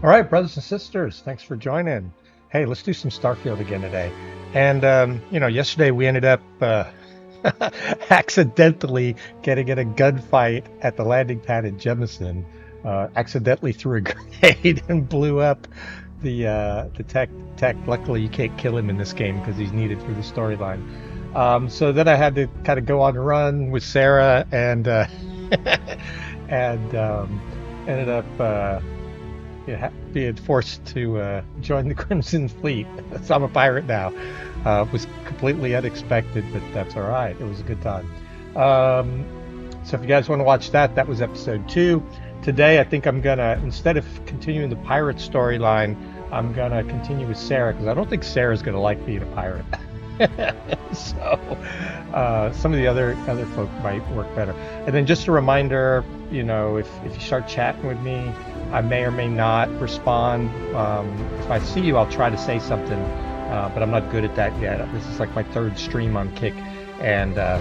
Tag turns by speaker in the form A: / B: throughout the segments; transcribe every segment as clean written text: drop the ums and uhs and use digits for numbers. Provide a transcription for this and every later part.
A: All right, brothers and sisters, thanks for joining. Hey, let's do some Starfield again today. And yesterday we ended up accidentally getting in a gunfight at the landing pad in Jemison. Accidentally threw a grenade and blew up the tech. Luckily, you can't kill him in this game because he's needed for the storyline. So then I had to kind of go on the run with Sarah and and ended up. Yeah, being forced to join the Crimson Fleet. So I'm a pirate now. It was completely unexpected, but that's all right. It was a good time. Um, so if you guys want to watch that, that was episode 2. Today, I think I'm gonna, instead of continuing the pirate storyline, I'm gonna continue with Sarah because I don't think Sarah's gonna like being a pirate. So some of the other folk might work better. And then just a reminder, if you start chatting with me, I may or may not respond. If I see you, I'll try to say something, but I'm not good at that yet. This is like my third stream on Kick, and uh,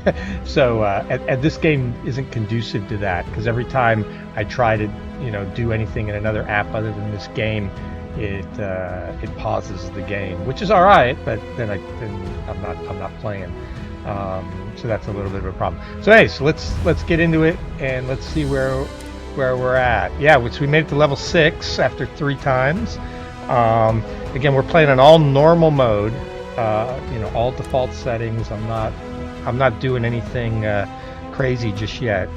A: and this game isn't conducive to that because every time I try to do anything in another app other than this game, it pauses the game, which is all right, but then I'm not playing. So that's a little bit of a problem. So hey, so let's get into it and let's see where we're at. Yeah, which we made it to level 6 after 3 times. Again, we're playing on all normal mode. All default settings. I'm not doing anything crazy just yet.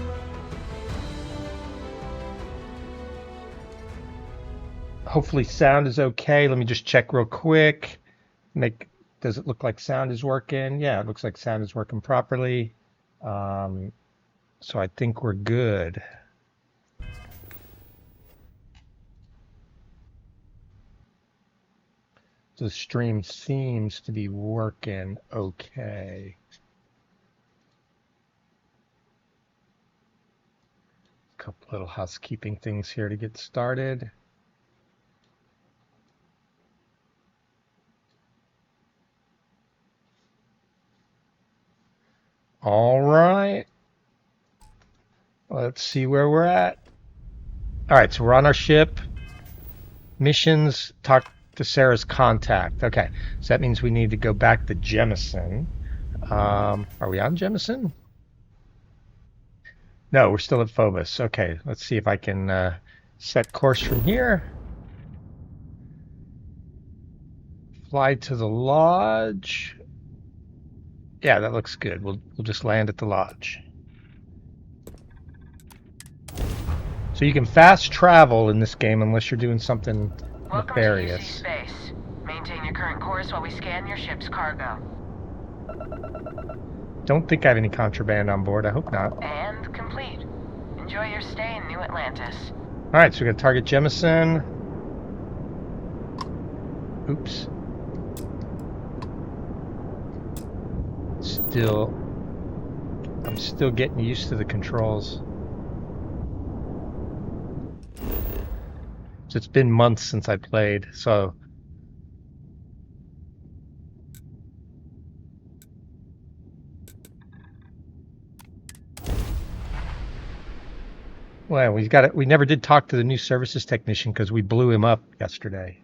A: Hopefully sound is okay. Let me just check real quick. Does it look like sound is working? Yeah, it looks like sound is working properly. Um, so I think we're good. The stream seems to be working okay. A couple little housekeeping things here to get started. All right. Let's see where we're at. All right, so we're on our ship. Missions, talk to Sarah's contact. Okay, so that means we need to go back to Jemison. Are we on Jemison? No, we're still at Phobos. Okay, let's see if I can set course from here. Fly to the lodge. Yeah, that looks good. We'll just land at the lodge. So you can fast travel in this game unless you're doing something
B: Welcome to UC
A: nefarious.
B: Space. Maintain your current course while we scan your ship's cargo.
A: Don't think I have any contraband on board. I hope not.
B: And complete. Enjoy your stay in New Atlantis.
A: All right, so we're gonna target Jemison. Oops. I'm still getting used to the controls. So it's been months since I played, so well, we got it. We never did talk to the new services technician because we blew him up yesterday.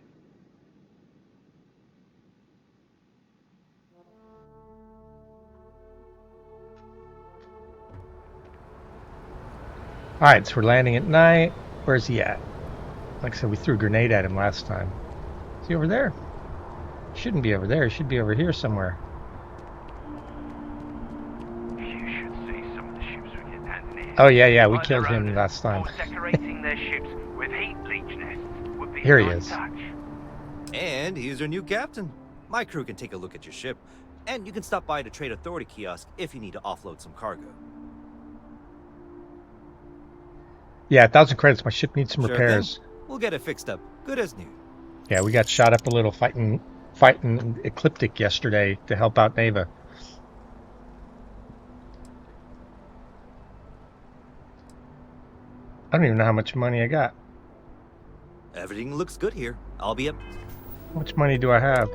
A: All right, so we're landing at night. Where's he at? Like I said, we threw a grenade at him last time. Is he over there? Shouldn't be over there. He should be over here somewhere.
C: You should see some of the ships we get landing here.
A: Oh yeah, we
C: Like
A: killed
C: their
A: him
C: owners,
A: last time.
C: or decorating their ships with heat leech nests would be
A: Here
C: a
A: he
C: nice
A: is.
C: touch.
D: And he's your new captain. My crew can take a look at your ship, and you can stop by the Trade Authority kiosk if you need to offload some cargo.
A: Yeah, 1,000 credits. My ship needs some
D: Sure
A: repairs.
D: thing. We'll get it fixed up, good as new.
A: Yeah, we got shot up a little fighting Ecliptic yesterday to help out Neva. I don't even know how much money I got.
D: Everything looks good here. I'll be up.
A: How much money do I have?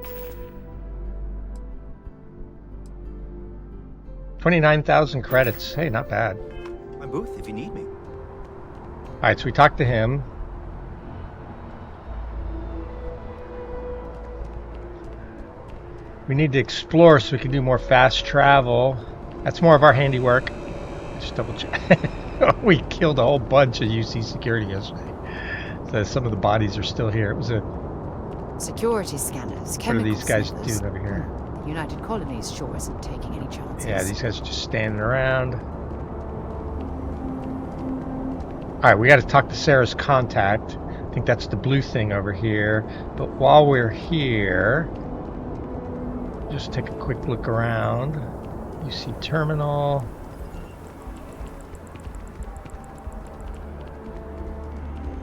A: 29,000 credits. Hey, not bad.
D: My booth if you need me.
A: Alright, so we talked to him. We need to explore so we can do more fast travel. That's more of our handiwork. Just double check. We killed a whole bunch of UC security yesterday. So some of the bodies are still here. It was a...
E: Security scanners,
A: What are these guys
E: sniffers.
A: doing over here?
E: The United Colonies sure isn't taking any chances.
A: Yeah, these guys are just standing around. Alright, we got to talk to Sarah's contact. I think that's the blue thing over here. But while we're here, just take a quick look around. UC terminal.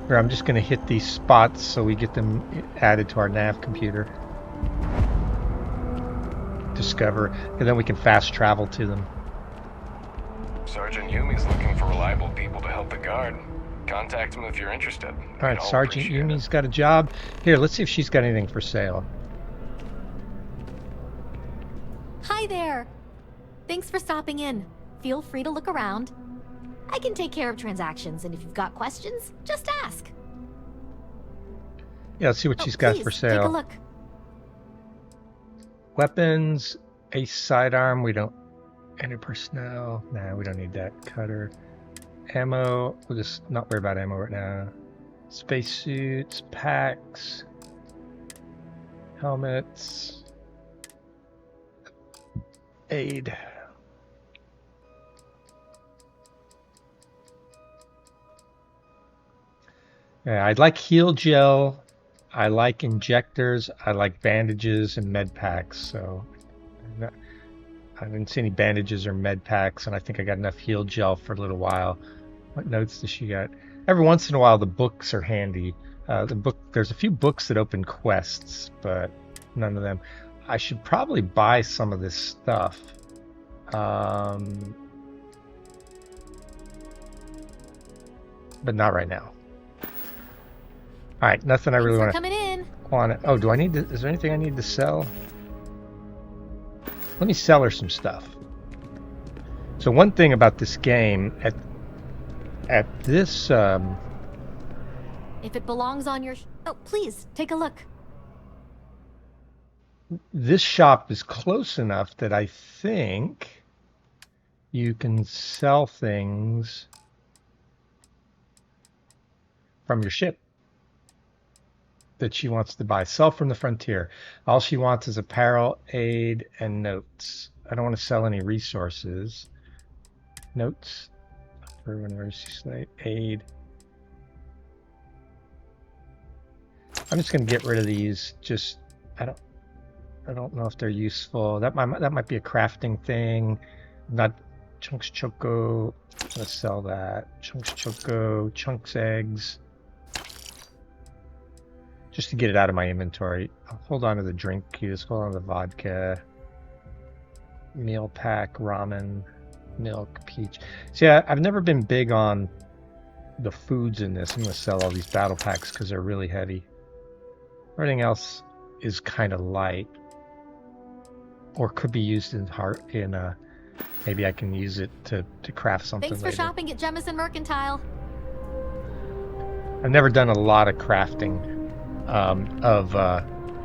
A: Here, I'm just going to hit these spots so we get them added to our nav computer. Discover, and then we can fast travel to them.
F: Sergeant Yumi's looking for reliable people to help the guard. Contact him if you're interested.
A: Alright, Sergeant Yumi's got a job. Here, let's see if she's got anything for sale.
G: Hi there. Thanks for stopping in. Feel free to look around. I can take care of transactions, and if you've got questions, just ask.
A: Yeah, let's see what she's got
G: Please,
A: for sale.
G: Take a look.
A: Weapons, ace sidearm, we don't... Enter personnel, nah, we don't need that. Cutter. Ammo, we'll just not worry about ammo right now. Spacesuits, packs, helmets, aid. Yeah, I'd like heal gel, I like injectors, I like bandages and med packs, so I didn't see any bandages or med packs, and I think I got enough heal gel for a little while. What notes does she got? Every once in a while the books are handy. There's a few books that open quests, but none of them. I should probably buy some of this stuff. But not right now. Alright, nothing I really want to...
G: coming in.
A: Oh, do I need to... Is there anything I need to sell? Let me sell her some stuff. So one thing about this game, at this...
G: If it belongs on your... Oh, please, take a look.
A: This shop is close enough that I think you can sell things from your ship that she wants to buy. Sell from the frontier. All she wants is apparel, aid, and notes. I don't want to sell any resources. Notes for emergency slate, aid. I'm just going to get rid of these. Just I don't know if they're useful. That might be a crafting thing. Not chunks choco. Let's sell that. Chunks choco, chunks eggs. Just to get it out of my inventory. I'll hold on to the drink cues, hold on to the vodka, meal pack, ramen, milk, peach. See, I've never been big on the foods in this. I'm going to sell all these battle packs because they're really heavy. Everything else is kind of light, or could be used in maybe I can use it to craft something.
G: Thanks for shopping at Jemison Mercantile.
A: I've never done a lot of crafting of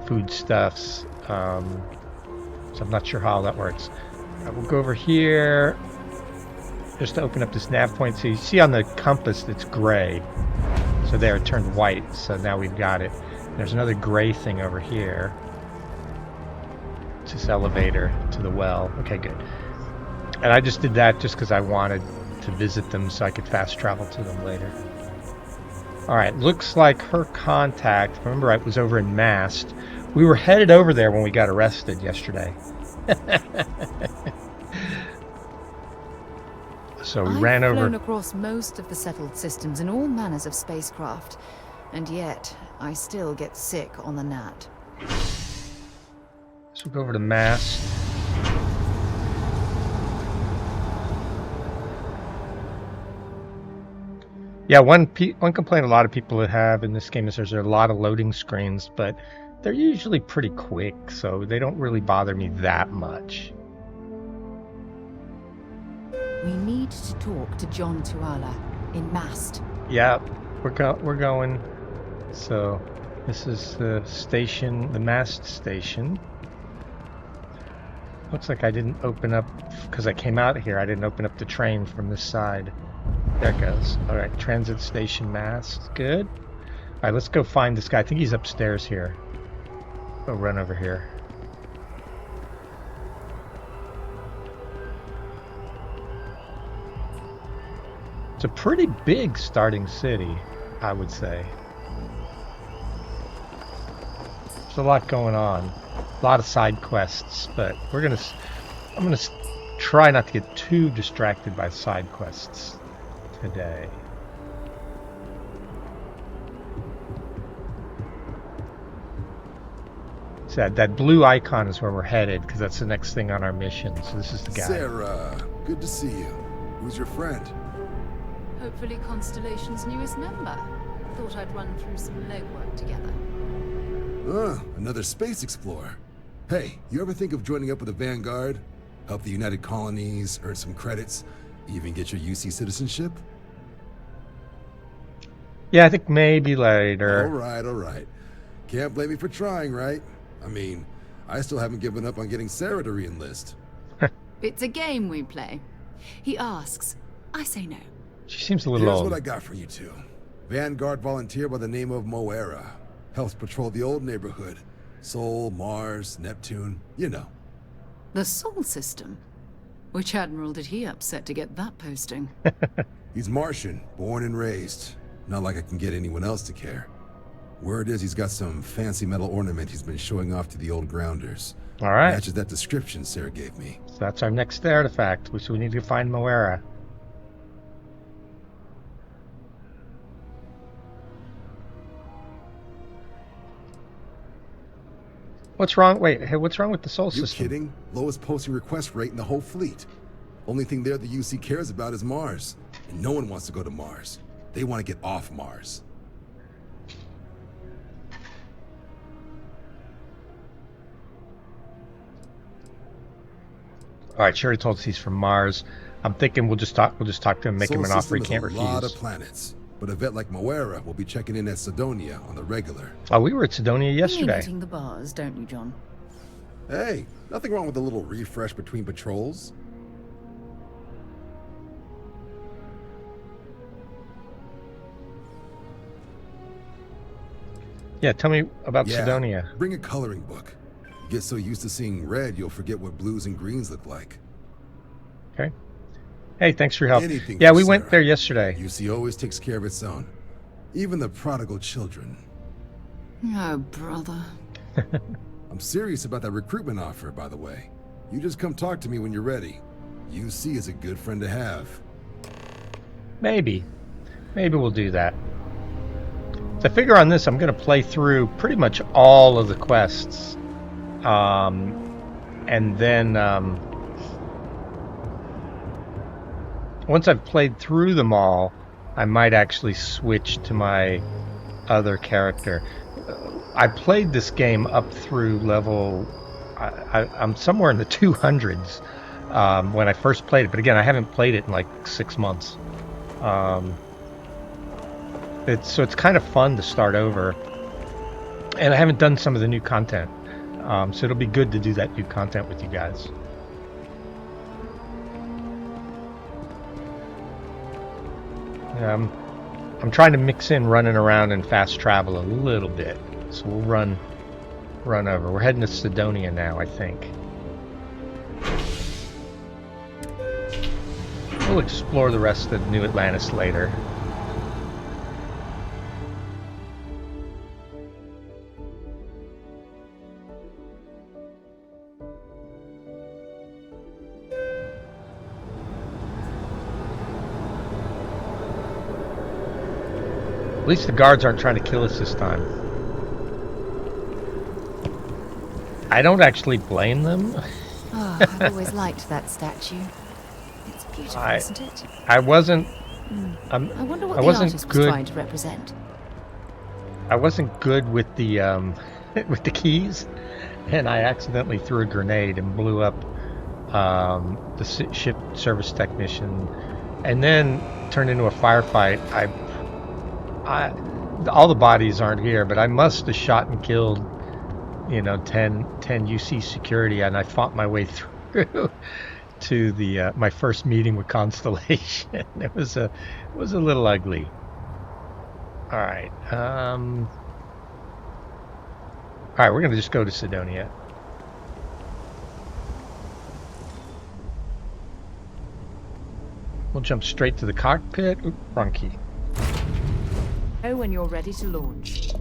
A: foodstuffs, so I'm not sure how that works. We'll go over here just to open up this nav point. So you see on the compass that's gray, so there it turned white, so now we've got it. There's another gray thing over here. It's this elevator to the well. Okay, good. And I just did that just because I wanted to visit them so I could fast travel to them later. Alright, looks like her contact, remember I was over in Mast. We were headed over there when we got arrested yesterday. So we ran over...
E: I've flown across most of the settled systems in all manners of spacecraft, and yet I still get sick on the gnat.
A: So we'll go over to Mast. Yeah, one complaint a lot of people have in this game is there's a lot of loading screens, but they're usually pretty quick, so they don't really bother me that much.
E: We need to talk to John Tuala in Mast.
A: Yeah, we're going. So this is the station, the mast station. Looks like I didn't open up because I came out here. I didn't open up the train from this side. There it goes. All right, transit station mast. Good. All right, let's go find this guy. I think he's upstairs here. We'll run over here. It's a pretty big starting city, I would say. There's a lot going on, a lot of side quests, but I'm gonna try not to get too distracted by side quests today. So that blue icon is where we're headed, because that's the next thing on our mission. So this is the guy.
H: Sarah, good to see you. Who's your friend?
E: Hopefully Constellation's newest member. Thought I'd run through some legwork together.
H: Another space explorer. Hey, you ever think of joining up with the Vanguard? Help the United Colonies, earn some credits, even get your UC citizenship?
A: Yeah, I think maybe later.
H: All right. Can't blame me for trying, right? I mean, I still haven't given up on getting Sarah to re-enlist.
E: It's a game we play. He asks, I say no.
A: She seems a little
H: Here's
A: old.
H: what I got for you two. Vanguard volunteer by the name of Moera. Helps patrol the old neighborhood. Sol, Mars, Neptune, you know.
E: The Sol system? Which admiral did he upset to get that posting?
H: He's Martian, born and raised. Not like I can get anyone else to care. Word is he's got some fancy metal ornament he's been showing off to the old grounders.
A: All right.
H: Matches that description Sarah gave me.
A: So that's our next artifact, which we need to find Moera. What's wrong? Wait, hey, what's wrong with the Sol
H: You
A: system?
H: kidding? Lowest posting request rate in the whole fleet. Only thing there the UC cares about is Mars. And no one wants to go to Mars. They want to get off Mars.
A: All right, she already told us he's from Mars. I'm thinking we'll just talk to him, make him an
H: Solar
A: offer he
H: system
A: can't
H: is a lot of
A: refuse.
H: planets, but a vet like Moera will be checking in at Sidonia on the regular.
A: Oh, we were at Sidonia yesterday.
E: Hitting the bars, don't you, John?
H: Hey, nothing wrong with a little refresh between patrols.
A: Yeah, tell me about
H: Yeah,
A: Sidonia.
H: bring a coloring book. Get so used to seeing red, you'll forget what blues and greens look like.
A: Okay. Hey, thanks for your help.
H: Anything
A: Yeah,
H: for
A: we went
H: Sarah.
A: there yesterday.
H: UC always takes care of its own. Even the prodigal children.
E: Oh, brother.
H: I'm serious about that recruitment offer, by the way. You just come talk to me when you're ready. UC is a good friend to have.
A: Maybe we'll do that. So I figure on this, I'm going to play through pretty much all of the quests. And then once I've played through them all, I might actually switch to my other character. I played this game up through level... I'm somewhere in the 200s when I first played it. But again, I haven't played it in like 6 months. It's kind of fun to start over. And I haven't done some of the new content. So it'll be good to do that new content with you guys. I'm trying to mix in running around and fast travel a little bit. So we'll run over. We're heading to Sidonia now, I think. We'll explore the rest of New Atlantis later. At least the guards aren't trying to kill us this time. I don't actually blame them.
E: Oh, I've always liked that statue. It's beautiful, isn't it?
A: I wasn't.
E: I wonder what
A: I
E: the
A: wasn't
E: artist was
A: good.
E: trying to represent.
A: I wasn't good with the with the keys, and I accidentally threw a grenade and blew up the ship service technician, and then turned into a firefight. all the bodies aren't here, but I must have shot and killed, 10 UC security, and I fought my way through to the my first meeting with Constellation. It was a little ugly. All right. All right, we're gonna just go to Sidonia. We'll jump straight to the cockpit. Oop, wrong key.
E: Know when you're ready to launch.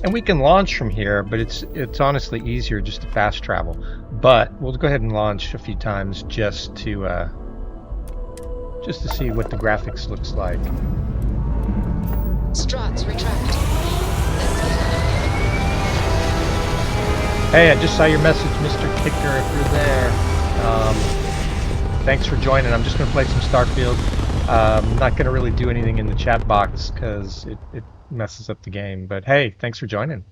A: And we can launch from here, but it's honestly easier just to fast travel. But we'll go ahead and launch a few times just to see what the graphics looks like.
I: Struts retract.
A: Hey, I just saw your message, Mr. Kicker, if you're there. Thanks for joining. I'm just going to play some Starfield. I'm not going to really do anything in the chat box because it messes up the game. But hey, thanks for joining.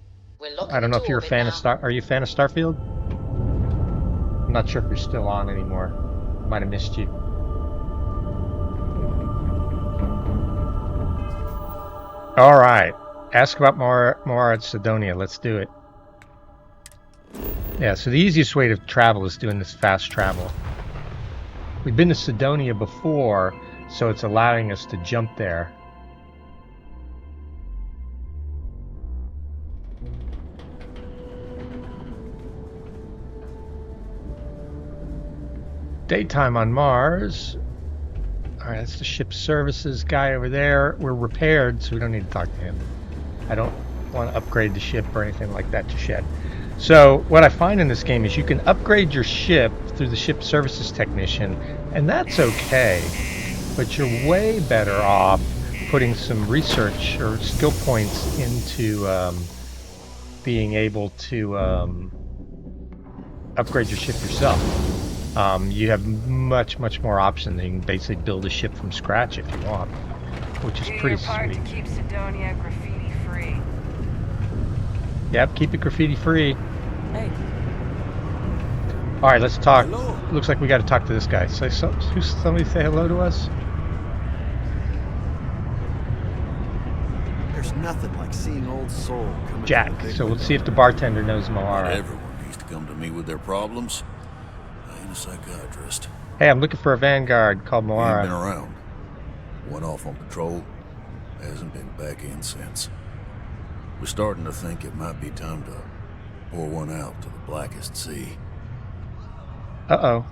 A: I don't know if you're a fan of Are you a fan of Starfield? I'm not sure if you're still on anymore. Might have missed you. All right. Ask about more at Sidonia. Let's do it. Yeah, so the easiest way to travel is doing this fast travel. We've been to Sidonia before, so it's allowing us to jump there. Daytime on Mars. Alright, that's the ship services guy over there. We're repaired, so we don't need to talk to him. I don't want to upgrade the ship or anything like that to Shed. So what I find in this game is you can upgrade your ship through the ship services technician, and that's okay. But you're way better off putting some research or skill points into being able to upgrade your ship yourself. You have much more options. You can basically build a ship from scratch if you want, which is pretty sweet.
B: To keep Sidonia graffiti free.
A: Yep, keep it graffiti free.
I: Hey.
A: All right, let's talk.
J: Hello.
A: Looks like we got to talk to this guy. Somebody say hello to us.
J: There's nothing like seeing old soul coming.
A: Jack. So we'll see if the bartender knows Moara.
K: Everyone needs to come to me with their problems. I ain't a psychiatrist.
A: Hey, I'm looking for a vanguard called
K: Ain't been
A: Moara.
K: around. Went off on patrol. Hasn't been back in since. We're starting to think it might be time to pour one out to the blackest sea.
A: Uh-oh.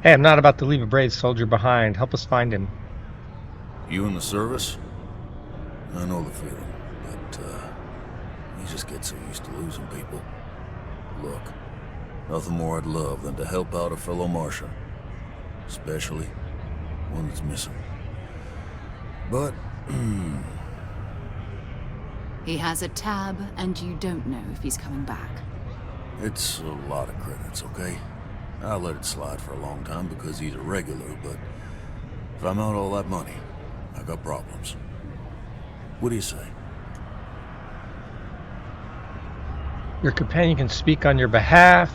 A: Hey, I'm not about to leave a brave soldier behind. Help us find him.
K: You in the service? I know the feeling, but you just get so used to losing people. Look, nothing more I'd love than to help out a fellow Martian, especially one that's missing. But
E: He has a tab, and you don't know if he's coming back.
K: it's a lot of credits, okay? I'll let it slide for a long time because he's a regular, but if I'm out all that money, I got problems. What do you say?
A: Your companion can speak on your behalf.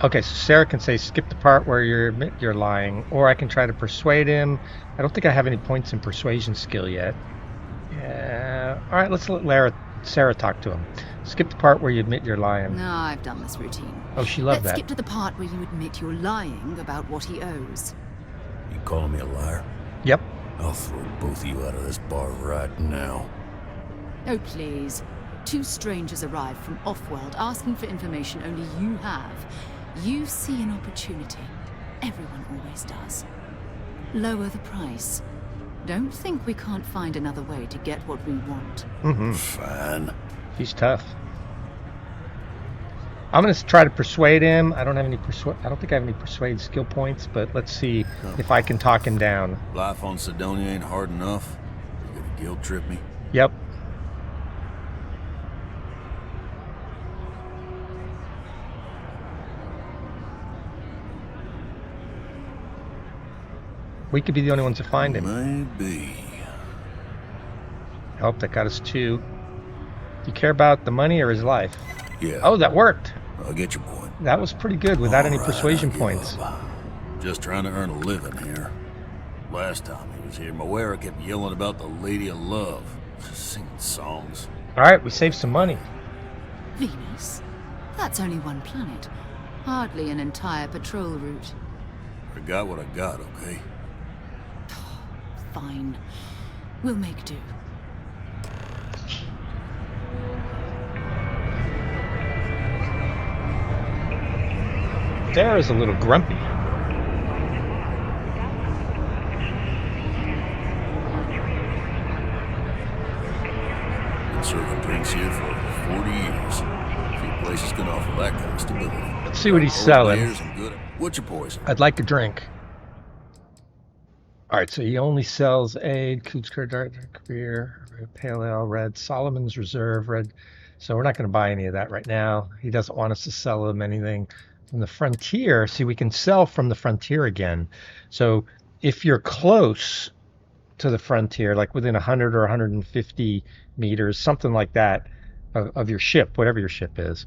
A: Okay, so Sarah can say skip the part where you admit you're lying, or I can try to persuade him. I don't think I have any points in persuasion skill yet. Yeah. All right, let's let Sarah talk to him. Skip the part where you admit you're lying.
E: No, I've done this routine.
A: Oh, she loved
E: Let's
A: that.
E: skip to the part where you admit you're lying about what he owes.
K: You calling me a liar?
A: Yep.
K: I'll throw both of you out of this bar right now.
E: Oh, please. Two strangers arrive from off-world asking for information only you have. You see an opportunity. Everyone always does. Lower the price. Don't think we can't find another way to get what we want.
A: Mm-hmm.
K: Fine.
A: He's tough. I'm gonna try to persuade him. I don't think I have any persuade skill points, but let's see if I can talk him down.
K: Life on Sidonia ain't hard enough. You gonna guilt trip me?
A: Yep. We could be the only ones to find him.
K: Maybe.
A: Oh, that got us 2. Do you care about the money or his life?
K: Yeah.
A: Oh, that worked.
K: I get your point.
A: That was pretty good without any
K: All right,
A: persuasion
K: I give
A: points.
K: up. Just trying to earn a living here. Last time he was here, Moera kept yelling about the Lady of Love. Just singing songs.
A: Alright, we saved some money.
E: Venus? That's only one planet. Hardly an entire patrol route.
K: I got what I got, okay?
E: Fine. We'll make do.
A: Sarah's a little grumpy.
K: Been serving drinks here for over 40 years. Few places can offer that kind of stability.
A: Let's see what he's selling.
K: What's your poison?
A: I'd like a drink. Alright, so he only sells aid, Kutsker, Dark Career, Pale Ale, Red, Solomon's Reserve, Red. So we're not going to buy any of that right now. He doesn't want us to sell him anything from the frontier. See, we can sell from the frontier again. So if you're close to the frontier, like within 100 or 150 meters, something like that, of your ship, whatever your ship is,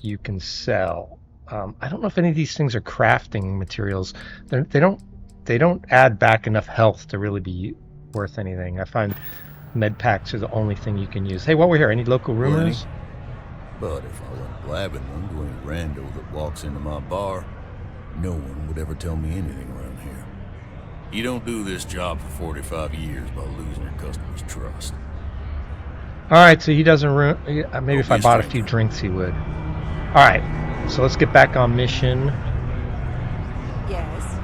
A: you can sell. I don't know if any of these things are crafting materials. They don't add back enough health to really be worth anything. I find med packs are the only thing you can use. Hey, while we're here, any local rumors?
K: But if I went blabbing them to any rando that walks into my bar, no one would ever tell me anything around here. You don't do this job for 45 years by losing your customers' trust.
A: Alright, so he doesn't maybe if I bought a few drinks he would. Alright, so let's get back on mission.
B: Yes.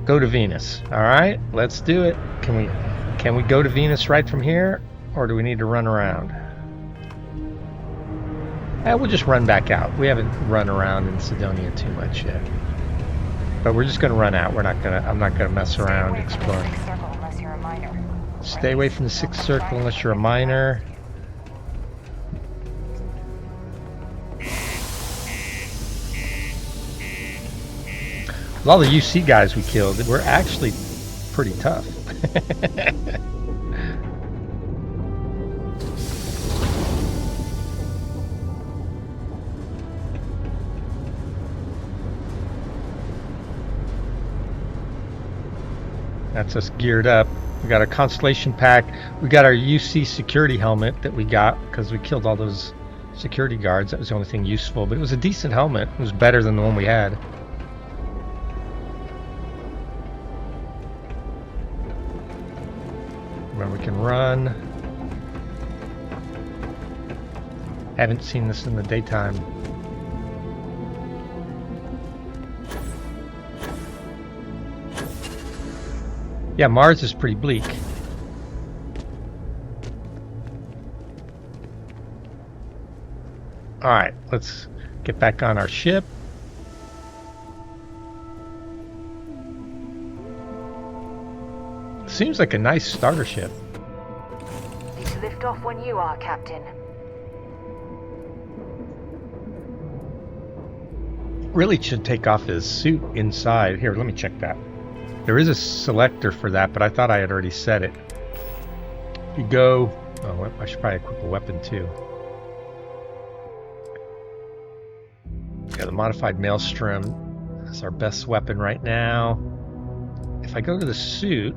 A: Go to Venus. Alright, let's do it. Can we go to Venus right from here? Or do we need to run around? We'll just run back out. We haven't run around in Sidonia too much yet. But we're just gonna run out. I'm not gonna mess around exploring. Stay away from the sixth circle unless you're a miner. With all the UC guys we killed, we're actually pretty tough. That's us geared up. We got our Constellation pack. We got our UC security helmet that we got because we killed all those security guards. That was the only thing useful, but it was a decent helmet. It was better than the one we had. Remember, we can run. Haven't seen this in the daytime. Yeah, Mars is pretty bleak. Alright, let's get back on our ship. Seems like a nice starter ship.
B: It's lift off when you are, Captain.
A: Really should take off his suit inside. Here, let me check that. There is a selector for that, but I thought I had already set it. If you go... Oh, I should probably equip a weapon too. Yeah, the modified Maelstrom. That's our best weapon right now. If I go to the suit,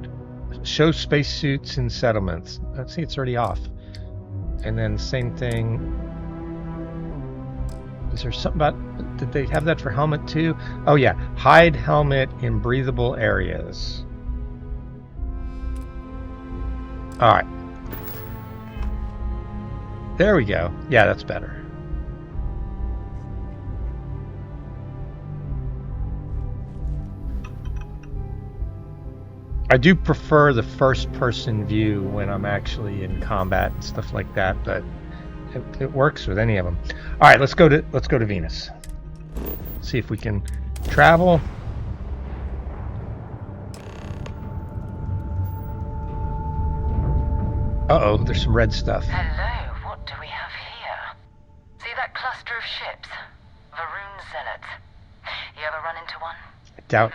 A: show spacesuits in settlements. Let's see, it's already off. And then same thing. Is there something about... Did they have that for helmet too? Oh yeah, hide helmet in breathable areas. Alright. There we go. Yeah, that's better. I do prefer the first person view when I'm actually in combat and stuff like that, but it works with any of them. All right, let's go to Venus. See if we can travel. Uh-oh, there's some red stuff.
B: Hello, what do we have here? See that cluster of ships? Varun Zealots. You ever run into one?
A: I doubt.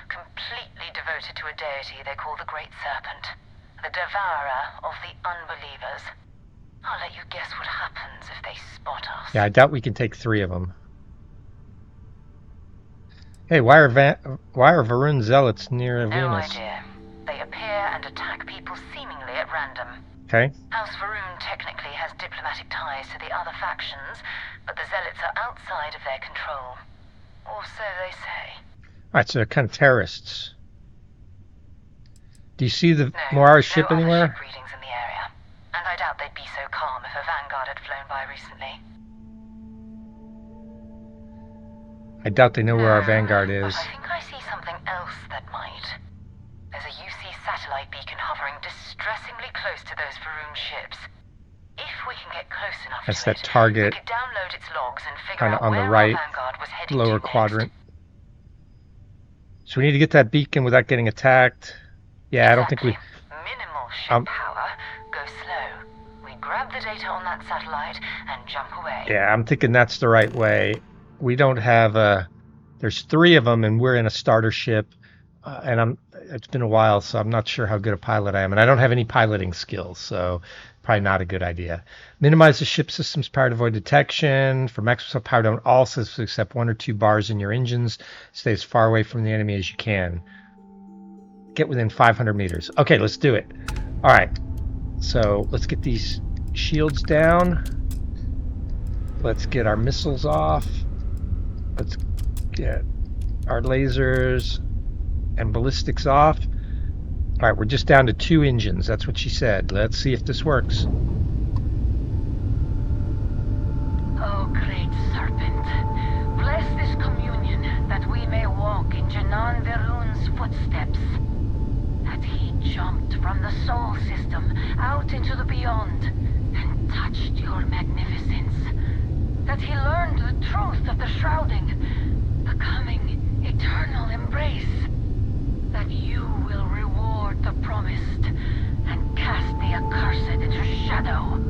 B: Completely devoted to a deity they call the Great Serpent. The devourer of the unbelievers. I'll let you guess what happens if they spot us.
A: Yeah, I doubt we can take 3 of them. Hey, why are Varun zealots near
B: No
A: Venus?
B: idea. They appear and attack people seemingly at random.
A: Okay.
B: House Varun technically has diplomatic ties to the other factions, but the zealots are outside of their control. Or so they say.
A: Alright, so they're kind of terrorists. Do you see the
B: No,
A: Moira ship
B: no other
A: anywhere?
B: ship readings in the area. And I doubt they'd be so calm if a Vanguard had flown by recently.
A: I doubt they know where our
B: No,
A: Vanguard
B: but
A: is.
B: I think I see something else that might. There's a UC satellite beacon hovering distressingly close to those Varun ships. If we can get close enough
A: That's
B: to
A: that
B: it,
A: target
B: we could download its logs and figure
A: kind of
B: out
A: on
B: where
A: the
B: our
A: right
B: Vanguard was heading
A: lower
B: to
A: quadrant.
B: next.
A: So we need to get that beacon without getting attacked. Yeah, I don't think we...
B: Minimal ship power. Go slow. We grab the data on that satellite and jump away.
A: Yeah, I'm thinking that's the right way. We don't have a... There's 3 of them, and we're in a starter ship. And it's been a while, so I'm not sure how good a pilot I am. And I don't have any piloting skills, so probably not a good idea. Minimize the ship system's power to avoid detection. For maximum power down all systems except 1 or 2 bars in your engines. Stay as far away from the enemy as you can. Get within 500 meters. Okay, let's do it. All right. So let's get these shields down. Let's get our missiles off. Let's get our lasers and ballistics off. All right, we're just down to 2 engines. That's what she said. Let's see if this works.
B: Oh, great serpent, bless this communion that we may walk in Janan Verun's footsteps. That he jumped from the soul system out into the beyond and touched your magnificence. That he learned the truth of the shrouding, the coming eternal embrace. That you will reward the promised and cast the accursed into shadow.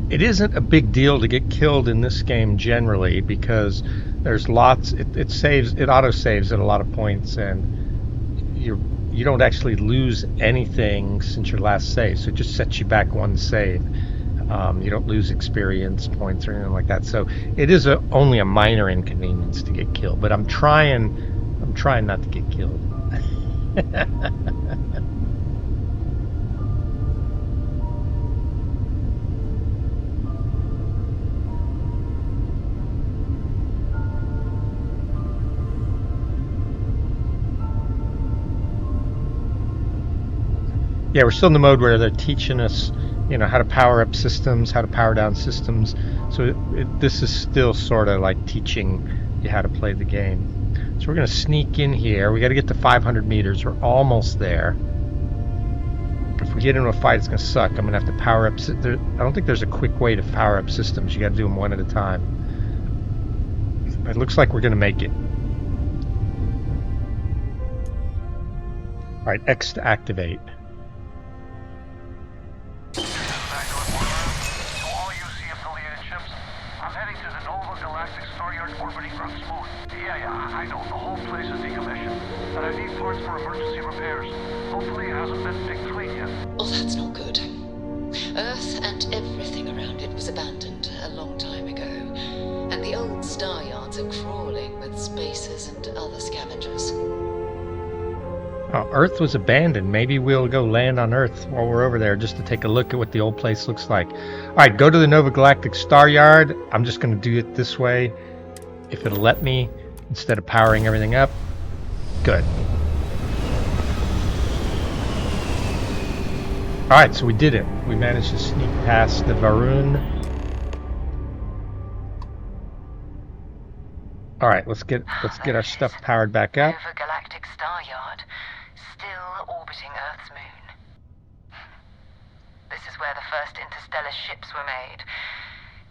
A: It isn't a big deal to get killed in this game generally because there's lots. It auto saves at a lot of points, and you don't actually lose anything since your last save. So it just sets you back 1 save. You don't lose experience points or anything like that. So it is only a minor inconvenience to get killed. But I'm trying not to get killed. Yeah, we're still in the mode where they're teaching us, how to power up systems, how to power down systems. So this is still sort of like teaching you how to play the game. So we're going to sneak in here. We got to get to 500 meters. We're almost there. If we get into a fight, it's going to suck. I'm going to have to power up. I don't think there's a quick way to power up systems. You got to do them one at a time. But it looks like we're going to make it. All right, X to activate.
C: Galactic Staryards orbiting Earth smooth. Yeah, I know. The whole place is decommissioned. But I need parts for emergency repairs. Hopefully it hasn't been picked clean yet.
I: Oh, that's not good. Earth and everything around it was abandoned a long time ago. And the old Staryards are crawling with spacers and other scavengers.
A: Oh, Earth was abandoned. Maybe we'll go land on Earth while we're over there just to take a look at what the old place looks like. All right, go to the Nova Galactic Staryard. I'm just going to do it this way, if it'll let me, instead of powering everything up. Good. All right, so we did it. We managed to sneak past the Varun. All right, let's get our stuff powered back up.
B: Nova Galactic Staryard, still orbiting Earth's moon. This is where the first interstellar ships were made.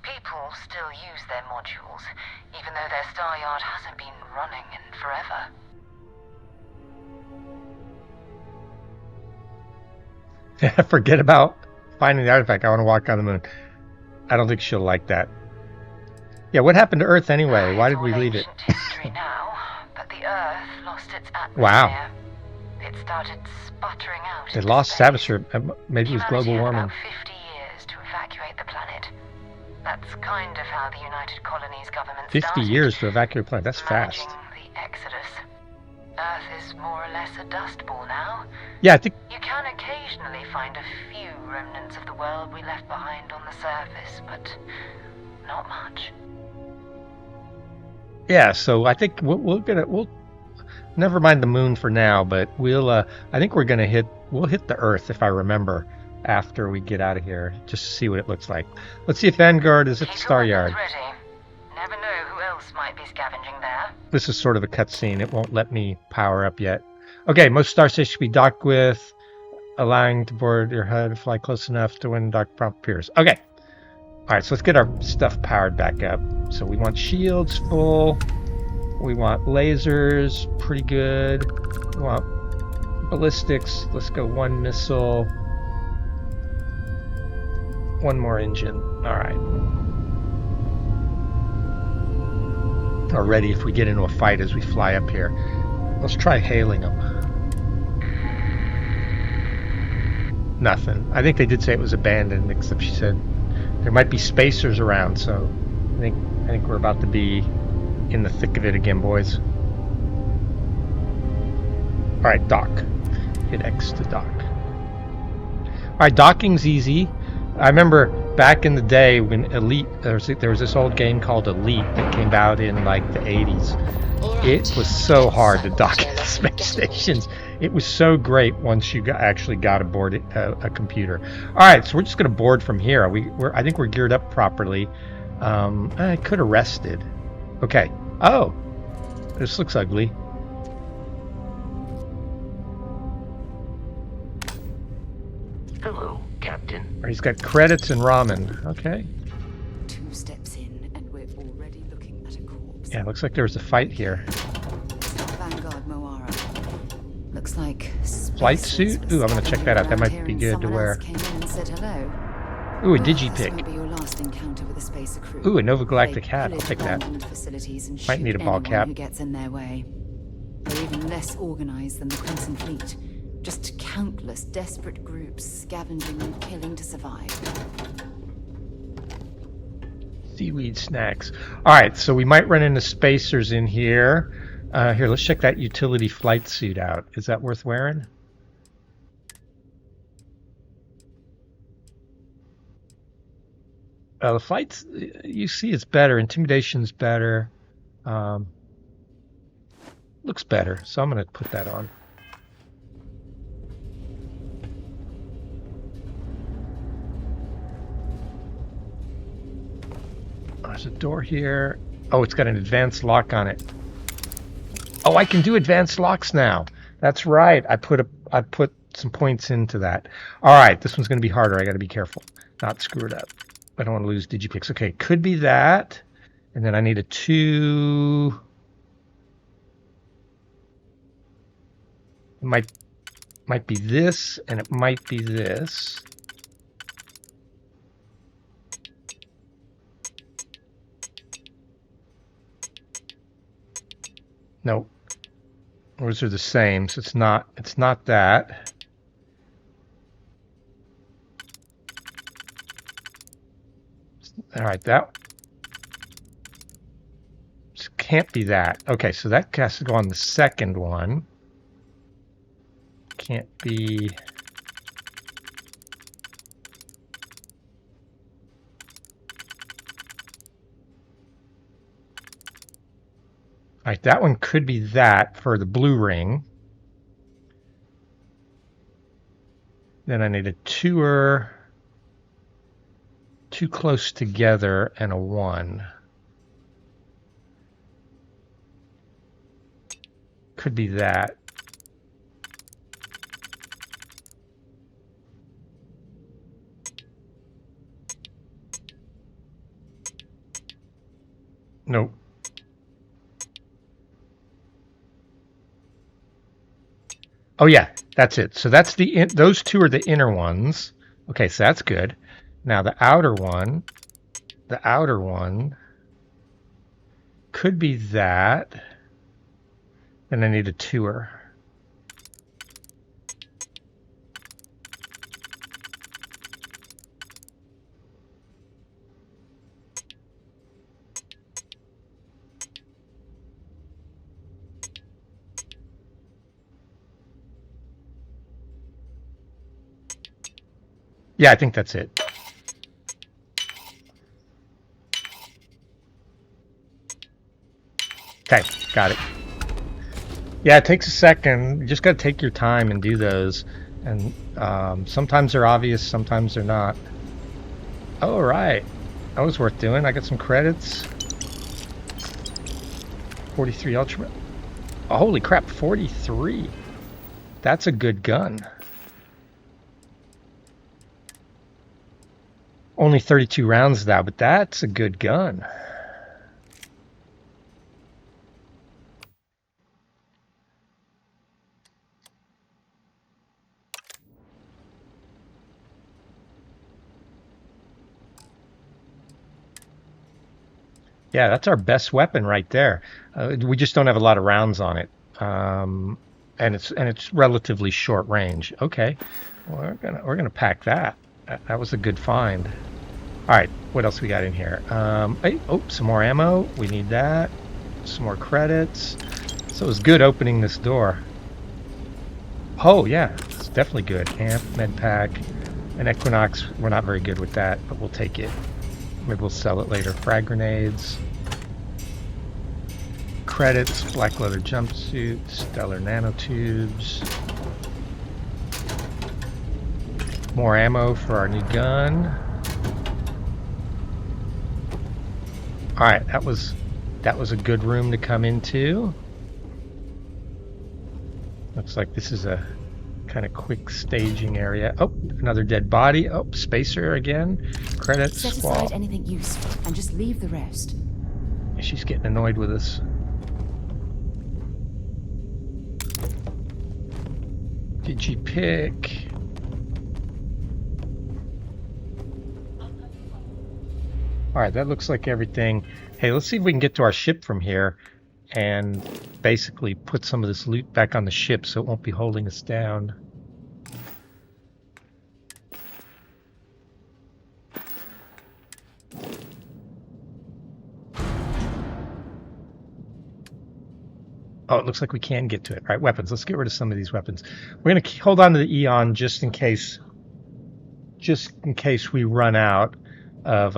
B: People still use their modules, even though their Staryard hasn't been running in forever.
A: Forget about finding the artifact. I want to walk on the moon. I don't think she'll like that. Yeah, what happened to Earth anyway? Why did we leave it?
B: History now, but the Earth lost its atmosphere.
A: Wow.
B: It started sputtering out.
A: It lost atmosphere. Maybe it was global warming.
B: About 50 years to evacuate the planet. That's kind of how the United Colonies government
A: 50
B: started.
A: years to evacuate a planet. That's
B: Managing
A: fast.
B: the Exodus. Earth is more or less a dust ball now.
A: Yeah, I think.
B: You can occasionally find a few remnants of the world we left behind on the surface, but not much.
A: Yeah, so I think we'll never mind the moon for now, but I think we'll hit the Earth if I remember after we get out of here, just to see what it looks like. Let's see if Vanguard is at the
B: Keep your weapons
A: Staryard.
B: ready. Never know who else might be scavenging there.
A: This is sort of a cutscene. It won't let me power up yet. Okay, most star stations should be docked with, allowing to board your HUD, fly close enough to when dock prompt appears. Okay. All right, so let's get our stuff powered back up. So we want shields full. We want lasers, pretty good. We want ballistics. Let's go 1 missile. 1 more engine. All right. Are ready if we get into a fight as we fly up here. Let's try hailing them. Nothing. I think they did say it was abandoned, except she said there might be spacers around, so I think we're about to be in the thick of it again, boys. All right, dock. Hit X to dock. All right, docking's easy. I remember back in the day when Elite, there was this old game called Elite that came out in like the 80s. It was so hard to dock at space stations. It was so great once you actually got aboard a computer. All right, so we're just going to board from here. I think we're geared up properly. I could have rested. Okay. Oh, this looks ugly.
L: Hello, Captain.
A: He's got credits and ramen. Okay.
E: 2 steps in, and we're already looking at a corpse.
A: Yeah, looks like there was a fight here.
E: Vanguard Moara. Looks like
A: flight suit. Ooh, I'm gonna check that out. That might be good to wear.
E: Came in and said hello.
A: Ooh, a digipick.
E: This may be your last encounter with a spacer crew.
A: Ooh, a Nova Galactic
E: They
A: hat. I'll
E: pillage
A: take that.
E: abandoned facilities and
A: Might
E: shoot
A: need a ball
E: anyone
A: cap.
E: who gets in their way. They're even less organized than the Crimson Fleet. Just countless desperate groups scavenging and killing to survive.
A: Seaweed snacks. All right, so we might run into spacers in here. Here, let's check that utility flight suit out. Is that worth wearing? The flights, you see, it's better. Intimidation's better. Looks better, so I'm going to put that on. There's a door here. Oh, it's got an advanced lock on it. Oh, I can do advanced locks now. That's right. I put some points into that. All right, this one's going to be harder. I got to be careful, not screw it up. I don't want to lose digipicks. Okay, could be that, and then I need a 2. It might be this, and it might be this. Nope. Those are the same, so it's not that. All right, that can't be that. Okay, so that has to go on the second one. Can't be. All right, that one could be that for the blue ring. Then I need a 2-er, 2 close together, and a 1. Could be that. Nope. Oh yeah, that's it. So that's those 2 are the inner ones. Okay, so that's good. Now the outer one could be that. And I need a 2-er. Yeah, I think that's it. Okay, got it. Yeah, it takes a second. You just got to take your time and do those. And sometimes they're obvious, sometimes they're not. Oh, right. That was worth doing. I got some credits. 43 Ultra. Oh, holy crap, 43. That's a good gun. Only 32 rounds now, but that's a good gun. Yeah, that's our best weapon right there. We just don't have a lot of rounds on it, and it's relatively short range. Okay, well, we're gonna pack that. That was a good find. All right, what else we got in here? Hey, oh, some more ammo. We need that. Some more credits. So it was good opening this door. Oh yeah, it's definitely good. Amp, med pack, and Equinox. We're not very good with that, but we'll take it. Maybe we'll sell it later. Frag grenades. Credits, black leather jumpsuit, stellar nanotubes. More ammo for our new gun. Alright, that was a good room to come into. Looks like this is a kind of quick staging area. Oh, another dead body. Oh, spacer again. Credits.
E: Set aside anything useful and just leave the rest.
A: She's getting annoyed with us. Did you pick? Alright, that looks like everything. Hey, let's see if we can get to our ship from here and basically put some of this loot back on the ship so it won't be holding us down. Oh, it looks like we can get to it. All right, weapons. Let's get rid of some of these weapons. We're going to hold on to the Eon just in case we run out of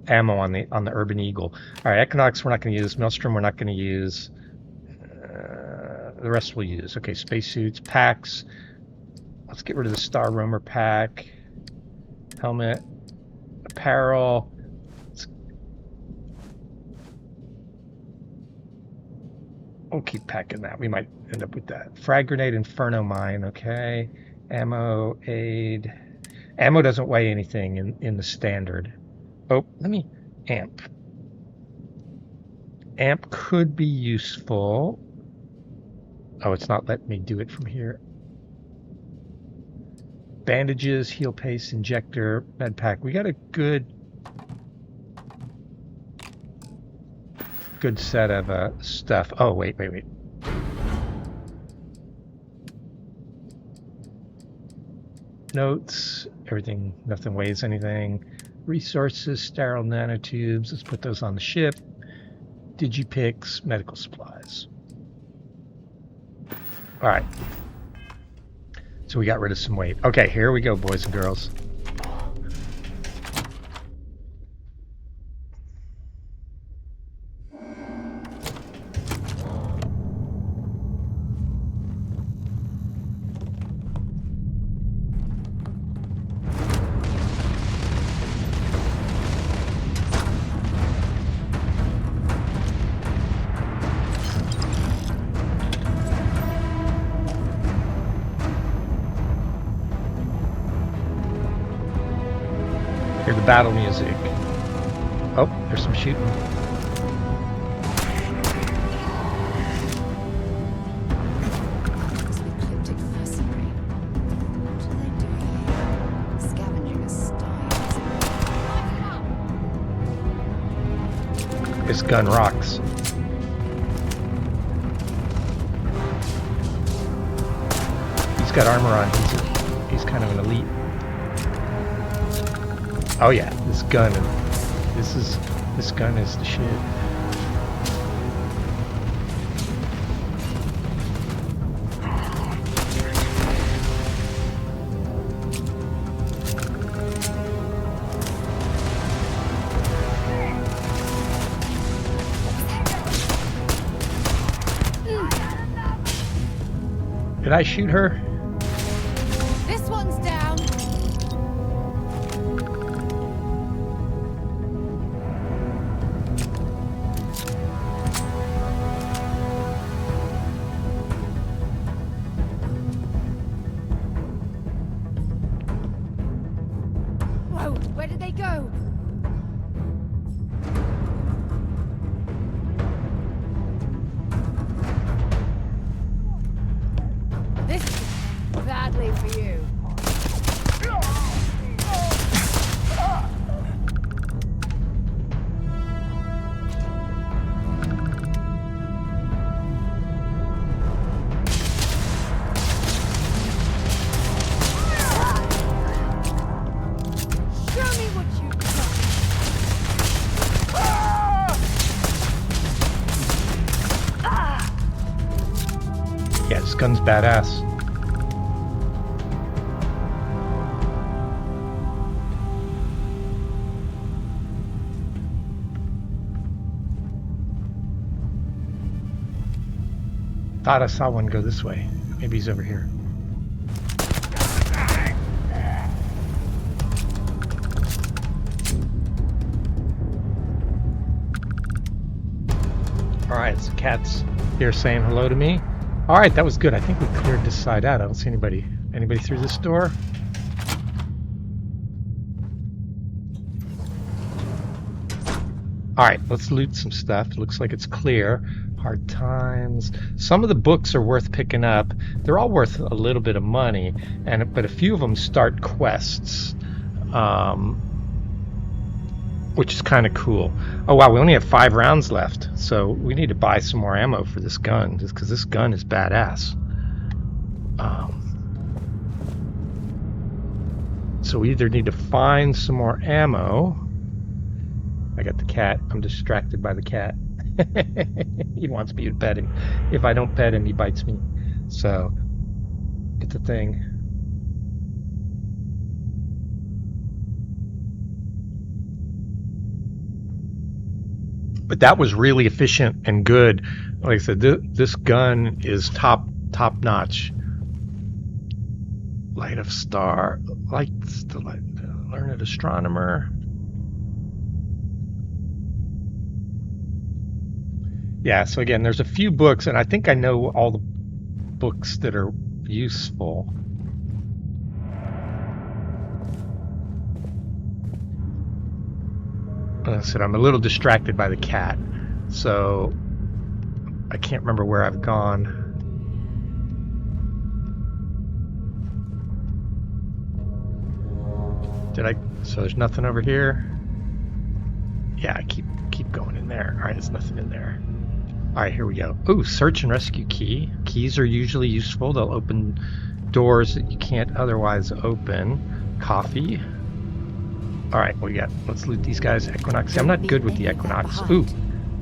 A: ammo on the Urban Eagle. All right, Equinox we're not going to use. Maelstrom we're not going to use. The rest we'll use. Okay, spacesuits, packs. Let's get rid of the Star Roamer pack. Helmet, apparel. We'll keep packing that. We might end up with that. Frag grenade, inferno mine. Okay. Ammo, aid. Ammo doesn't weigh anything in the standard. Oh, let me amp. Amp could be useful. Oh, it's not letting me do it from here. Bandages, heal paste, injector, med pack. We got a good set of stuff. Oh, wait. Notes, everything, nothing weighs anything. Resources, sterile nanotubes. Let's put those on the ship. Digipicks, medical supplies. All right. So we got rid of some weight. Okay, here we go, boys and girls. Hear the battle music. Oh, there's some shooting.
E: Ecliptic mercenary. What are they doing here? Scavenging a Staryards.
A: This gun rocks. He's got armor on. He's kind of an elite. Oh yeah, this gun is the shit. Did I shoot her?
E: This one's down. Whoa, where did they go? This is badly for you. Show me what you got.
A: Yeah, this gun's badass. Thought I saw one go this way. Maybe he's over here. Alright, so cat's here saying hello to me. Alright, that was good. I think we cleared this side out. I don't see anybody. Anybody through this door? Alright, let's loot some stuff. Looks like it's clear. Hard times. Some of the books are worth picking up. They're all worth a little bit of money, but a few of them start quests, which is kind of cool. Oh wow, we only have 5 rounds left, so we need to buy some more ammo for this gun, just because this gun is badass. So we either need to find some more ammo. I got the cat. I'm distracted by the cat. He wants me to pet him. If I don't pet him, he bites me. So, it's a thing. But that was really efficient and good. Like I said, this gun is top notch. Learned astronomer. Yeah, so again, there's a few books, and I think I know all the books that are useful. Like I said, I'm a little distracted by the cat, so I can't remember where I've gone. So there's nothing over here? Yeah, I keep going in there. Alright, there's nothing in there. Alright, here we go. Ooh, search and rescue key. Keys are usually useful. They'll open doors that you can't otherwise open. Coffee. Alright, what we got? Let's loot these guys. Equinox. See, I'm not good with the Equinox. Ooh,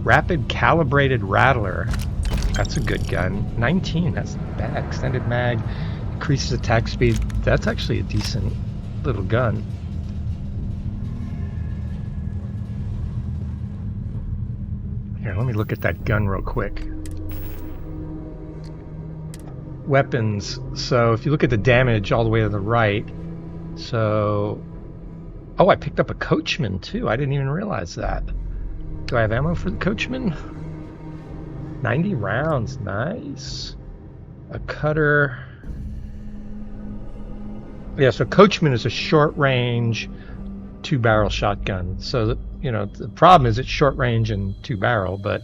A: rapid calibrated rattler. That's a good gun. 19, that's not bad. Extended mag. Increases attack speed. That's actually a decent little gun. Here, let me look at that gun real quick. Weapons. So if you look at the damage all the way to the right, so... Oh, I picked up a coachman too. I didn't even realize that. Do I have ammo for the coachman? 90 rounds. Nice. A cutter. Yeah, so coachman is a short-range 2-barrel shotgun. So, you know, the problem is it's short-range and 2-barrel, but...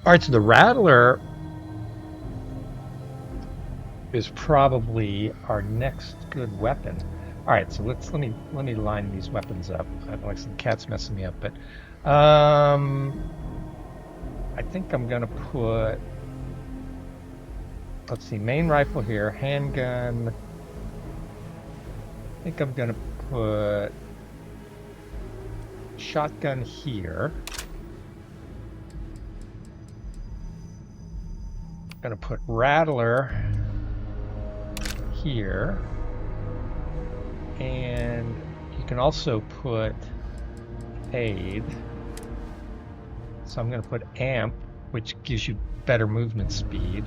A: Alright, so the rattler is probably our next good weapon. Alright, so let me line these weapons up. Like the cat's messing me up, but I think I'm gonna put, let's see, main rifle here, handgun. I think I'm gonna put shotgun here. I'm gonna put rattler here. And you can also put aid. So I'm going to put amp, which gives you better movement speed.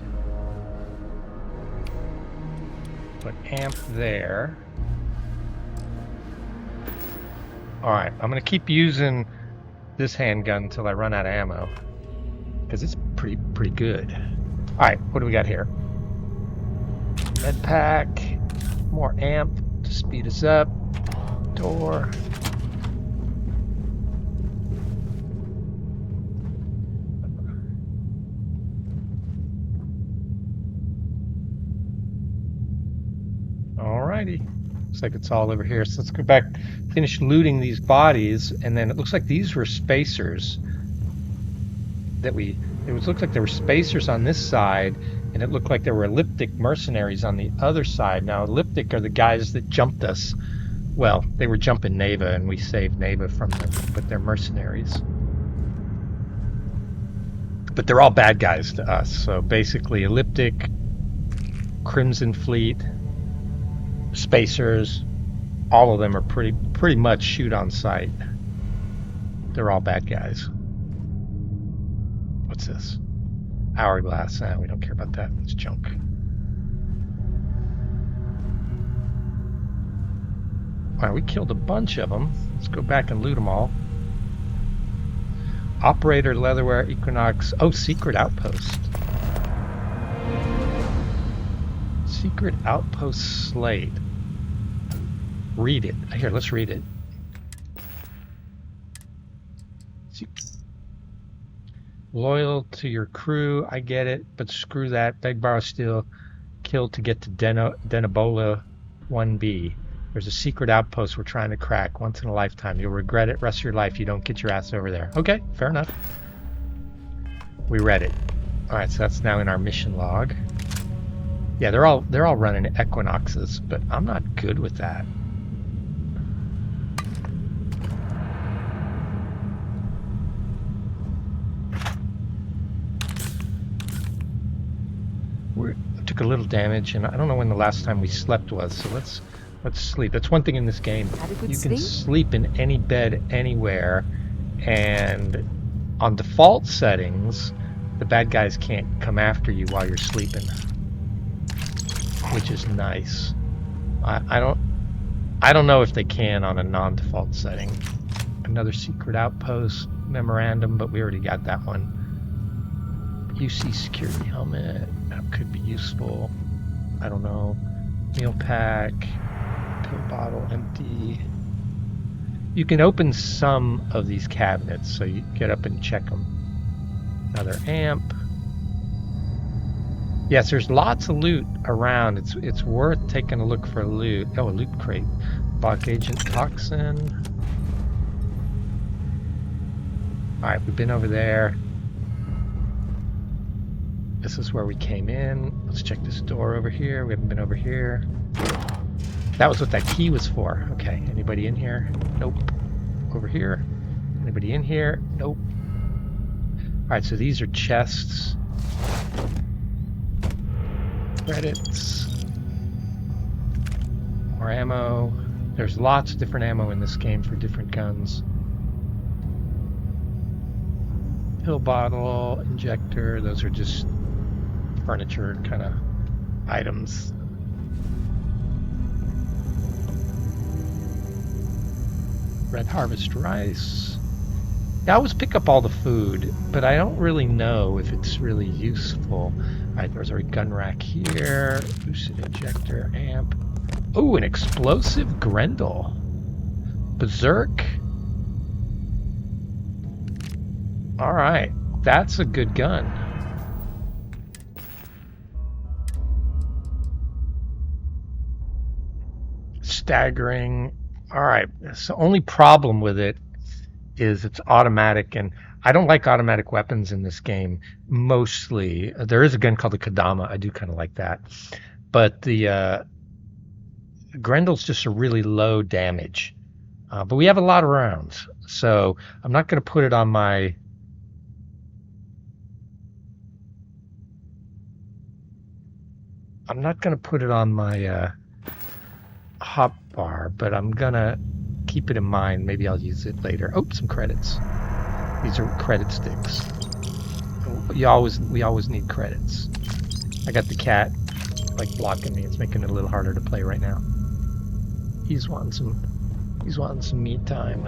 A: put amp there. Alright, I'm gonna keep using this handgun until I run out of ammo. Because it's pretty good. Alright, what do we got here? Med pack. More amp to speed us up. Door. Alrighty. Looks like it's all over here. So let's go back, finish looting these bodies, and then it looks like these were spacers that it looked like there were spacers on this side, and it looked like there were elliptic mercenaries on the other side. Now, elliptic are the guys that jumped us. Well, they were jumping Neva, and we saved Neva from them, but they're mercenaries. But they're all bad guys to us. So basically, elliptic, Crimson Fleet, spacers, all of them are pretty much shoot on sight. They're all bad guys. What's this? Hourglass. We don't care about that. It's junk. Alright, we killed a bunch of them. Let's go back and loot them all. Operator, Leatherware, Equinox. Oh, Secret Outpost. Secret Outpost Slate. Read it. Here, let's read it. Loyal to your crew, I get it, but screw that. Beg, borrow, steal, kill to get to Denobola 1B. There's a secret outpost we're trying to crack once in a lifetime. You'll regret it rest of your life if you don't get your ass over there. Okay, fair enough. We read it. Alright, so that's now in our mission log. Yeah, they're all running Equinoxes, but I'm not good with that. We took a little damage, and I don't know when the last time we slept was, so let's sleep. That's one thing in this game. You can sleep in any bed anywhere, and on default settings, the bad guys can't come after you while you're sleeping, which is nice. I don't know if they can on a non-default setting. Another secret outpost memorandum, but we already got that one. UC security helmet, that could be useful. I don't know. Meal pack, pill bottle empty. You can open some of these cabinets, so you get up and check them. Another amp. Yes, there's lots of loot around. It's worth taking a look for loot. Oh, a loot crate. Bach agent toxin. Alright, we've been over there. This is where we came in. Let's check this door over here. We haven't been over here. That was what that key was for. Okay, anybody in here? Nope. Over here? Anybody in here? Nope. Alright, so these are chests. Credits. More ammo. There's lots of different ammo in this game for different guns. Pill bottle, injector, those are just furniture kind of items. Red Harvest rice. I always pick up all the food, but I don't really know if it's really useful. Alright, there's our gun rack here. Boosted injector, amp. Oh, an explosive Grendel. Berserk. Alright, that's a good gun. Staggering. Alright, so the only problem with it is it's automatic, and I don't like automatic weapons in this game, mostly. There is a gun called the Kodama. I do kind of like that. But the Grendel's just a really low damage. But we have a lot of rounds, so I'm not going to put it on my... hotbar, but I'm gonna keep it in mind. Maybe I'll use it later. Oh, some credits. These are credit sticks. We always need credits. I got the cat. like blocking me. It's making it a little harder to play right now. He's wanting some me time.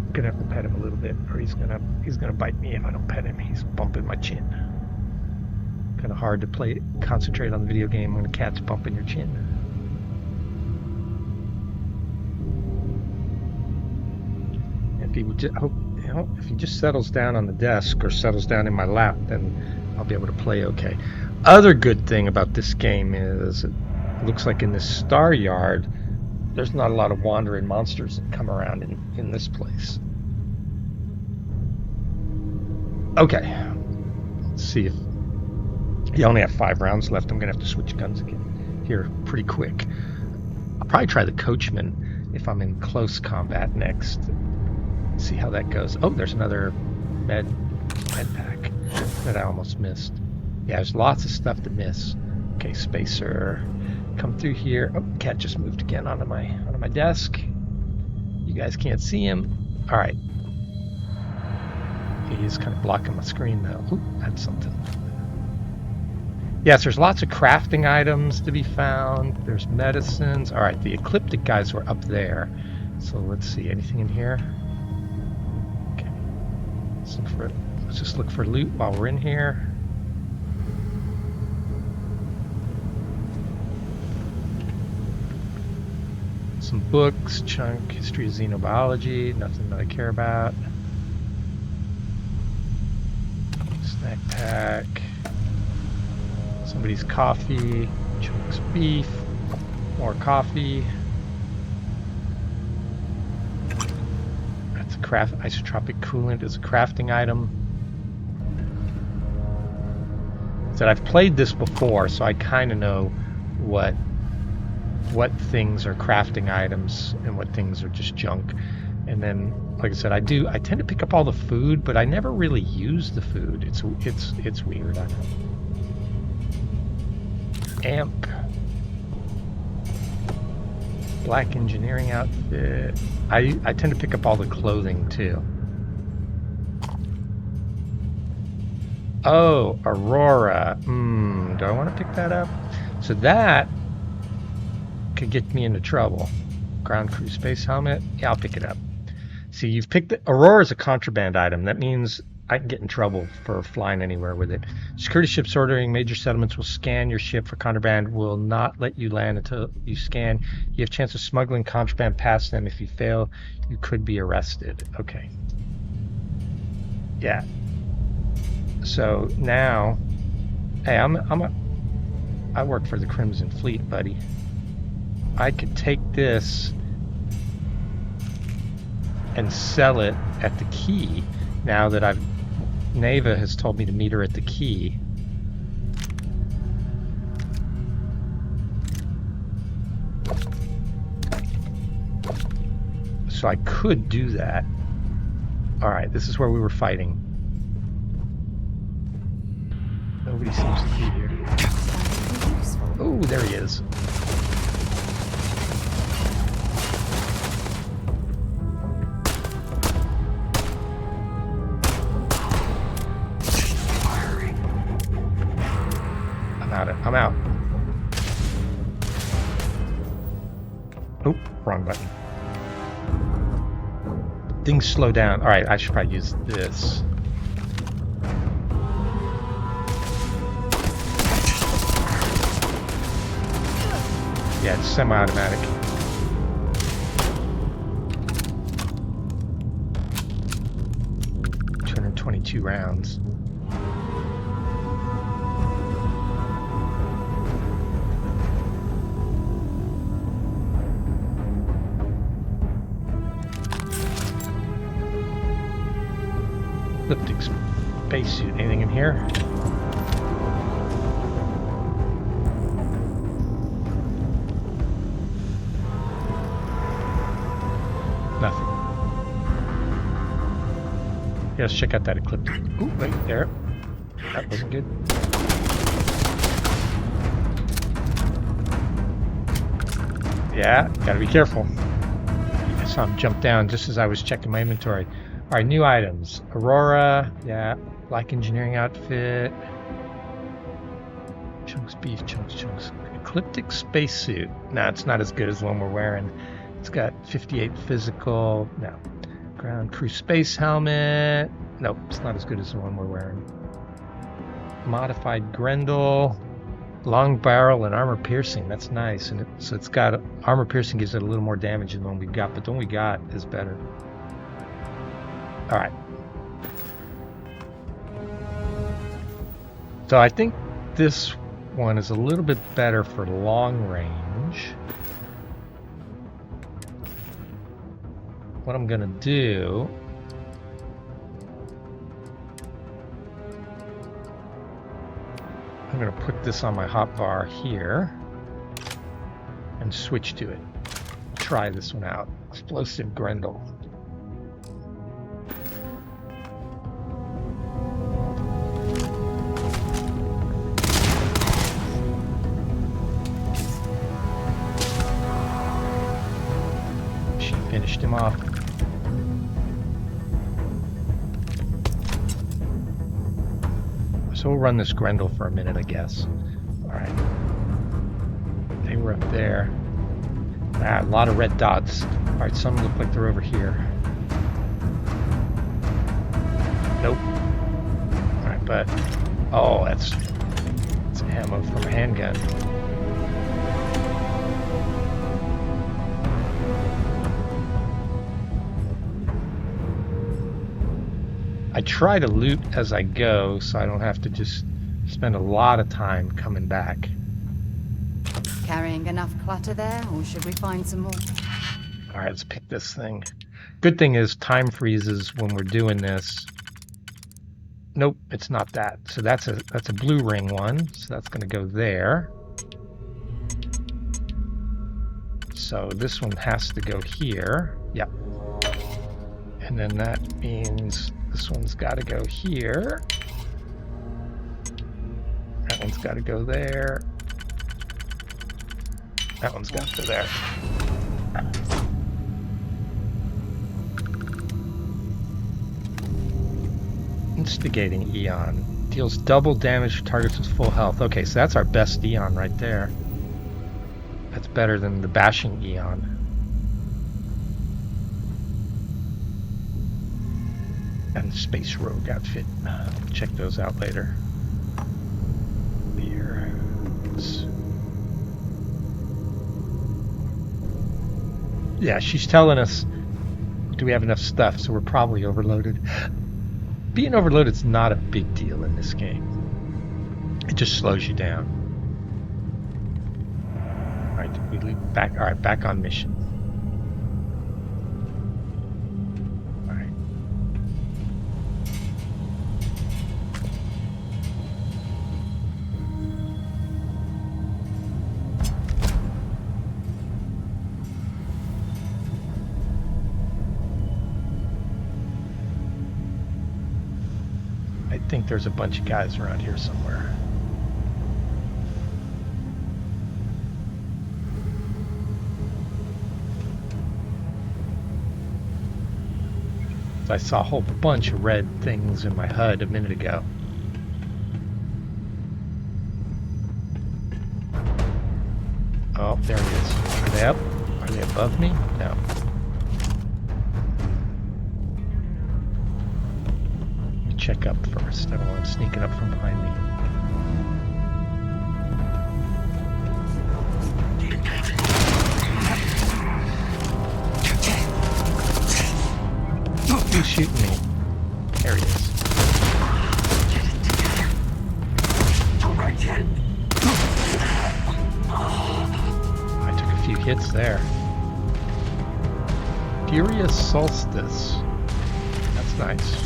A: I'm gonna have to pet him a little bit, or he's gonna bite me if I don't pet him. He's bumping my chin. Kind of hard to concentrate on the video game when a cat's bumping your chin. If he just settles down on the desk or settles down in my lap, then I'll be able to play okay. Other good thing about this game is it looks like in this star yard, there's not a lot of wandering monsters that come around in this place. Okay, let's see if you only have 5 rounds left. I'm gonna have to switch guns again here pretty quick. I'll probably try the coachman if I'm in close combat next. See how that goes. Oh, there's another med pack that I almost missed. Yeah, there's lots of stuff to miss. Okay, spacer, come through here. Oh, cat just moved again onto my desk. You guys can't see him. All right. He's kind of blocking my screen though. Ooh, that's something. Yes, there's lots of crafting items to be found. There's medicines. All right, the ecliptic guys were up there. So let's see, anything in here? Let's just look for loot while we're in here. Some books, chunk, history of xenobiology, nothing that I care about. Snack pack. Somebody's coffee, chunks beef, more coffee. Isotropic coolant is a crafting item. So I've played this before, so I kind of know what things are crafting items and what things are just junk. And then, like I said, I tend to pick up all the food, but I never really use the food. It's weird. I know. Amp. Black engineering outfit. I tend to pick up all the clothing too. Oh, Aurora. Do I want to pick that up? So that could get me into trouble. Ground crew space helmet. Yeah, I'll pick it up. See, you've picked it. Aurora's a contraband item. That means I can get in trouble for flying anywhere with it. Security ships ordering major settlements will scan your ship for contraband, will not let you land until you scan. You have a chance of smuggling contraband past them. If you fail, you could be arrested. Okay. Yeah. So now, hey, I work for the Crimson Fleet, buddy. I could take this and sell it at the key now that Neva has told me to meet her at the key. So I could do that. Alright, this is where we were fighting. Nobody seems to be here. Oh, there he is. I'm out. Oh, wrong button. Things slow down. All right, I should probably use this. Yeah, it's semi-automatic. .222 rounds. Elliptic spacesuit. Anything in here? Nothing. Yeah, let's check out that ecliptic. Ooh, wait, there. That wasn't good. Yeah, gotta be careful. I saw him jump down just as I was checking my inventory. All right, new items. Aurora, yeah. Black engineering outfit. Chunks beef, chunks. Ecliptic spacesuit. Nah, it's not as good as the one we're wearing. It's got 58 physical. No. Ground crew space helmet. Nope, it's not as good as the one we're wearing. Modified Grendel. Long barrel and armor piercing. That's nice. And so it's got armor piercing, gives it a little more damage than the one we got, but the one we got is better. All right. So I think this one is a little bit better for long range. What I'm gonna do, I'm gonna put this on my hotbar here and switch to it. Try this one out. Explosive Grendel. She finished him off. So we'll run this Grendel for a minute, I guess. Alright. They were up there. Ah, a lot of red dots. Alright, some look like they're over here. Nope. Alright, but... Oh, that's ammo from a handgun. I try to loot as I go, so I don't have to just spend a lot of time coming back.
E: Carrying enough clutter there, or should we find some more?
A: Alright, let's pick this thing. Good thing is time freezes when we're doing this. Nope, it's not that. So that's a blue ring one, so that's going to go there. So this one has to go here. Yep. And then that means this one's got to go here. That one's got to go there. That one's got to go there. Instigating Eon. Deals double damage to targets with full health. Okay, so that's our best Eon right there. That's better than the bashing Eon. And Space Rogue outfit. Check those out later. Here. Yeah, she's telling us, do we have enough stuff? So we're probably overloaded. Being overloaded is not a big deal in this game. It just slows you down. Alright, did we leave back? Alright, back on mission. I think there's a bunch of guys around here somewhere. I saw a whole bunch of red things in my HUD a minute ago. Oh, there it is. Are they up? Are they above me? No. Check up first. I don't want them sneaking up from behind me. Who's shooting me? There he is. I took a few hits there. Furious Solstice. That's nice.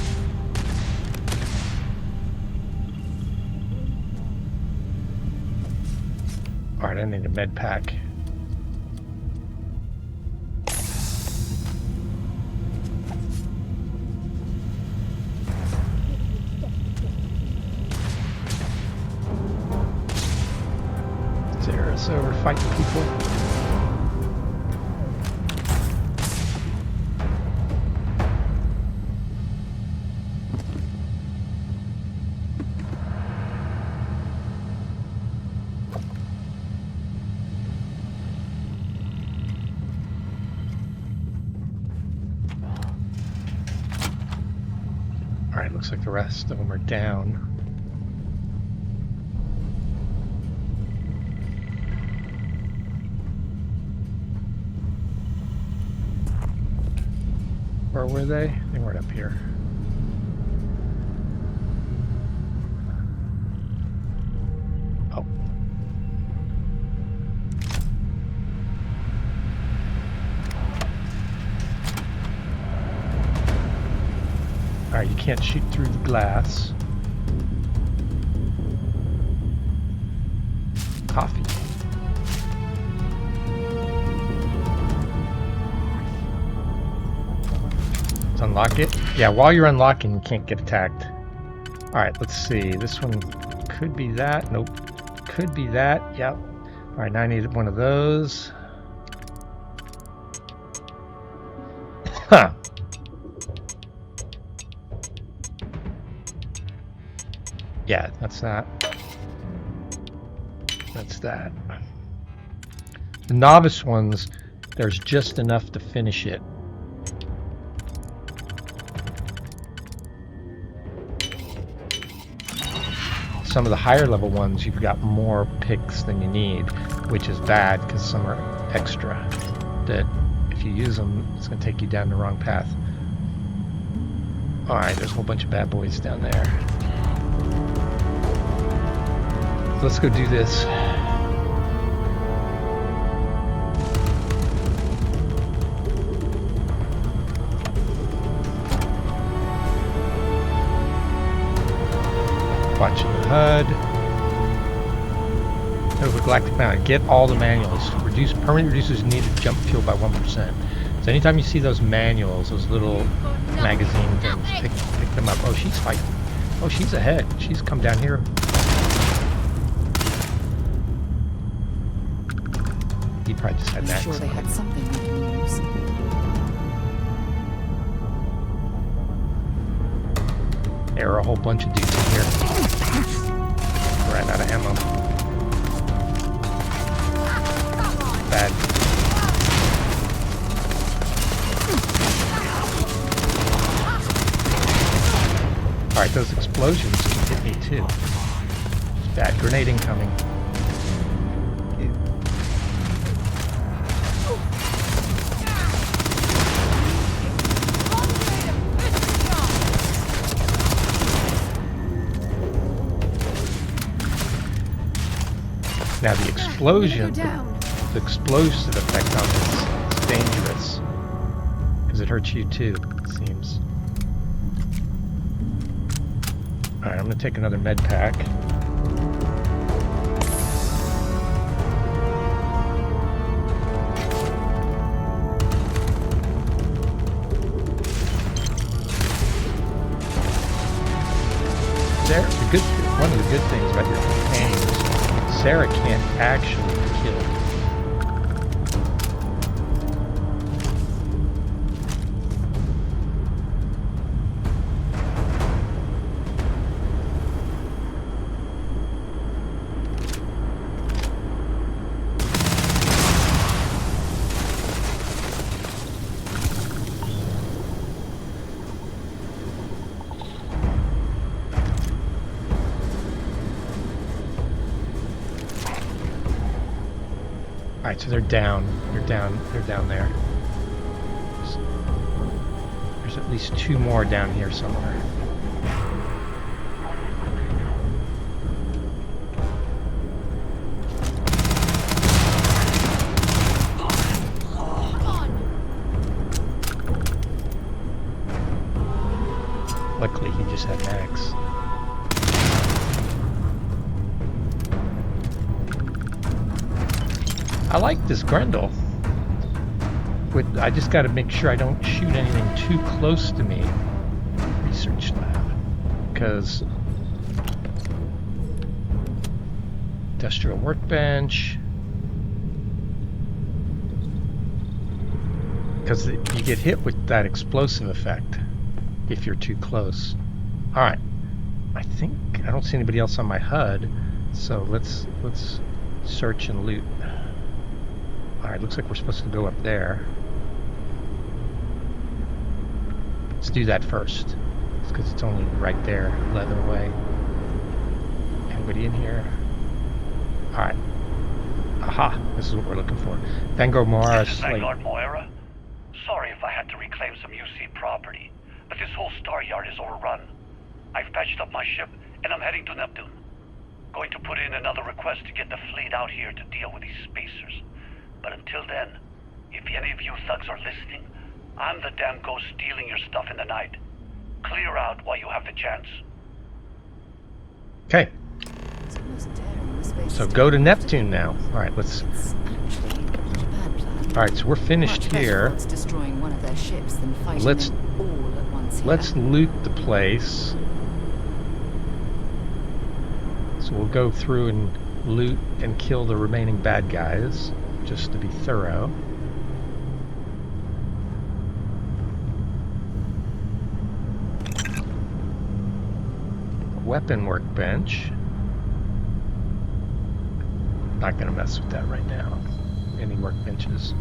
A: Alright, I need a med pack. Zara's over fighting people. Alright, looks like the rest of them are down. Where were they? They weren't up here. Oh. Alright, you can't shoot through the glass. Coffee. Let's unlock it. Yeah, while you're unlocking, you can't get attacked. Alright, let's see. This one could be that. Nope. Could be that. Yep. Alright, now I need one of those. Huh. Yeah, that's that. That's that. The novice ones, there's just enough to finish it. Some of the higher level ones, you've got more picks than you need, which is bad because some are extra. That if you use them, it's going to take you down the wrong path. Alright, there's a whole bunch of bad boys down there. Let's go do this. Watching the HUD. Over Galactic Mountain. Get all the manuals. Permanent reduces needed jump fuel by 1%. So anytime you see those manuals, those little magazine things, pick them up. Oh, she's fighting. Oh, she's ahead. She's come down here. He probably just had that.
E: I'm sure they had something we can use.
A: There are a whole bunch of dudes in here. Ran out of ammo. Bad. Alright, those explosions just hit me too. Bad grenade incoming. Now the explosion, the explosive effect on this is dangerous because it hurts you too, it seems. Alright, I'm going to take another med pack. One of the good things about your companions, Sarah can't actually kill. Alright, so they're down. They're down there. There's at least two more down here somewhere. Luckily, he just had an axe. I like this Grendel. I just got to make sure I don't shoot anything too close to me. Research lab. Because industrial workbench. Because you get hit with that explosive effect if you're too close. Alright. I don't see anybody else on my HUD. So let's search and loot. Alright, looks like we're supposed to go up there. Let's do that first. It's because it's only right there, leather away. Anybody in here? Alright. Aha! This is what we're looking for. Vanguard Moira
C: This is
A: Slate.
C: Vanguard Moira. Sorry if I had to reclaim some UC property, but this whole Staryard is overrun. I've patched up my ship, and I'm heading to Neptune. Going to put in another request to get the fleet out here to deal with these spacers. But until then, if any of you thugs are listening, I'm the damn ghost stealing your stuff in the night. Clear out while you have the chance.
A: Okay. So go to Neptune now. Alright, let's... Alright, so we're finished here.
E: Destroying one of their ships than fighting
A: Let's
E: them all at once here.
A: Let's loot the place. So we'll go through and loot and kill the remaining bad guys, just to be thorough. Weapon workbench. Not gonna mess with that right now. Any workbenches.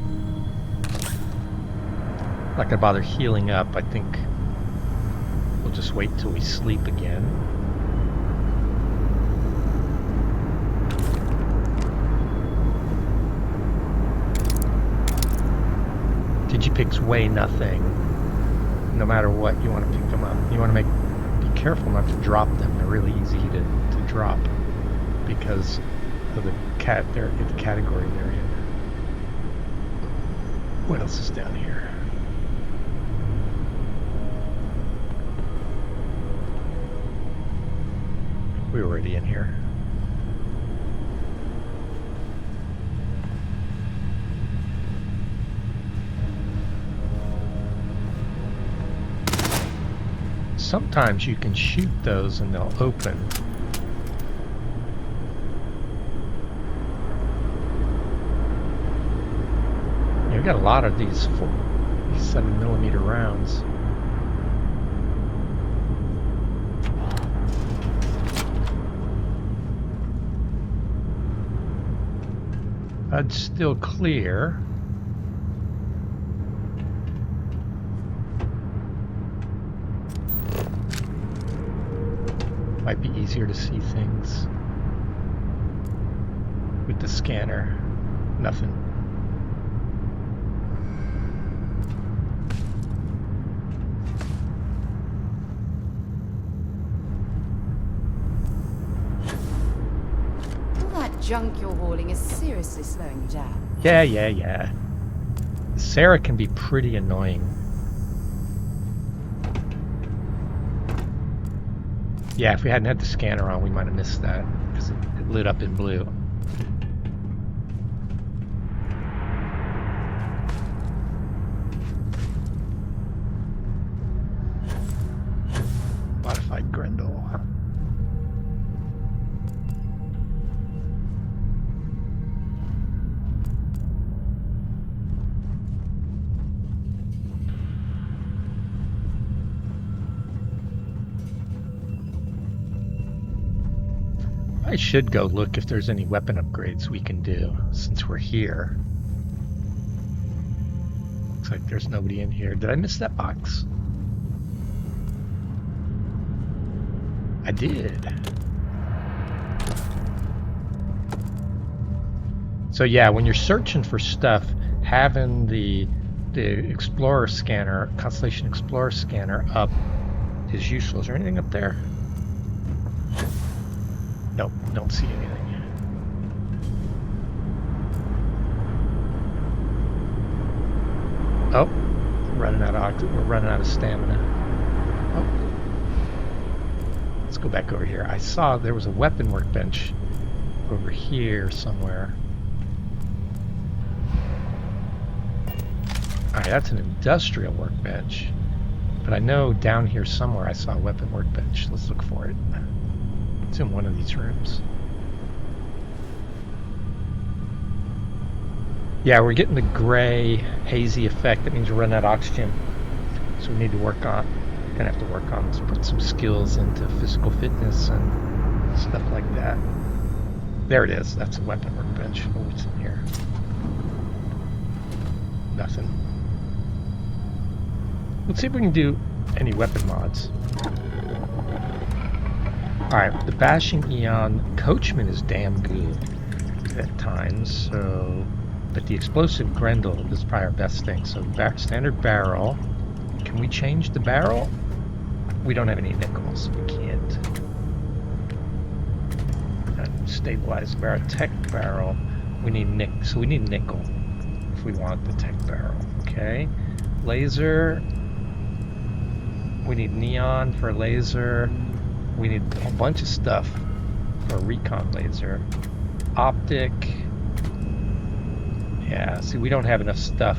A: Not gonna bother healing up. I think we'll just wait till we sleep again. Digipicks weigh nothing. No matter what, you want to pick them up. You want to be careful not to drop them. They're really easy to drop because of the category they're in. What else is down here? We were already in here. Sometimes you can shoot those and they'll open. Yeah, we got a lot of these 7mm rounds. HUD's still clear. Might be easier to see things with the scanner. Nothing.
E: All that junk you're hauling is seriously slowing you down.
A: Yeah. Sarah can be pretty annoying. Yeah, if we hadn't had the scanner on, we might have missed that because it lit up in blue. Modified Grendel. I should go look if there's any weapon upgrades we can do since we're here. Looks like there's nobody in here. Did I miss that box? I did. So yeah, when you're searching for stuff, having the Explorer scanner, Constellation Explorer scanner up is useful. Is there anything up there? Nope, don't see anything. Oh, we're running out of stamina. Oh, let's go back over here. I saw there was a weapon workbench over here somewhere. Alright, that's an industrial workbench. But I know down here somewhere I saw a weapon workbench. Let's look for it. It's in one of these rooms. Yeah, we're getting the gray, hazy effect. That means we're running out of oxygen. So we need to work on, gonna have to work on, let's put some skills into physical fitness and stuff like that. There it is. That's a weapon workbench. Oh, what's in here? Nothing. Let's see if we can do any weapon mods. Alright, the Bashing Eon Coachman is damn good at times, so... But the Explosive Grendel is probably our best thing. So standard barrel. Can we change the barrel? We don't have any nickels, so we can't. Stabilize the barrel. Tech barrel. We need so we need nickel if we want the tech barrel. Okay. Laser. We need neon for laser. We need a bunch of stuff for a recon laser. Optic. Yeah, see, we don't have enough stuff.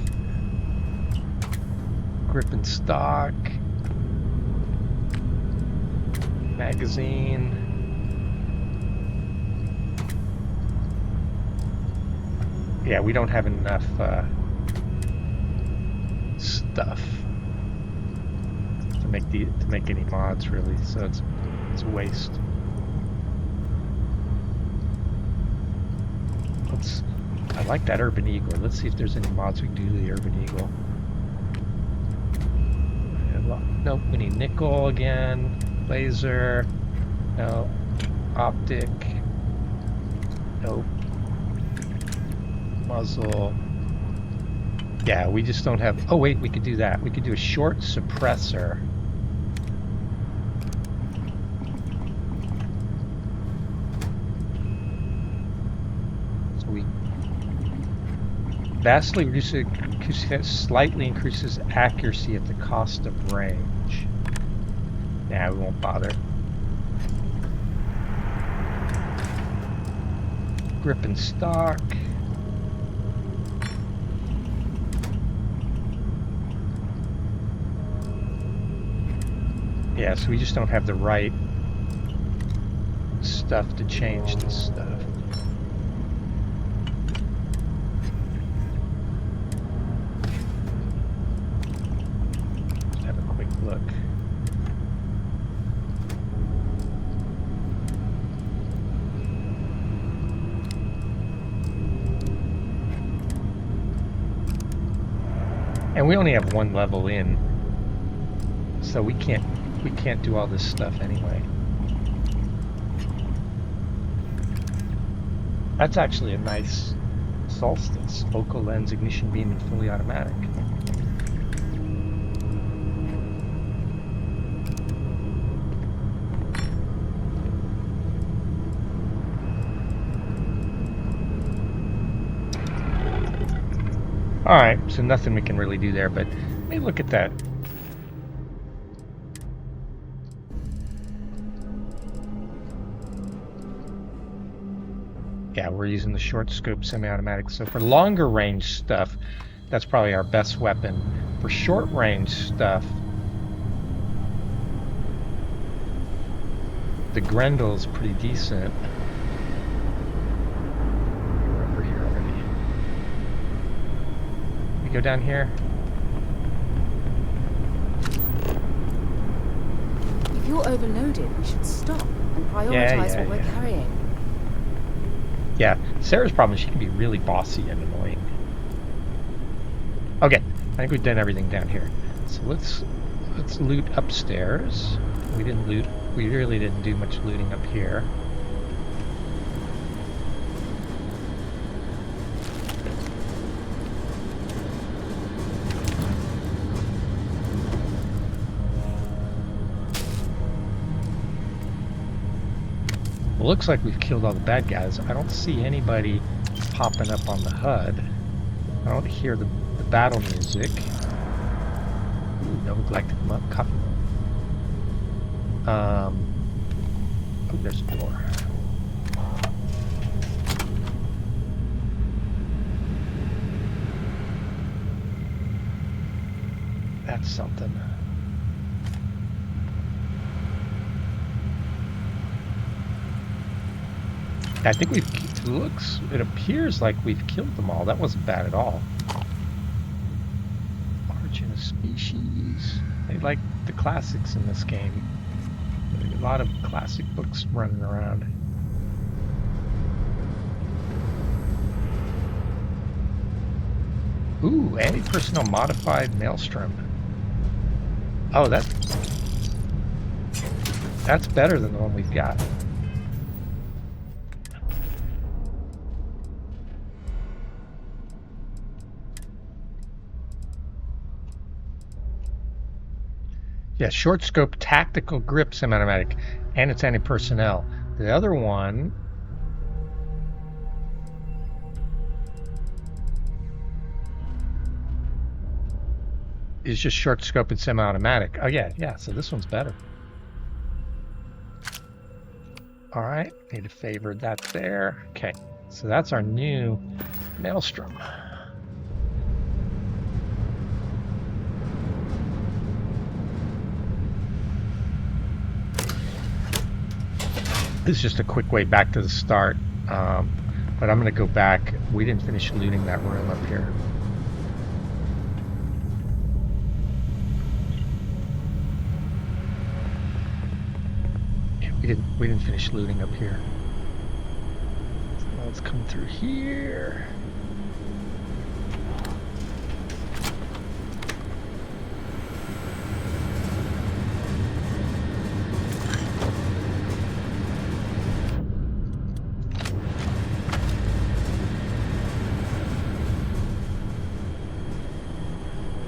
A: Grip and stock. Magazine. Yeah, we don't have enough stuff to make any mods really, so it's a waste. I like that Urban Eagle. Let's see if there's any mods we can do to the Urban Eagle. Nope, we need nickel again. Laser. No. Optic. Nope. Muzzle. Yeah, we just don't have... Oh wait, we could do that. We could do a short suppressor. So we vastly reduces, slightly increases accuracy at the cost of range. Nah, we won't bother. Grip and stock. Yeah, so we just don't have the right stuff to change this stuff. Just have a quick look. And we only have one level in, so we can't do all this stuff anyway. That's actually a nice Solstice. Focal lens, ignition beam, and fully automatic. Alright, so nothing we can really do there, but let me look at that. Yeah, we're using the short scope semi-automatic. So for longer range stuff, that's probably our best weapon. For short range stuff, the Grendel's pretty decent. We're over here already. We go down here.
E: If you're overloaded, we should stop and prioritize what we're carrying.
A: Yeah, Sarah's problem is she can be really bossy and annoying. Okay, I think we've done everything down here. So let's loot upstairs. We really didn't do much looting up here. Well, looks like we've killed all the bad guys. I don't see anybody popping up on the HUD. I don't hear the battle music. Ooh, no Galactic coffee. Oh, there's a door. That's something. I think it appears like we've killed them all. That wasn't bad at all. Origin of Species. They like the classics in this game. There's a lot of classic books running around. Ooh, anti-personnel modified Maelstrom. Oh, that's better than the one we've got. Yeah, short scope tactical grip semi-automatic, and it's anti-personnel. The other one is just short scope and semi-automatic. Oh yeah, so this one's better. All right, need to favor that there. Okay, so that's our new Maelstrom. This is just a quick way back to the start, but I'm going to go back. We didn't finish looting that room up here. Yeah, we didn't finish looting up here. So let's come through here.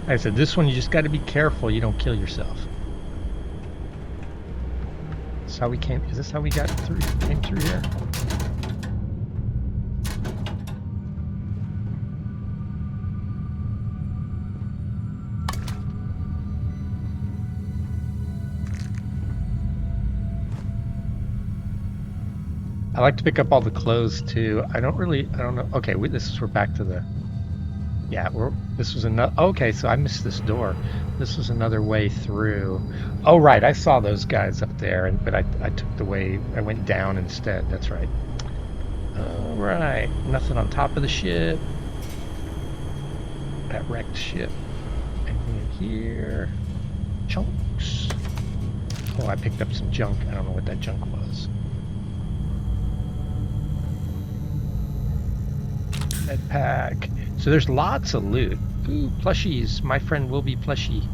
A: Like I said, this one you just got to be careful you don't kill yourself. That's how we came. Is this how we got through? Came through here? I like to pick up all the clothes too. I don't know. Okay, we're back to the. Yeah, this was another. Okay, so I missed this door. This was another way through. Oh right, I saw those guys up there, but I took the way. I went down instead. That's right. All right, nothing on top of the ship. That wrecked ship. Anything in here? Chunks. Oh, I picked up some junk. I don't know what that junk was. Med pack. So there's lots of loot. Ooh, plushies. My friend will be plushie.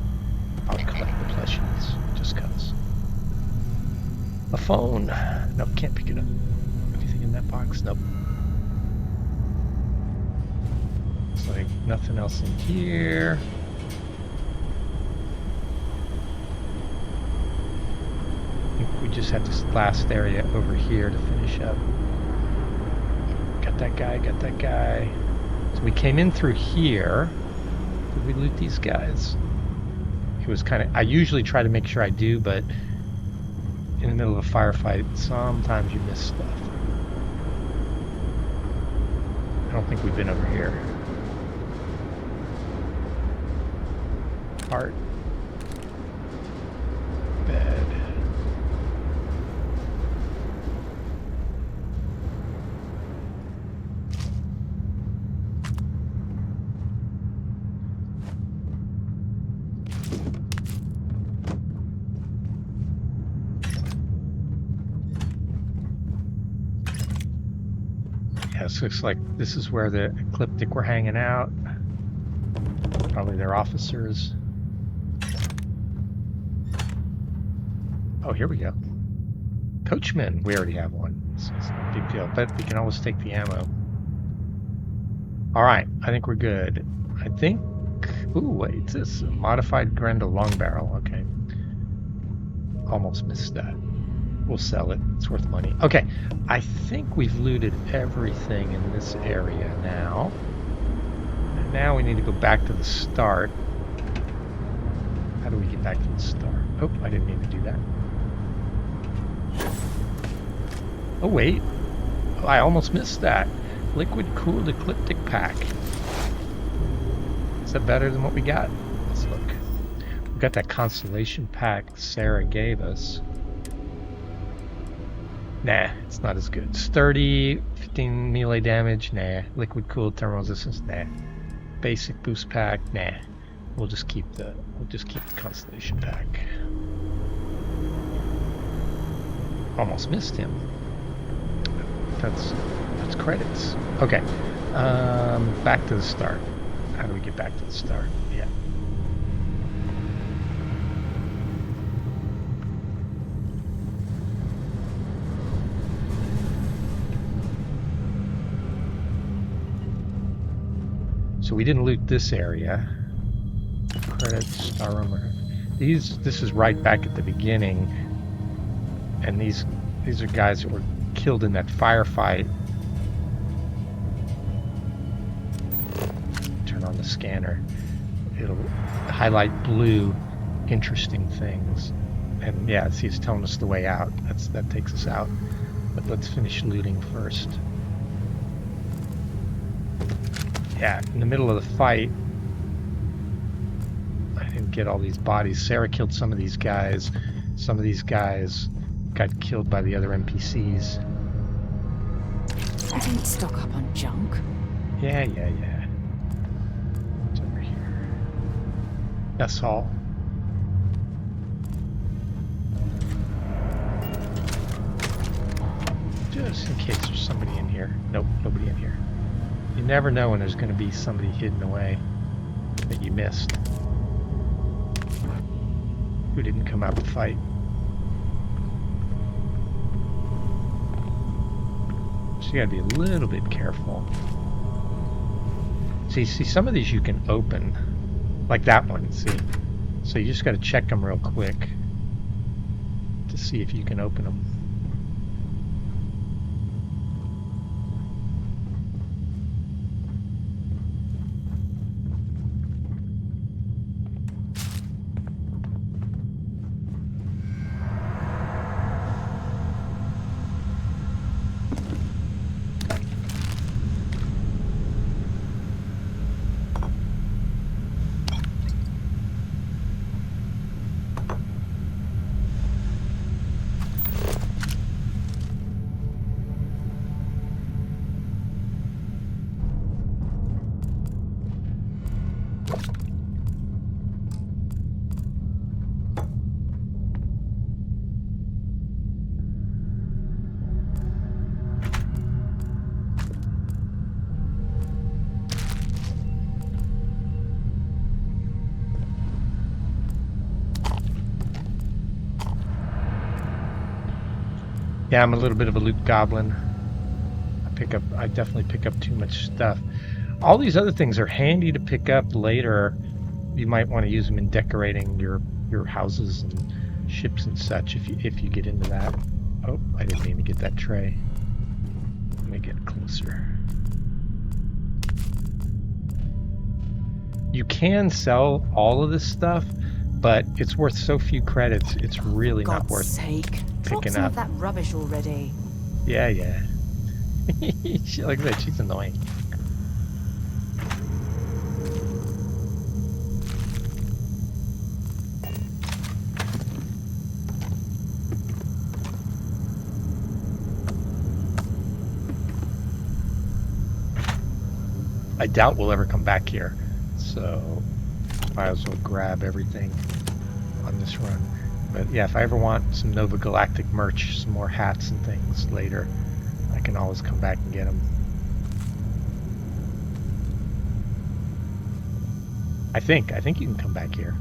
A: I'll collect the plushies just cause. A phone. Nope, can't pick it up. Anything in that box? Nope. Looks like nothing else in here. I think we just had this last area over here to finish up. Got that guy. So we came in through here. Did we loot these guys? It was kind of... I usually try to make sure I do, but in the middle of a firefight, sometimes you miss stuff. I don't think we've been over here. Heart. Bed. This looks like this is where the Ecliptic were hanging out. Probably their officers. Oh, here we go. Coachman. We already have one. So it's not a big deal, but we can always take the ammo. Alright, I think we're good. I think... Ooh, wait, it's this modified Grendel long barrel. Okay. Almost missed that. We'll sell it. It's worth money. Okay, I think we've looted everything in this area now. And now we need to go back to the start. How do we get back to the start? Oh, I didn't mean to do that. Oh, wait. Oh, I almost missed that. Liquid cooled Ecliptic pack. Is that better than what we got? Let's look. We got that Constellation pack Sarah gave us. Nah, it's not as good. Sturdy, 15 melee damage, nah. Liquid cooled thermal resistance, nah. Basic boost pack, nah. We'll just keep the Constellation pack. Almost missed him. That's credits. Okay. Back to the start. How do we get back to the start? Yeah. So we didn't loot this area. Credits, star room. This is right back at the beginning, and these are guys that were killed in that firefight. Turn on the scanner. It'll highlight blue, interesting things. And yeah, see, it's telling us the way out. That takes us out. But let's finish looting first. Yeah, in the middle of the fight, I didn't get all these bodies. Sarah killed some of these guys. Some of these guys got killed by the other NPCs.
E: I didn't stock up on junk.
A: Yeah. What's over here? That's all. Just in case there's somebody in here. Nope, nobody in here. You never know when there's going to be somebody hidden away that you missed. Who didn't come out to fight. So you gotta be a little bit careful. See, some of these you can open. Like that one, see? So you just gotta check them real quick to see if you can open them. Yeah, I'm a little bit of a loot goblin. I definitely pick up too much stuff. All these other things are handy to pick up later. You might want to use them in decorating your houses and ships and such if you get into that. Oh, I didn't mean to get that tray. Let me get closer. You can sell all of this stuff, but it's worth so few credits. It's really not worth picking up.
E: That rubbish already.
A: Yeah. Like that, she's annoying. I doubt we'll ever come back here, so might as well grab everything on this run. But yeah, if I ever want some Nova Galactic merch, some more hats and things later, I can always come back and get them. I think you can come back here.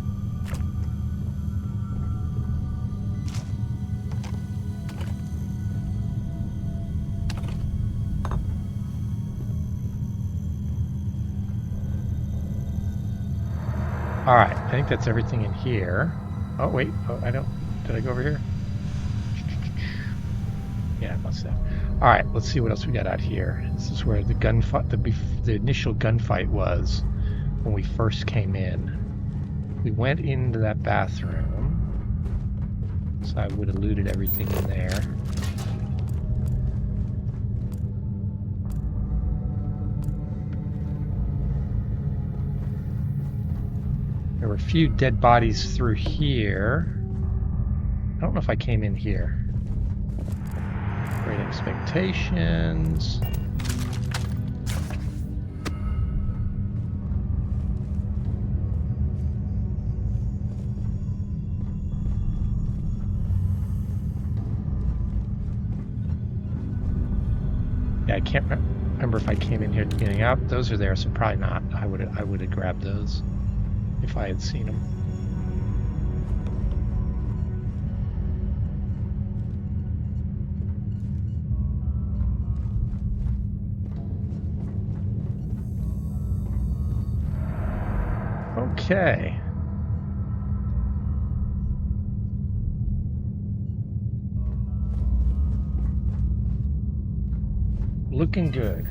A: Alright, I think that's everything in here. Oh, wait. Oh, did I go over here? Yeah, I must have. Alright, let's see what else we got out here. This is where the gunfight, the initial gunfight was when we first came in. We went into that bathroom. So I would have looted everything in there. There were a few dead bodies through here. I don't know if I came in here. Great Expectations. Yeah, I can't remember if I came in here at the beginning. Out, those are there, so probably not. I would have grabbed those if I had seen them. Okay. Looking good.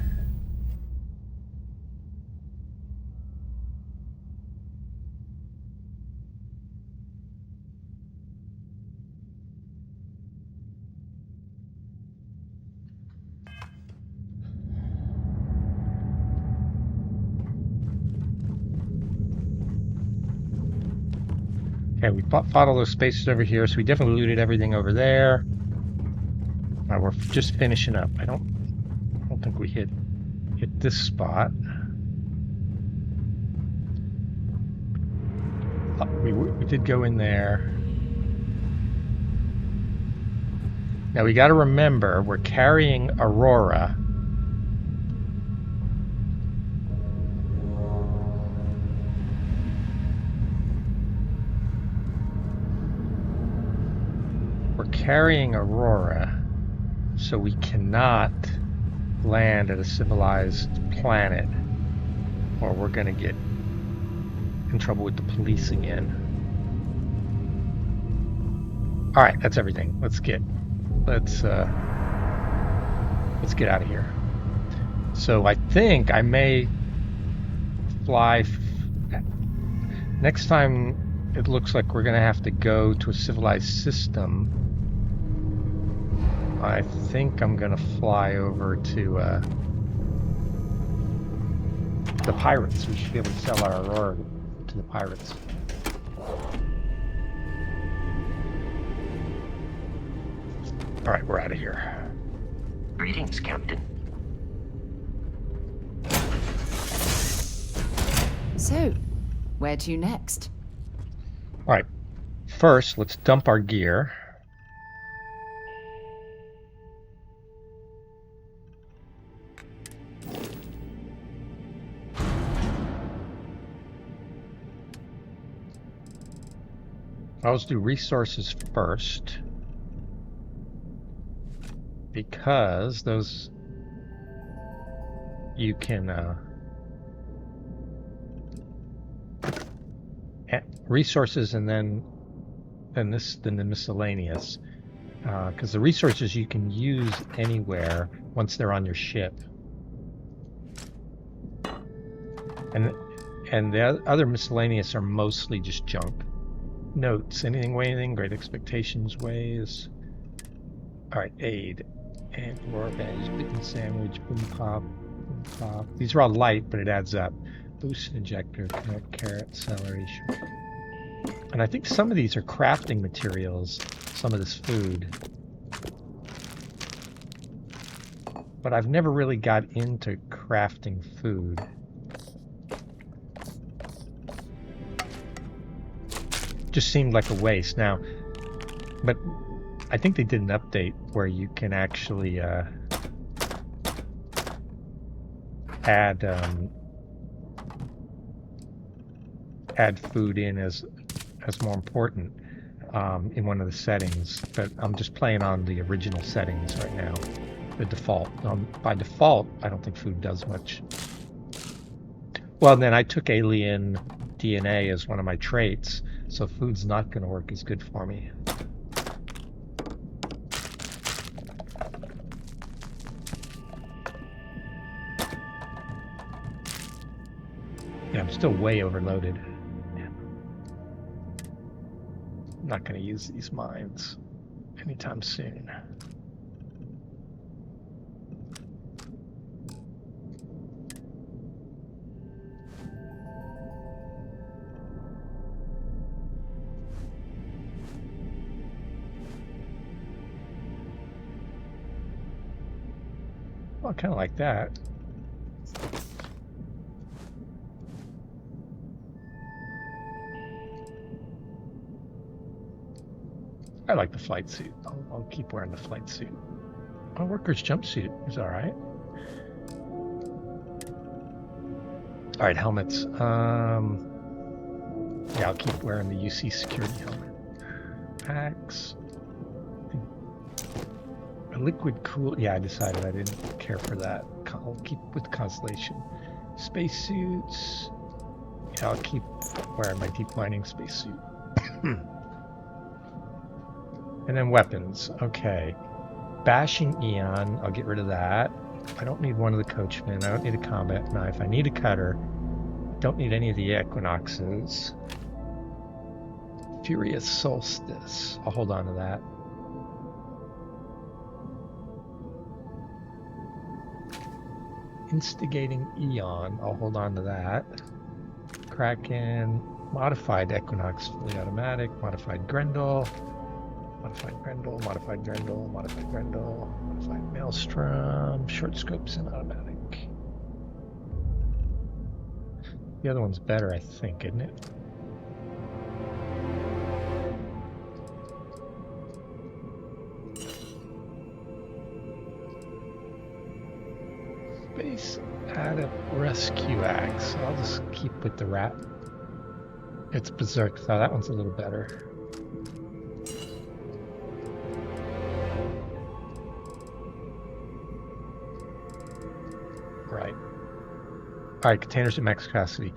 A: Okay, we fought all those spaces over here, so we definitely looted everything over there. Alright, we're just finishing up. I don't think we hit this spot. We did go in there. Now we got to remember we're carrying Aurora. We're carrying Aurora, so we cannot land at a civilized planet, or we're gonna get in trouble with the police again. All right, that's everything. Let's get out of here. So I think I may fly. Next time, it looks like we're gonna have to go to a civilized system. I think I'm gonna fly over to the pirates. We should be able to sell our Aurora to the pirates. All right, we're out of here.
L: Greetings, Captain.
E: So, where to next?
A: All right, first let's dump our gear. Let's do resources first, because those you can resources and then the miscellaneous, because the resources you can use anywhere once they're on your ship, and the other miscellaneous are mostly just junk. Notes, anything weigh anything, great expectations weighs. Alright, aid. And roar badge, bitten sandwich, boom pop. These are all light, but it adds up. Boost injector, carrot, celery. And I think some of these are crafting materials, some of this food. But I've never really got into crafting food. Just seemed like a waste now, but I think they did an update where you can actually add food in as more important in one of the settings. But I'm just playing on the original settings right now, the default. By default, I don't think food does much. Well, then I took alien DNA as one of my traits. So food's not going to work as good for me. Yeah, I'm still way overloaded. I'm not going to use these mines anytime soon. Well, kind of like that. I like the flight suit. I'll keep wearing the flight suit. My worker's jumpsuit is all right. All right, helmets. Yeah, I'll keep wearing the UC security helmet. Packs. Liquid cool. Yeah, I decided I didn't care for that. I'll keep with Constellation. Spacesuits. Yeah, I'll keep wearing my deep mining spacesuit. And then weapons. Okay. Bashing Eon. I'll get rid of that. I don't need one of the coachmen. I don't need a combat knife. I need a cutter. Don't need any of the equinoxes. Furious Solstice. I'll hold on to that. Instigating Eon. I'll hold on to that. Kraken. Modified Equinox. Fully automatic. Modified Grendel. Modified Grendel. Modified Grendel. Modified Grendel. Modified Maelstrom. Short scopes and automatic. The other one's better, I think, isn't it? Space Adept Rescue Axe. I'll just keep with the rat. It's Berserk, so that one's a little better. Right. Alright, containers at max capacity.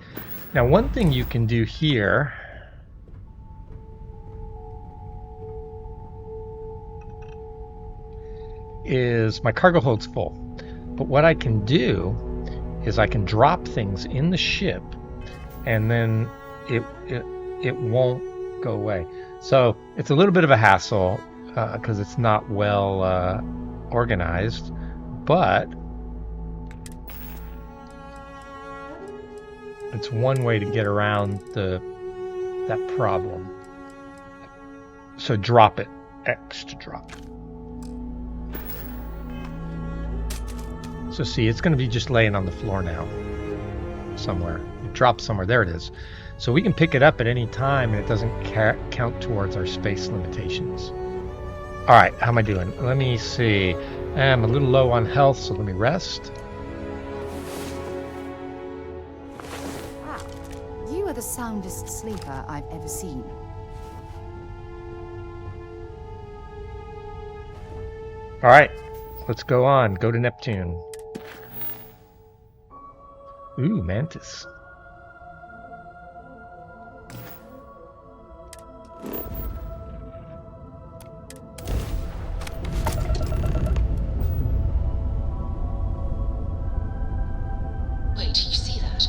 A: Now, one thing you can do here is my cargo hold's full. But what I can do is I can drop things in the ship and then it won't go away. So it's a little bit of a hassle because it's not well organized, but it's one way to get around that problem. So drop it. X to drop. So see, it's going to be just laying on the floor now. Somewhere. It dropped somewhere. There it is. So we can pick it up at any time and it doesn't count towards our space limitations. Alright, how am I doing? Let me see. I'm a little low on health, so let me rest.
E: Wow. You are the soundest sleeper I've ever seen.
A: Alright, let's go on. Go to Neptune. Ooh, Mantis.
I: Wait, you see that?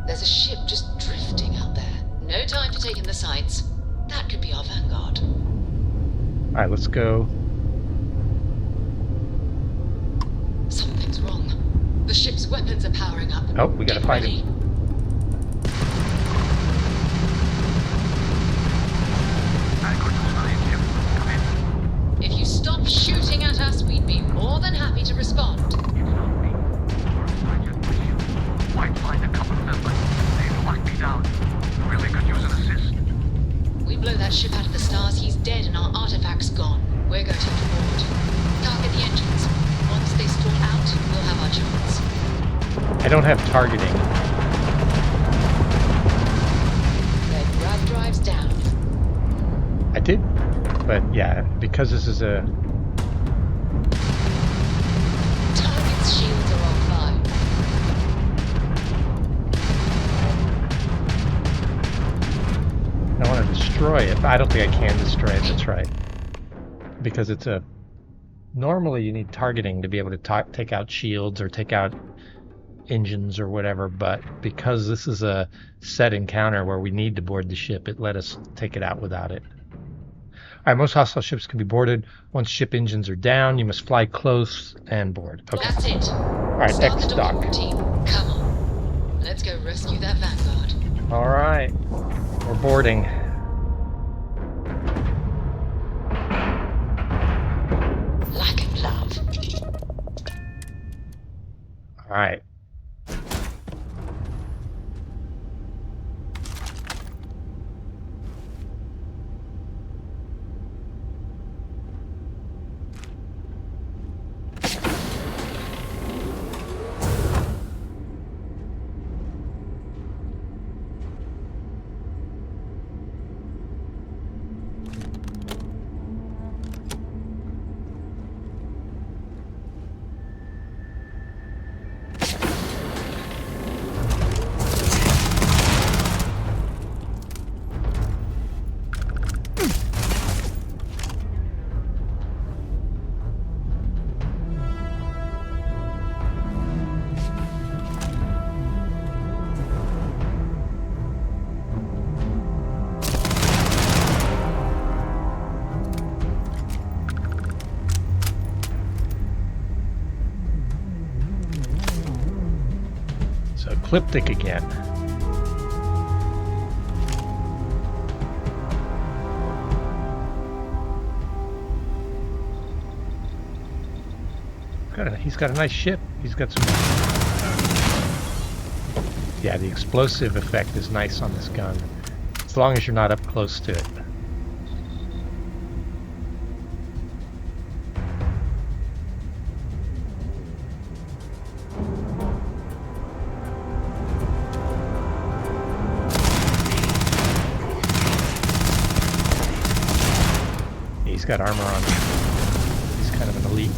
I: There's a ship just drifting out there. No time to take in the sights. That could be our vanguard.
A: Alright, let's go.
I: Something's wrong. The ship's weapons are powering up.
A: Oh, we gotta fight him.
I: If you stop shooting at us, we'd be more than happy to respond.
C: Might find a couple of members. They've locked me down. Really could use an assist.
I: We blow that ship out of the stars, he's dead and our artifact's gone. We're going to have to board. Target the engines. Once they stall out, we'll have our chance.
A: I don't have targeting.
I: Their grab drive's down.
A: I did, but yeah, because this is a...
I: Target's shields are offline.
A: I want to destroy it, but I don't think I can destroy it, that's right. Because it's a... Normally you need targeting to be able to take out shields or take out engines or whatever, but because this is a set encounter where we need to board the ship, it let us take it out without it. Alright, most hostile ships can be boarded. Once ship engines are down, you must fly close and board. Okay.
I: That's it.
A: Alright, X dock.
I: Team, come on. Let's go rescue that vanguard.
A: Alright, we're boarding.
I: Lack of love.
A: Alright. ecliptic again. He's got a nice ship. He's got some... Yeah, the explosive effect is nice on this gun. As long as you're not up close to it. He's got armor on him. He's kind of an elite.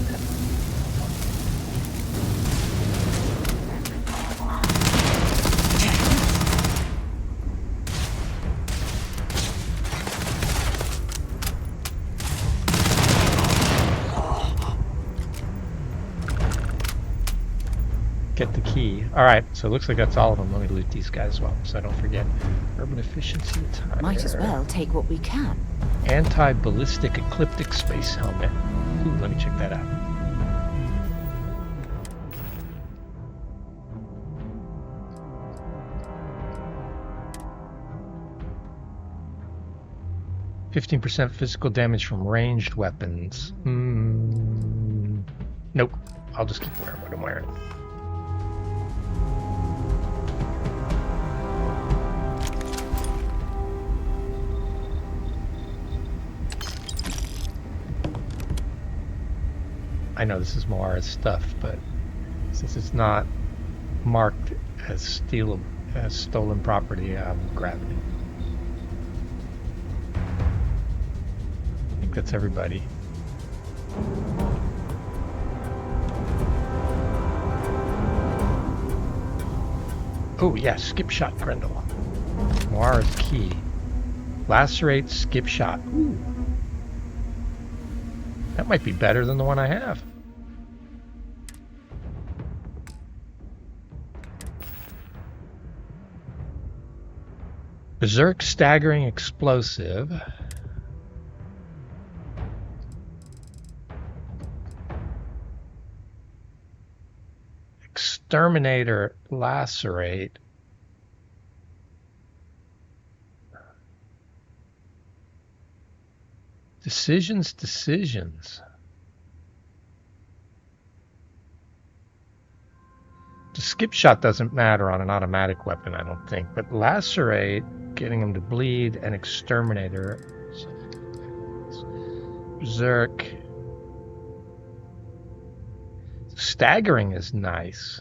A: Get the key. Alright, so it looks like that's all of them. Let me loot these guys as well, so I don't forget. Urban efficiency tire.
E: Might as well take what we can.
A: Anti-ballistic ecliptic space helmet. Ooh, let me check that out. %15 physical damage from ranged weapons. Nope. I'll just keep wearing what I'm wearing. I know this is Moara's stuff, but since it's not marked as stolen property, I'm grabbing it. I think that's everybody. Oh yeah, skip shot, Grendel. Moara's key. Lacerate, skip shot. Ooh. That might be better than the one I have. Berserk, staggering, explosive. Exterminator, lacerate. Decisions. The skip shot doesn't matter on an automatic weapon, I don't think. But lacerate, getting him to bleed, and exterminator. Berserk. Staggering is nice.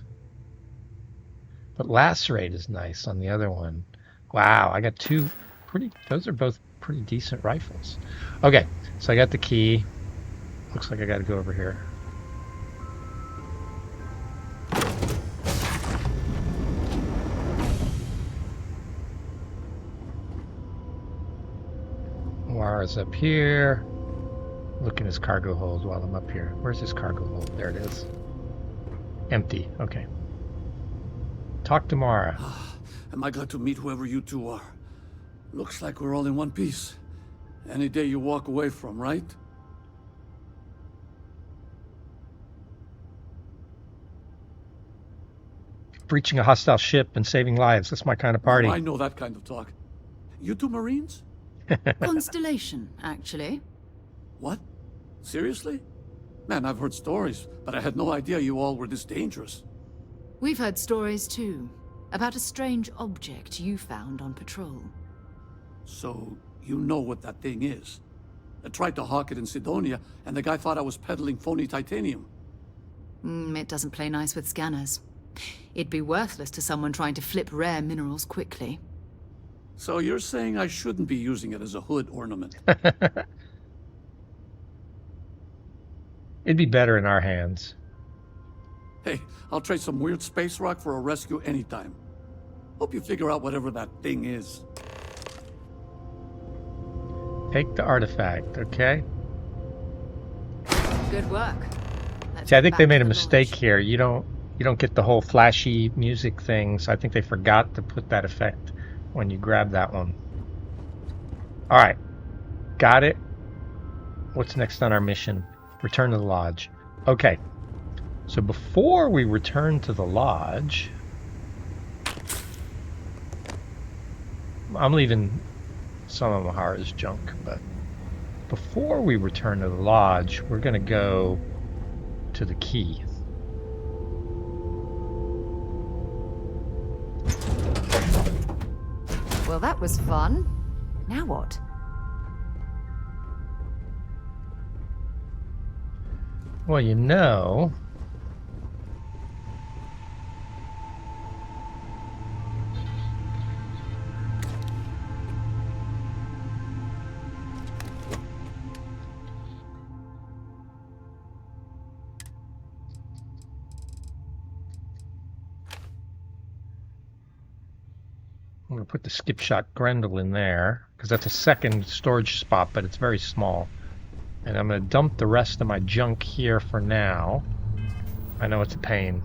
A: But lacerate is nice on the other one. Wow, I got two pretty... Those are both pretty decent rifles. Okay, so I got the key. Looks like I got to go over here. Moara's up here. Look in his cargo hold while I'm up here. Where's his cargo hold? There it is. Empty. Okay. Talk to Moara.
M: Am I glad to meet whoever you two are? Looks like we're all in one piece. Any day you walk away from, right?
A: Breaching a hostile ship and saving lives. That's my kind of party.
M: Oh, I know that kind of talk. You two Marines?
E: Constellation, actually.
M: What? Seriously? Man, I've heard stories, but I had no idea you all were this dangerous.
E: We've heard stories too, about a strange object you found on patrol.
M: So, you know what that thing is? I tried to hawk it in Sidonia, and the guy thought I was peddling phony titanium.
E: It doesn't play nice with scanners. It'd be worthless to someone trying to flip rare minerals quickly.
M: So you're saying I shouldn't be using it as a hood ornament?
A: It'd be better in our hands.
M: Hey, I'll trade some weird space rock for a rescue anytime. Hope you figure out whatever that thing is.
A: Take the artifact, okay?
E: Good work.
A: See, I think they made a mistake here. You don't get the whole flashy music thing, so I think they forgot to put that effect when you grab that one. Alright. Got it. What's next on our mission? Return to the lodge. Okay. So before we return to the lodge, I'm leaving some of Mahara's junk, but before we return to the lodge, we're going to go to the key.
E: Well, that was fun. Now what?
A: Well, you know, I'm going to put the skip shot Grendel in there because that's a second storage spot, but it's very small. And I'm going to dump the rest of my junk here for now. I know it's a pain.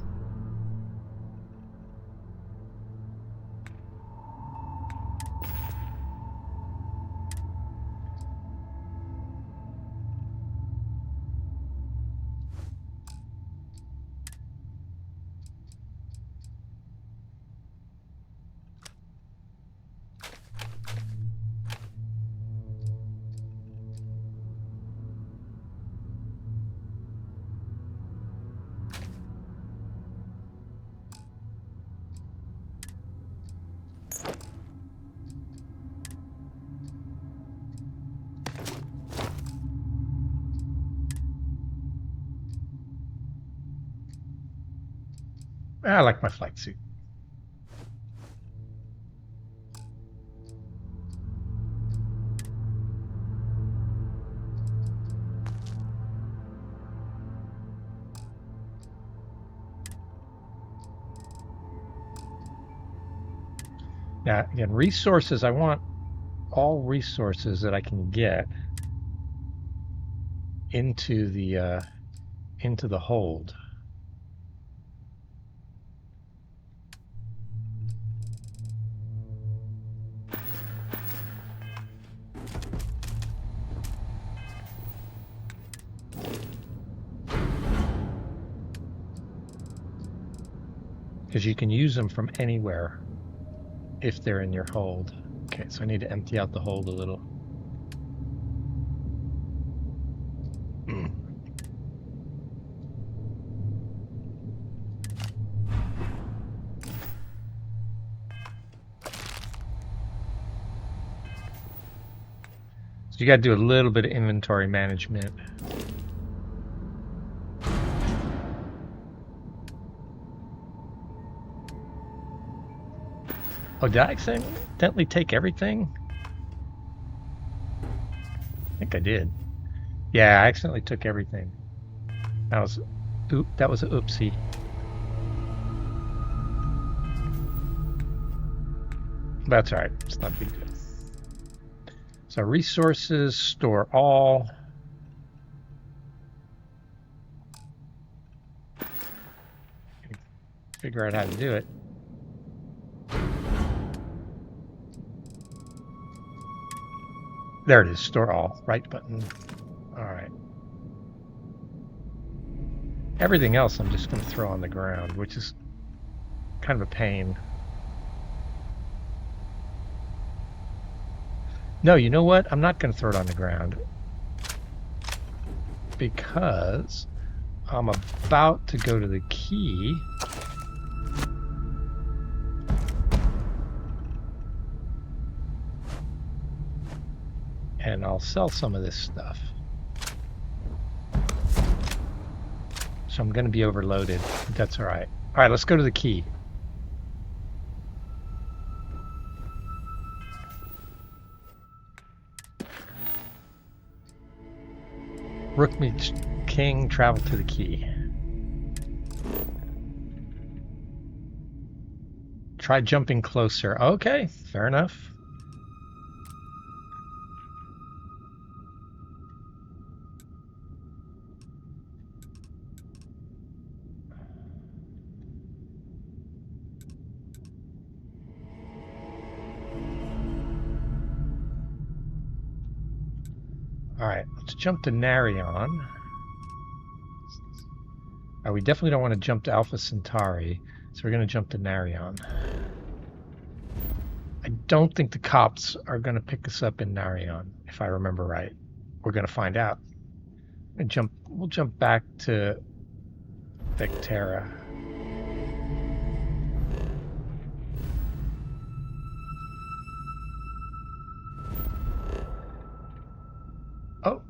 A: I like my flight suit. Now, again, resources, I want all resources that I can get into the hold. Because you can use them from anywhere if they're in your hold. Okay, so I need to empty out the hold a little. So you got to do a little bit of inventory management. Oh, did I accidentally take everything? I think I did. Yeah, I accidentally took everything. That was an oopsie. That's all right. It's not a big deal. So resources, store all. Figure out how to do it. There it is, store all, right button. All right. Everything else I'm just going to throw on the ground, which is kind of a pain. No, you know what? I'm not going to throw it on the ground because I'm about to go to the key. And I'll sell some of this stuff. So I'm going to be overloaded. But that's all right. All right, let's go to the key. Rook meets king, travel to the key. Try jumping closer. Okay, fair enough. Alright, let's jump to Narion. We definitely don't want to jump to Alpha Centauri, so we're going to jump to Narion. I don't think the cops are going to pick us up in Narion, if I remember right. We're going to find out. We'll jump back to Vectera. Oh.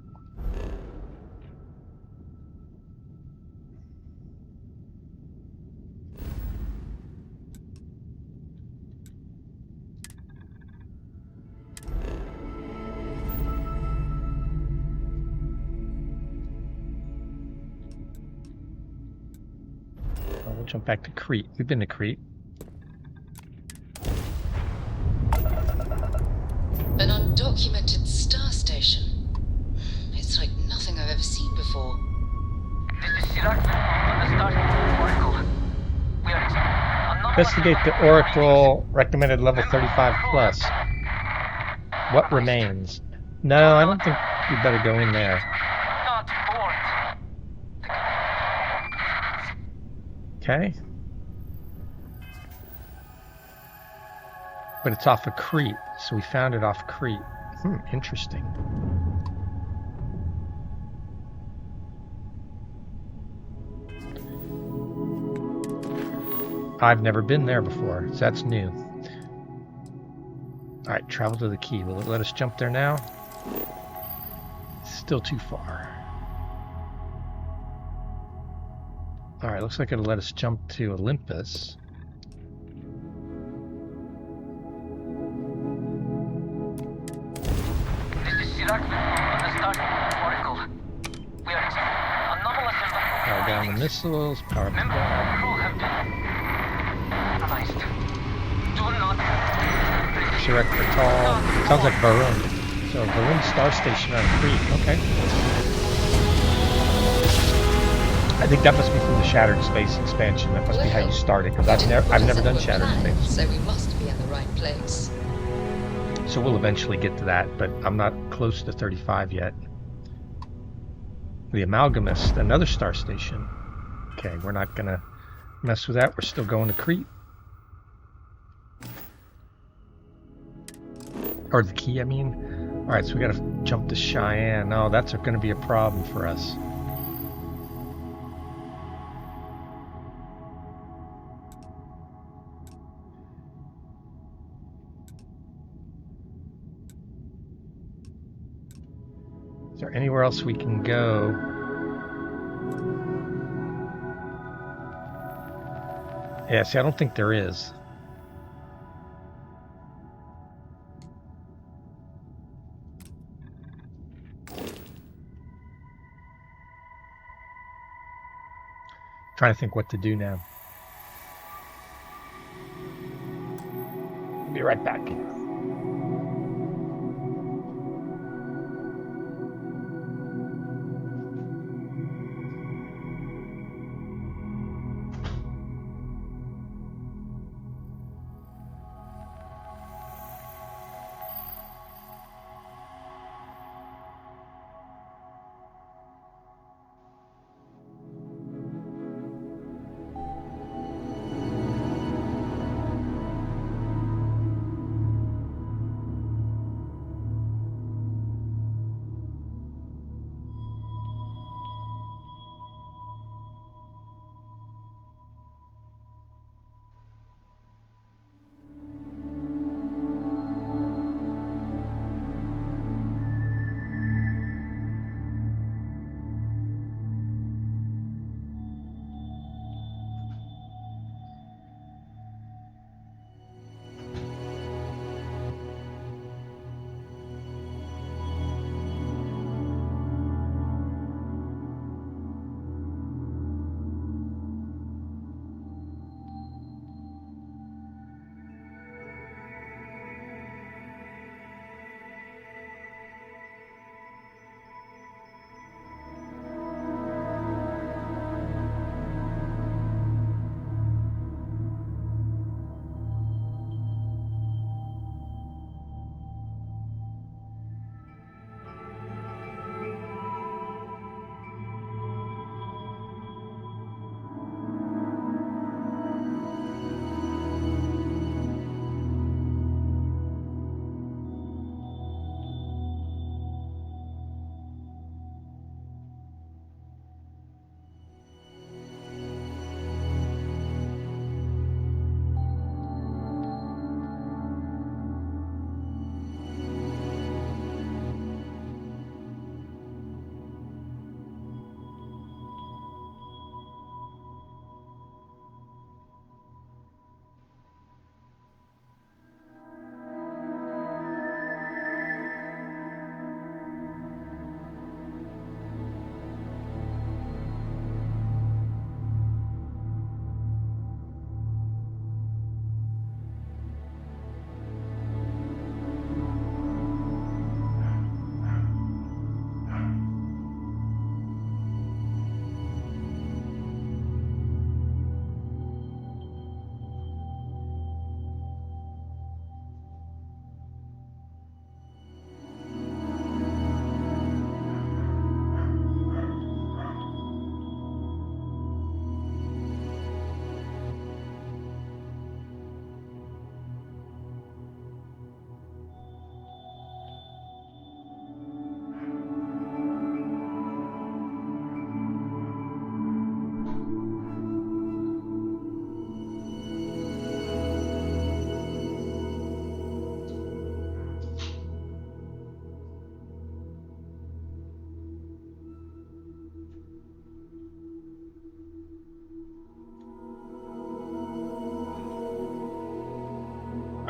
A: We'll jump back to Crete. We've been to Crete.
I: An undocumented star station. It's like nothing I've ever seen before.
B: This is Sirak on the Starfield Oracle. We are
A: Investigate the Oracle recommended level 35 plus. What remains? No, I don't think we better go in there.
B: not bored.
A: Okay. But it's off of Crete, so we found it off Crete. Interesting. I've never been there before, so that's new. Alright, travel to the key. Will it let us jump there now? Still too far. Alright, looks like it'll let us jump to Olympus.
B: This is Sirak on the Starfield Oracle. We are anomalous environment.
A: Power down the missiles, power up the
B: Members of our crew have been analyzed. Do not
A: Sirek Fatal. Sounds like Varun. So Varun Star Station on Crete. Okay. I think that must be from the Shattered Space expansion. That must be how you start it, because I've never done Shattered Space.
I: So we must be in the right place.
A: So we'll eventually get to that, but I'm not close to 35 yet. The Amalgamist, another star station. Okay, we're not gonna mess with that. We're still going to Crete. Or the key, I mean. Alright, so we gotta jump to Cheyenne. Oh, that's gonna be a problem for us. Is there anywhere else we can go? Yeah, see, I don't think there is. Trying to think what to do now. Be right back.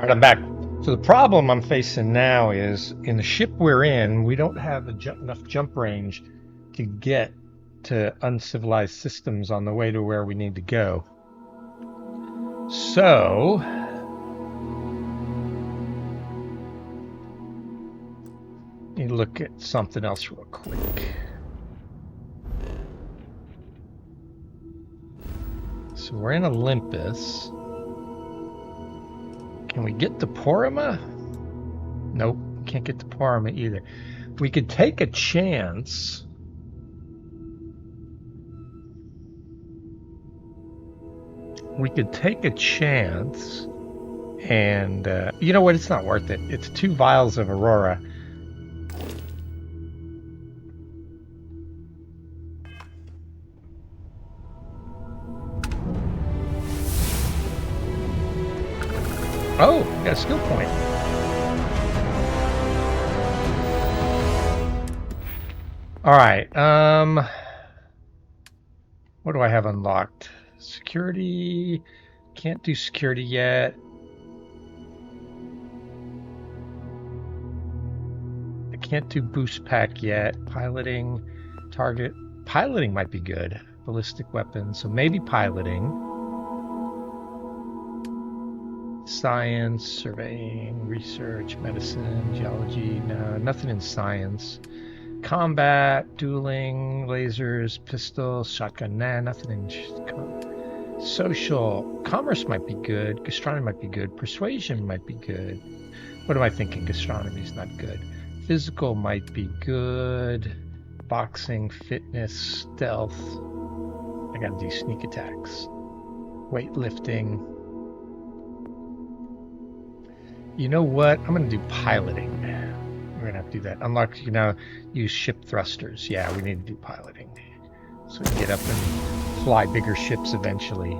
A: Alright, I'm back. So the problem I'm facing now is, in the ship we're in, we don't have enough jump range to get to uncivilized systems on the way to where we need to go. So let me look at something else real quick. So we're in Olympus. Can we get to Porima? Nope, can't get to Porima either. We could take a chance. We could take a chance, and you know what? It's not worth it. It's 2 vials of Aurora. Oh, got a skill point. All right. What do I have unlocked? Security. Can't do security yet. I can't do boost pack yet. Piloting, target. Piloting might be good. Ballistic weapons. So maybe piloting. Science, surveying, research, medicine, geology. No, nothing in science. Combat, dueling, lasers, pistols, shotgun. Nah, nothing in social. Commerce might be good. Gastronomy might be good. Persuasion might be good. What am I thinking? Gastronomy's not good. Physical might be good. Boxing, fitness, stealth. I gotta do sneak attacks. Weightlifting. You know what? I'm going to do piloting. We're going to have to do that. Unlock, you can now use ship thrusters. Yeah, we need to do piloting. So we can get up and fly bigger ships eventually.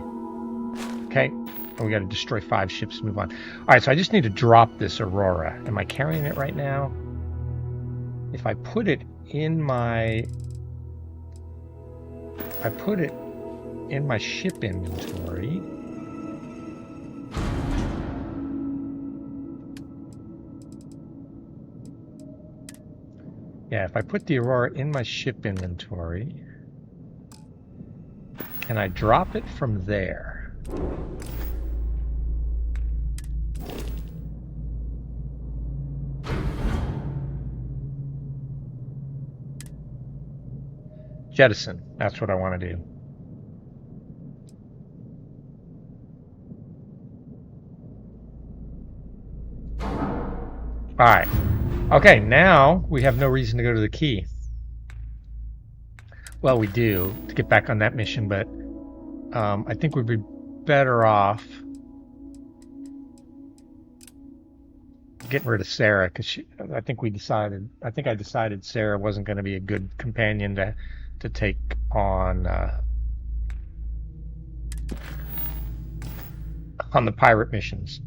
A: Okay. And we got to destroy 5 ships to move on. All right, so I just need to drop this Aurora. Am I carrying it right now? If I put it in my... ship inventory... Yeah, if I put the Aurora in my ship inventory, can I drop it from there? Jettison, that's what I want to do. All right. Okay, now we have no reason to go to the key. Well, we do, to get back on that mission, but I think we'd be better off getting rid of Sarah, because I think I decided Sarah wasn't going to be a good companion to take on the pirate missions.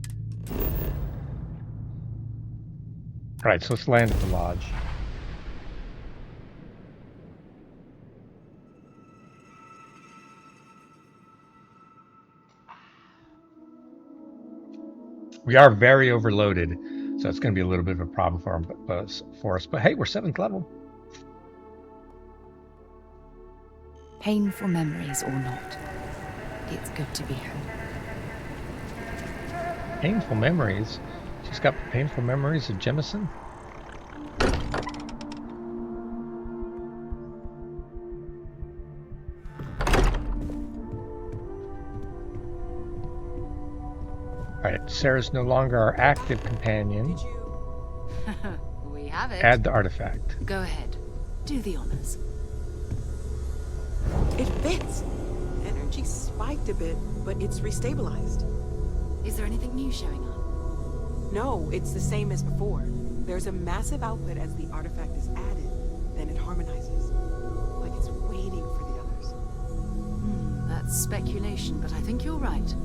A: All right, so let's land at the lodge. We are very overloaded, so it's going to be a little bit of a problem for us. But hey, we're 7th level.
E: Painful memories or not, it's good to be home.
A: Painful memories? She's got painful memories of Jemison? Alright, Sarah's no longer our active companion.
E: We have it.
A: Add the artifact.
E: Go ahead. Do the honors.
N: It fits. Energy spiked a bit, but it's restabilized.
E: Is there anything new showing up?
N: No, it's the same as before. There's a massive output as the artifact is added, then it harmonizes. Like it's waiting for the others.
E: That's speculation, but I think you're right.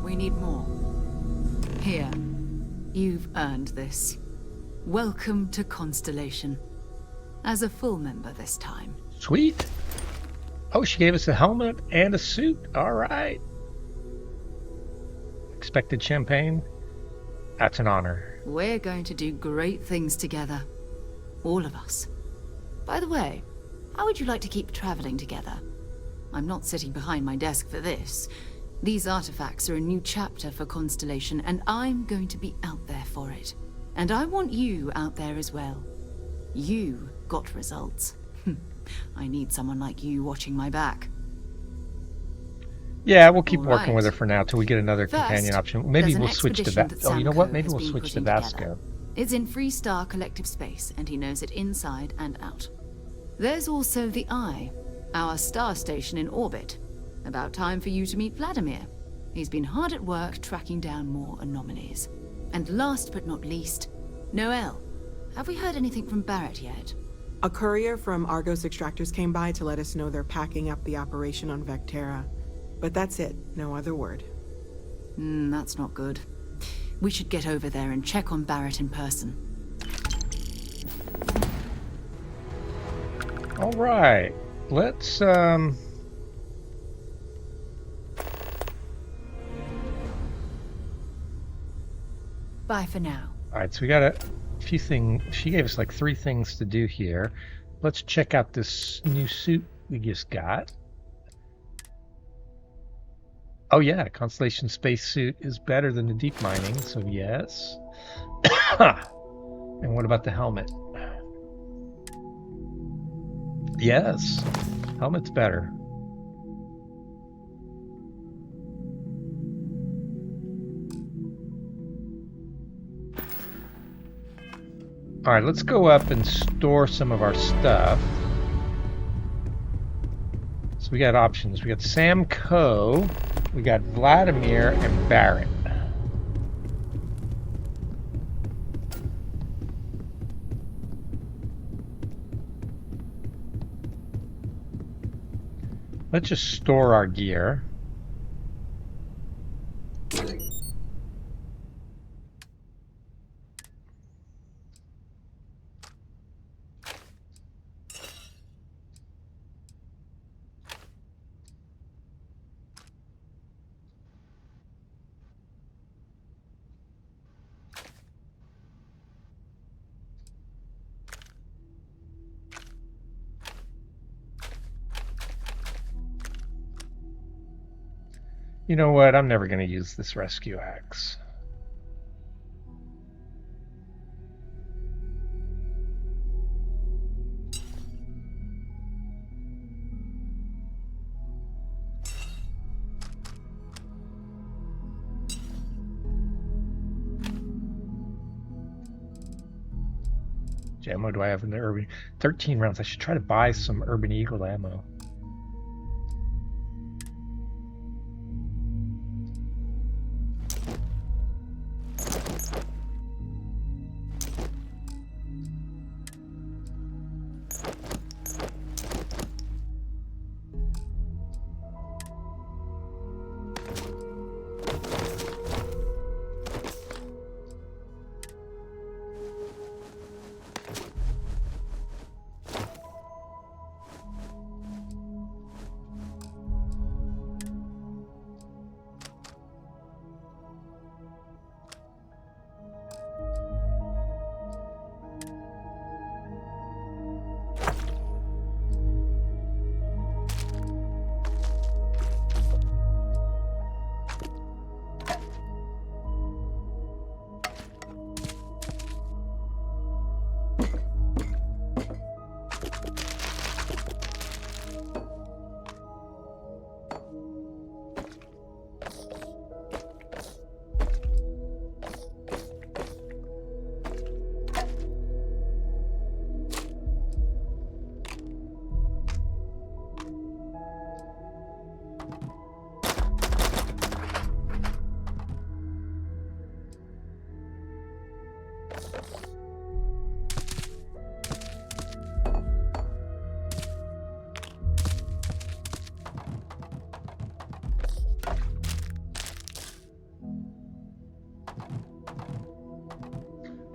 E: We need more. Here. You've earned this. Welcome to Constellation. As a full member this time.
A: Sweet. Oh, she gave us a helmet and a suit. All right. Expected champagne. That's an honor.
E: We're going to do great things together. All of us. By the way, how would you like to keep traveling together? I'm not sitting behind my desk for this. These artifacts are a new chapter for Constellation, and I'm going to be out there for it. And I want you out there as well. You got results. I need someone like you watching my back.
A: Yeah, we'll keep working with her for now till we get another companion option. Maybe
E: there's
A: we'll
E: an
A: switch to
E: expedition that
A: Oh, you know what?
E: Samco
A: Maybe
E: has
A: we'll
E: been
A: switch to
E: putting
A: Vasco.
E: together. It's in Freestar Collective Space, and he knows it inside and out. There's also the Eye, our star station in orbit. About time for you to meet Vladimir. He's been hard at work tracking down more anomalies. And last but not least, Noel. Have we heard anything from Barrett yet?
N: A courier from Argos Extractors came by to let us know they're packing up the operation on Vectera. But that's it, no other word.
E: That's not good. We should get over there and check on Barrett in person.
A: All right, let's
E: Bye for now.
A: All right, so we got a few things. She gave us like 3 things to do here. Let's check out this new suit we just got. Oh yeah, Constellation spacesuit is better than the deep mining, so yes. And what about the helmet? Yes, helmet's better. All right, let's go up and store some of our stuff. So we got options. We got Sam Coe, we got Vladimir, and Barrett. Let's just store our gear. You know what? I'm never going to use this rescue axe. Which ammo do I have in the Urban? 13 rounds. I should try to buy some Urban Eagle ammo.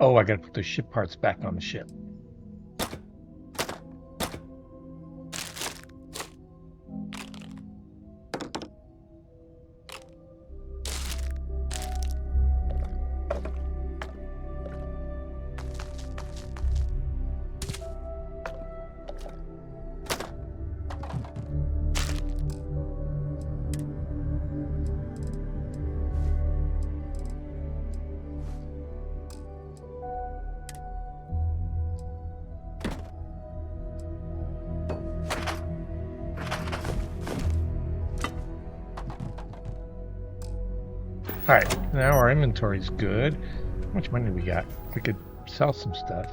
A: Oh, I gotta put those ship parts back on the ship. Alright, now our inventory's good. How much money do we got? We could sell some stuff.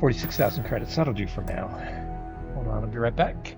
A: 46,000 credits, that'll do for now. Hold on, I'll be right back.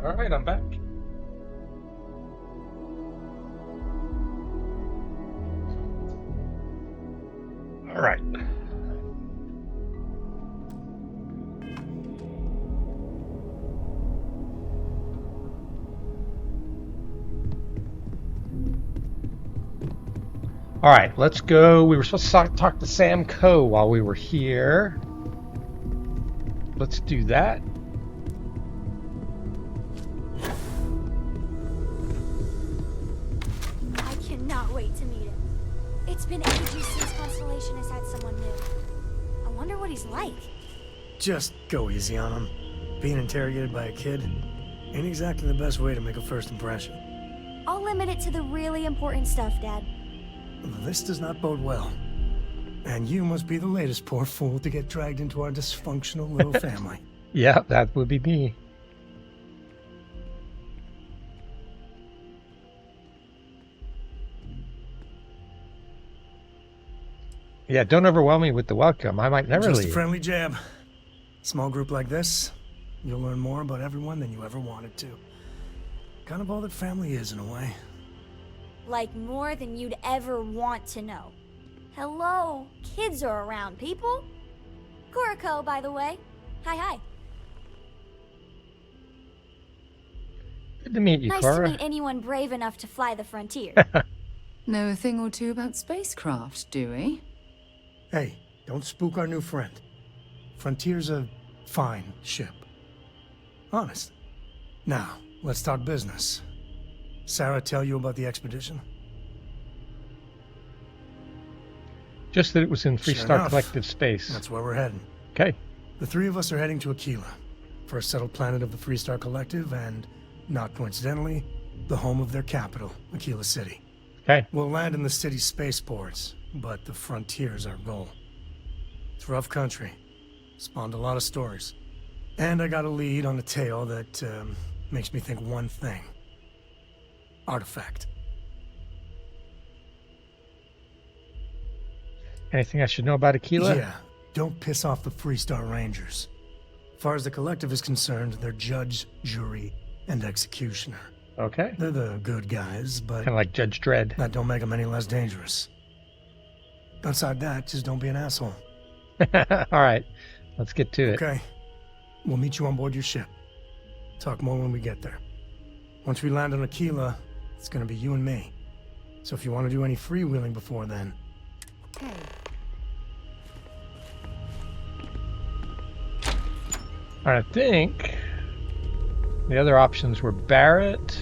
A: Alright, I'm back. Alright. Alright, let's go. We were supposed to talk to Sam Coe while we were here. Let's do that.
O: I cannot wait to meet him. It's been ages since Constellation has had someone new. I wonder what he's like.
P: Just go easy on him. Being interrogated by a kid ain't exactly the best way to make a first impression.
O: I'll limit it to the really important stuff, Dad.
P: This does not bode well. And you must be the latest poor fool to get dragged into our dysfunctional little family.
A: Yeah, that would be me. Yeah, don't overwhelm me with the welcome. I might never
P: Just
A: leave.
P: a friendly jab. Small group like this, you'll learn more about everyone than you ever wanted to. Kind of all that family is in a way.
O: Like more than you'd ever want to know. Hello, kids are around, people. Kuriko, by the way. Hi.
A: Good to meet you,
O: Nice
A: Cora.
O: to meet anyone brave enough to fly the frontier.
E: Know a thing or two about spacecraft, do we?
P: Hey, don't spook our new friend. Frontier's a fine ship. Honest. Now, let's talk business. Sarah tell you about the expedition?
A: Just that it was in
P: Sure
A: Freestar
P: enough.
A: Collective space.
P: That's where we're heading.
A: Okay.
P: The three of us are heading to Akila, first settled planet of the Freestar Collective and, not coincidentally, the home of their capital, Akila City.
A: Okay.
P: We'll land in the city's spaceports, but the frontier's our goal. It's rough country. Spawned a lot of stories. And I got a lead on a tale that makes me think one thing. Artifact.
A: Anything I should know about Akila?
P: Yeah, don't piss off the Freestar Rangers. As far as the Collective is concerned, they're judge, jury, and executioner.
A: Okay.
P: They're the good guys, but...
A: Kind of like Judge Dredd.
P: That don't make them any less dangerous. Outside that, just don't be an asshole.
A: Alright, let's get to it.
P: Okay. We'll meet you on board your ship. Talk more when we get there. Once we land on Akila, it's gonna be you and me. So if you want to do any freewheeling before then...
E: Hey.
A: Alright, I think the other options were Barrett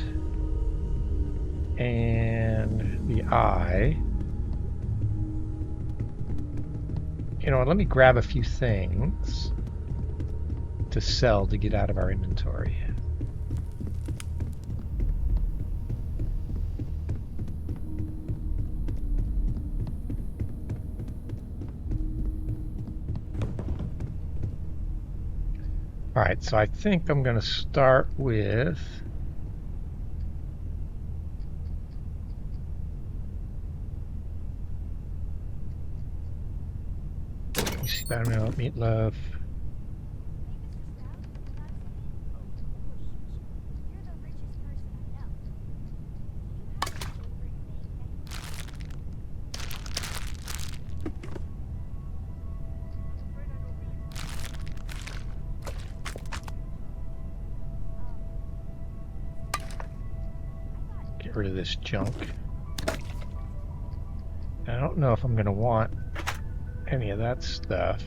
A: and the Eye. You know what, let me grab a few things to sell to get out of our inventory. Alright, so I think I'm going to start with... Let me see if I don't know, meatloaf. Get rid of this junk. I don't know if I'm going to want any of that stuff.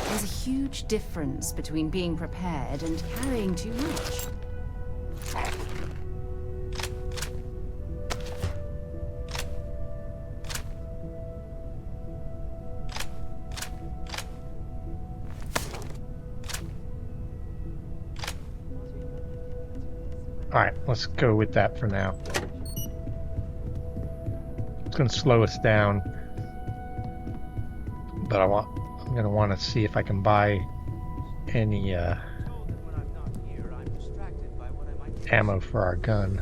E: There's a huge difference between being prepared and carrying too much.
A: Alright, let's go with that for now. It's going to slow us down. But I'm going to want to see if I can buy any ammo for our gun.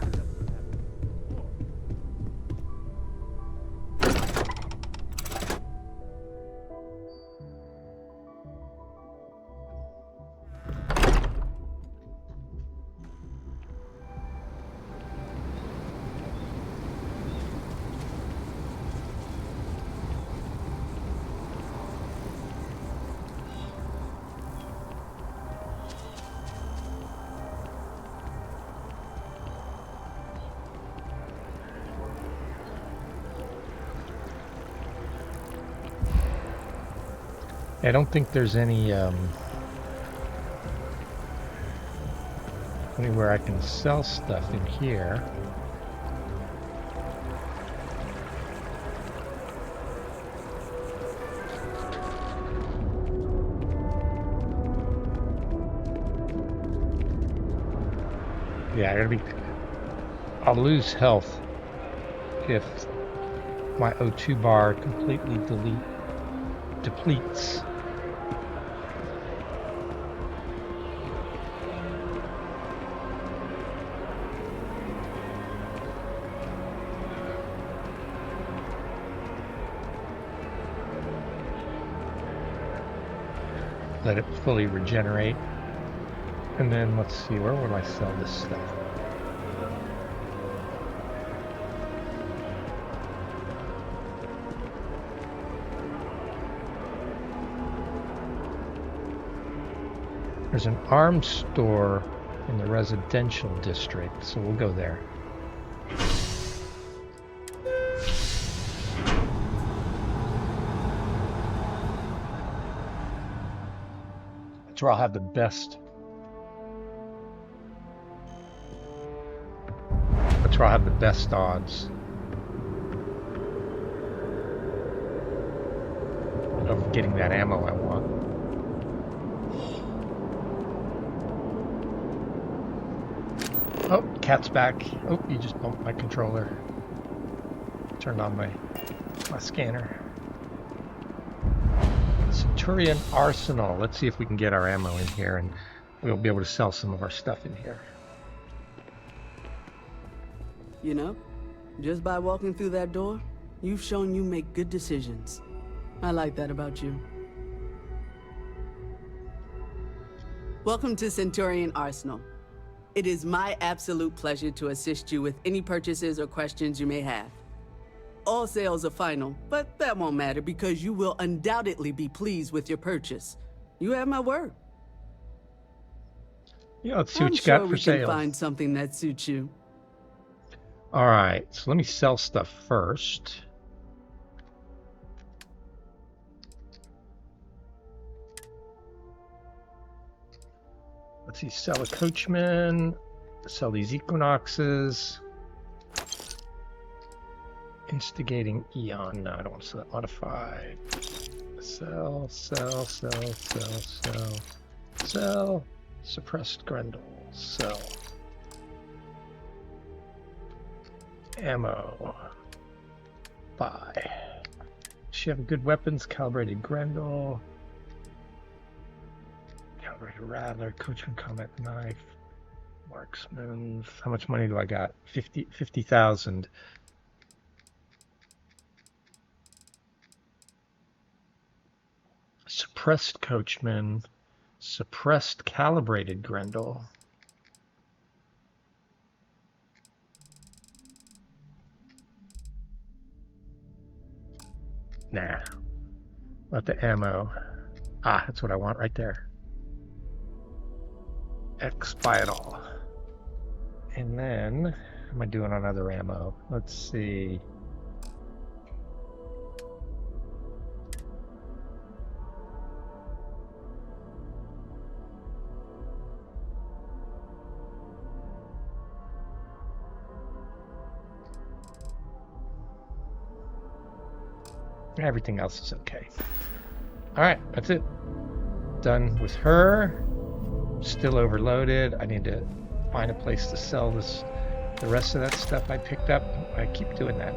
A: I don't think there's any anywhere I can sell stuff in here. Yeah, I'll lose health if my O2 bar completely depletes. Let it fully regenerate. And then let's see, where would I sell this stuff? There's an arms store in the residential district, so we'll go there. That's where I'll have the best. That's where I'll have the best odds of getting that ammo I want. Oh, cat's back. Oh, you just bumped my controller. Turned on my scanner. Some Centurion Arsenal. Let's see if we can get our ammo in here, and we'll be able to sell some of our stuff in here.
Q: You know, just by walking through that door, you've shown you make good decisions. I like that about you. Welcome to Centurion Arsenal. It is my absolute pleasure to assist you with any purchases or questions you may have. All sales are final, but that won't matter because you will undoubtedly be pleased with your purchase. You have my word.
A: Yeah, let's see what you got for sale.
Q: I'm sure we can find something that suits you.
A: All right, so let me sell stuff first. Let's see, sell a coachman, sell these equinoxes. Instigating Eon. No, I don't want to sell that. Modified. Sell. Suppressed Grendel. Sell. Ammo. Buy. Does she have good weapons? Calibrated Grendel. Calibrated Rattler. Coachman Combat Knife. Marksman. How much money do I got? 50,000. Suppressed Coachman, suppressed Calibrated Grendel. Nah. Let the ammo. Ah, that's what I want right there. X buy it all. And then, how am I doing on other ammo? Let's see. Everything else is okay. Alright, that's it. Done with her. Still overloaded. I need to find a place to sell this. The rest of that stuff I picked up. I keep doing that.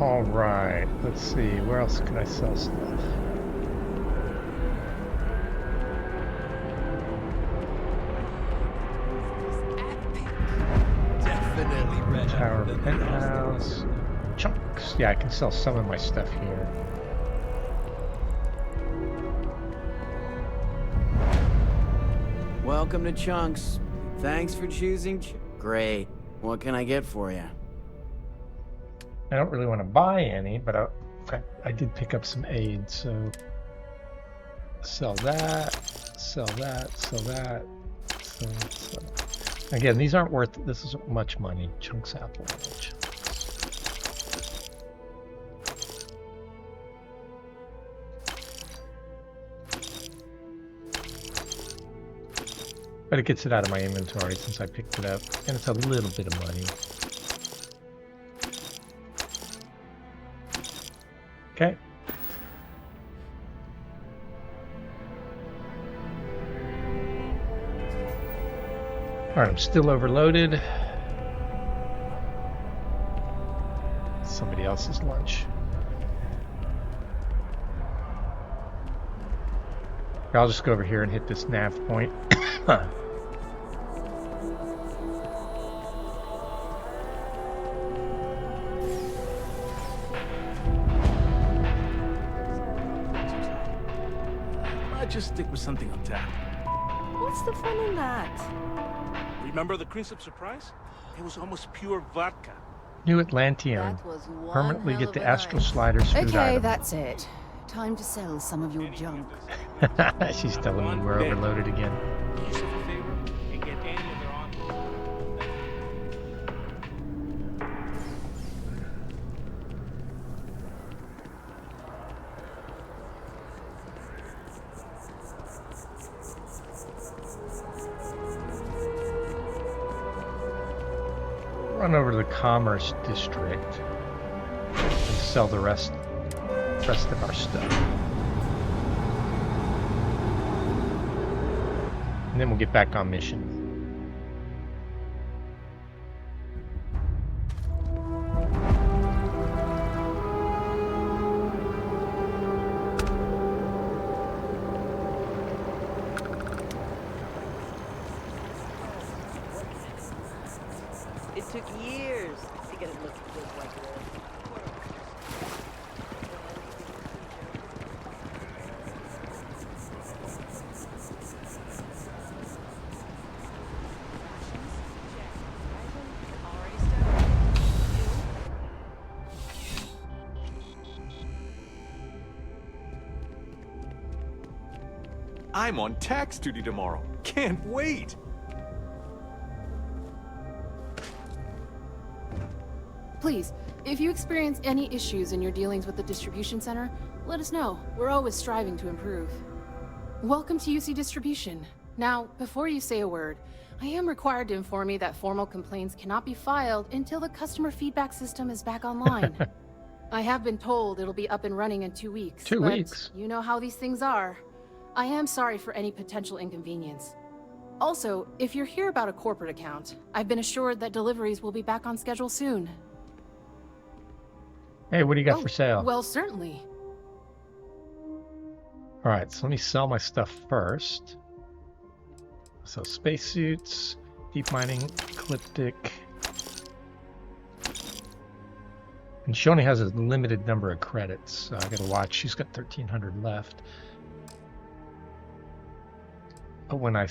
A: All right, let's see, where else can I sell stuff?
R: Definitely red.
A: Tower penthouse. Chunks. Yeah, I can sell some of my stuff here.
Q: Welcome to Chunks. Thanks for choosing Great. What can I get for you?
A: I don't really want to buy any, but I did pick up some aid, so sell that, sell that, sell that, sell. Again, these aren't worth, this isn't much money. Chunks apple. But it gets it out of my inventory since I picked it up, and it's a little bit of money. Okay. Alright, I'm still overloaded. Somebody else's lunch. I'll just go over here and hit this nav point.
R: Just stick with something on tap.
N: What's the fun in that?
R: Remember the Crimson Surprise? It was almost pure vodka.
A: New Atlantean. Permanently get the Astral Sliders food
E: Okay,
A: item.
E: that's it. Time to sell some of your junk.
A: She's telling me we're overloaded again.
R: Do yourself a favor and get any of their on.
A: Run over to the Commerce District and sell the rest the rest of our stuff. And then we'll get back on mission.
N: It took years to get it looking just like this.
S: I'm on tax duty tomorrow. Can't wait!
T: Please, if you experience any issues in your dealings with the distribution center, let us know. We're always striving to improve. Welcome to UC Distribution. Now, before you say a word, I am required to inform you that formal complaints cannot be filed until the customer feedback system is back online. I have been told it'll be up and running in 2 weeks.
A: 2
T: but
A: weeks?
T: You know how these things are. I am sorry for any potential inconvenience. Also, if you're here about a corporate account, I've been assured that deliveries will be back on schedule soon.
A: Hey, what do you got for sale?
T: Well, certainly.
A: All right, so let me sell my stuff first. So spacesuits, deep mining, ecliptic. And she only has a limited number of credits, so I gotta watch. She's got 1,300 left. But when I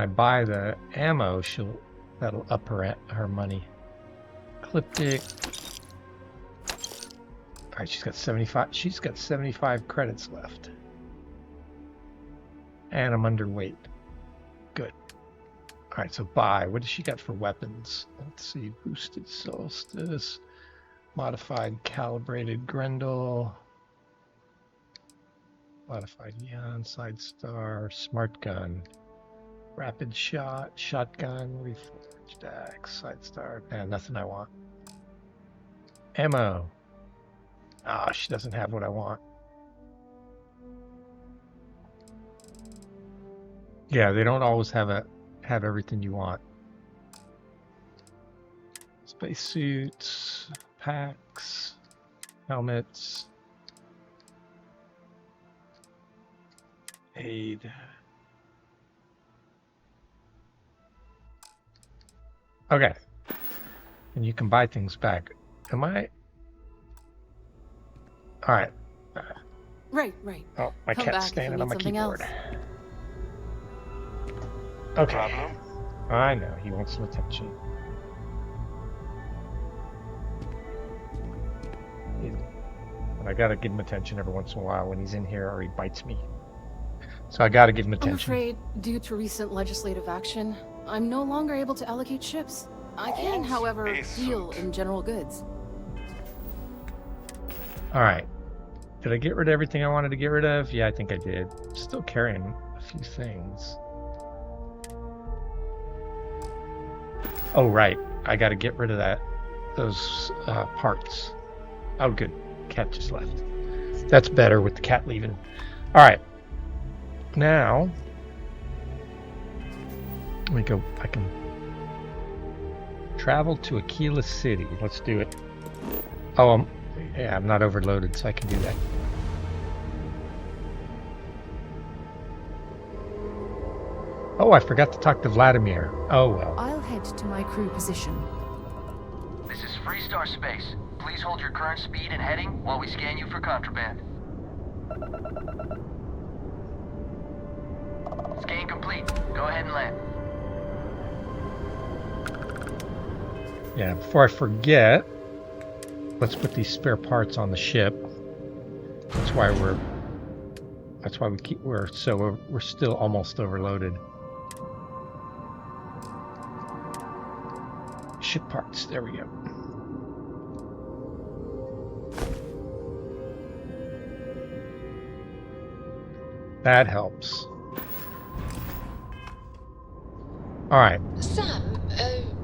A: buy the ammo, that'll up her money. Ecliptic. All right, she's got 75. She's got 75 credits left, and I'm underweight. Good. All right, so buy. What does she got for weapons? Let's see. Boosted Solstice, modified calibrated Grendel, modified Eon, Side Star, Smart Gun, Rapid Shot, Shotgun, Reforged Axe, Side Star. Man, nothing I want. Ammo. Ah, she doesn't have what I want. Yeah, they don't always have everything you want. Spacesuits, packs, helmets, aid. Okay. And you can buy things back. Am I? All right.
T: Right.
A: Oh, my
T: Come
A: cat's
T: back
A: standing on my
T: something
A: keyboard.
T: else.
A: Okay. I know, he wants some attention. But I gotta give him attention every once in a while when he's in here or he bites me. So I gotta give him attention.
T: I'm afraid, due to recent legislative action, I'm no longer able to allocate ships. I can, however, deal in general goods.
A: Alright. Did I get rid of everything I wanted to get rid of? Yeah, I think I did. Still carrying a few things. Oh, right. I gotta get rid of those parts. Oh, good. Cat just left. That's better with the cat leaving. Alright. Now, let me go. I can travel to Akila City. Let's do it. Oh, yeah, I'm not overloaded, so I can do that. Oh, I forgot to talk to Vladimir. Oh, well.
E: I'll head to my crew position.
U: This is Freestar Space. Please hold your current speed and heading while we scan you for contraband. Scan complete. Go ahead and land.
A: Yeah, before I forget, let's put these spare parts on the ship. That's why we're still almost overloaded. Ship parts, there we go. That helps. All right.
I: Sam,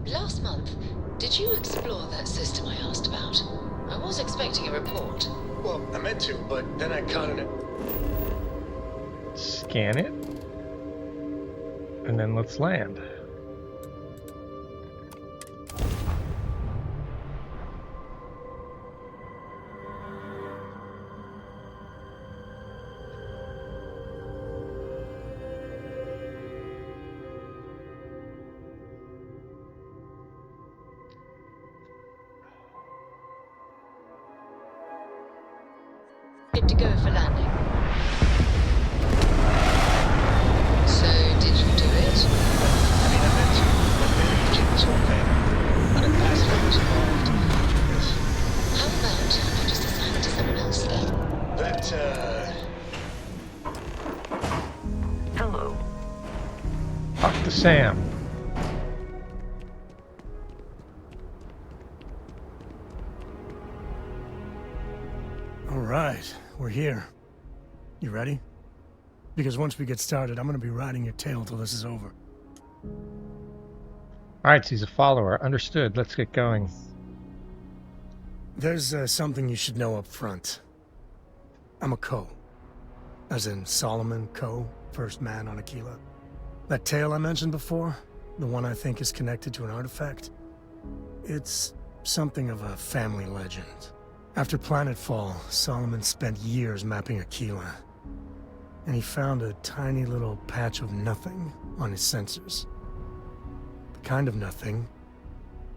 I: last month, did you explore that system I asked about? I was expecting a report.
D: Well, I meant to, but then I caught it.
A: Scan it. And then let's land.
I: Good to go for landing. So, did you do it?
D: I mean, I meant to, but then it became this whole thing. But a password was involved.
I: How about you just assign it to someone else then?
D: That,
L: Hello.
A: Talk to Sam.
P: All right, we're here. You ready? Because once we get started, I'm gonna be riding your tail till this is over.
A: Alright, so he's a follower. Understood. Let's get going.
P: There's something you should know up front. I'm a Ko. As in Solomon Ko, first man on Akila. That tale I mentioned before, the one I think is connected to an artifact, it's something of a family legend. After Planetfall, Solomon spent years mapping Akila, and he found a tiny little patch of nothing on his sensors. The kind of nothing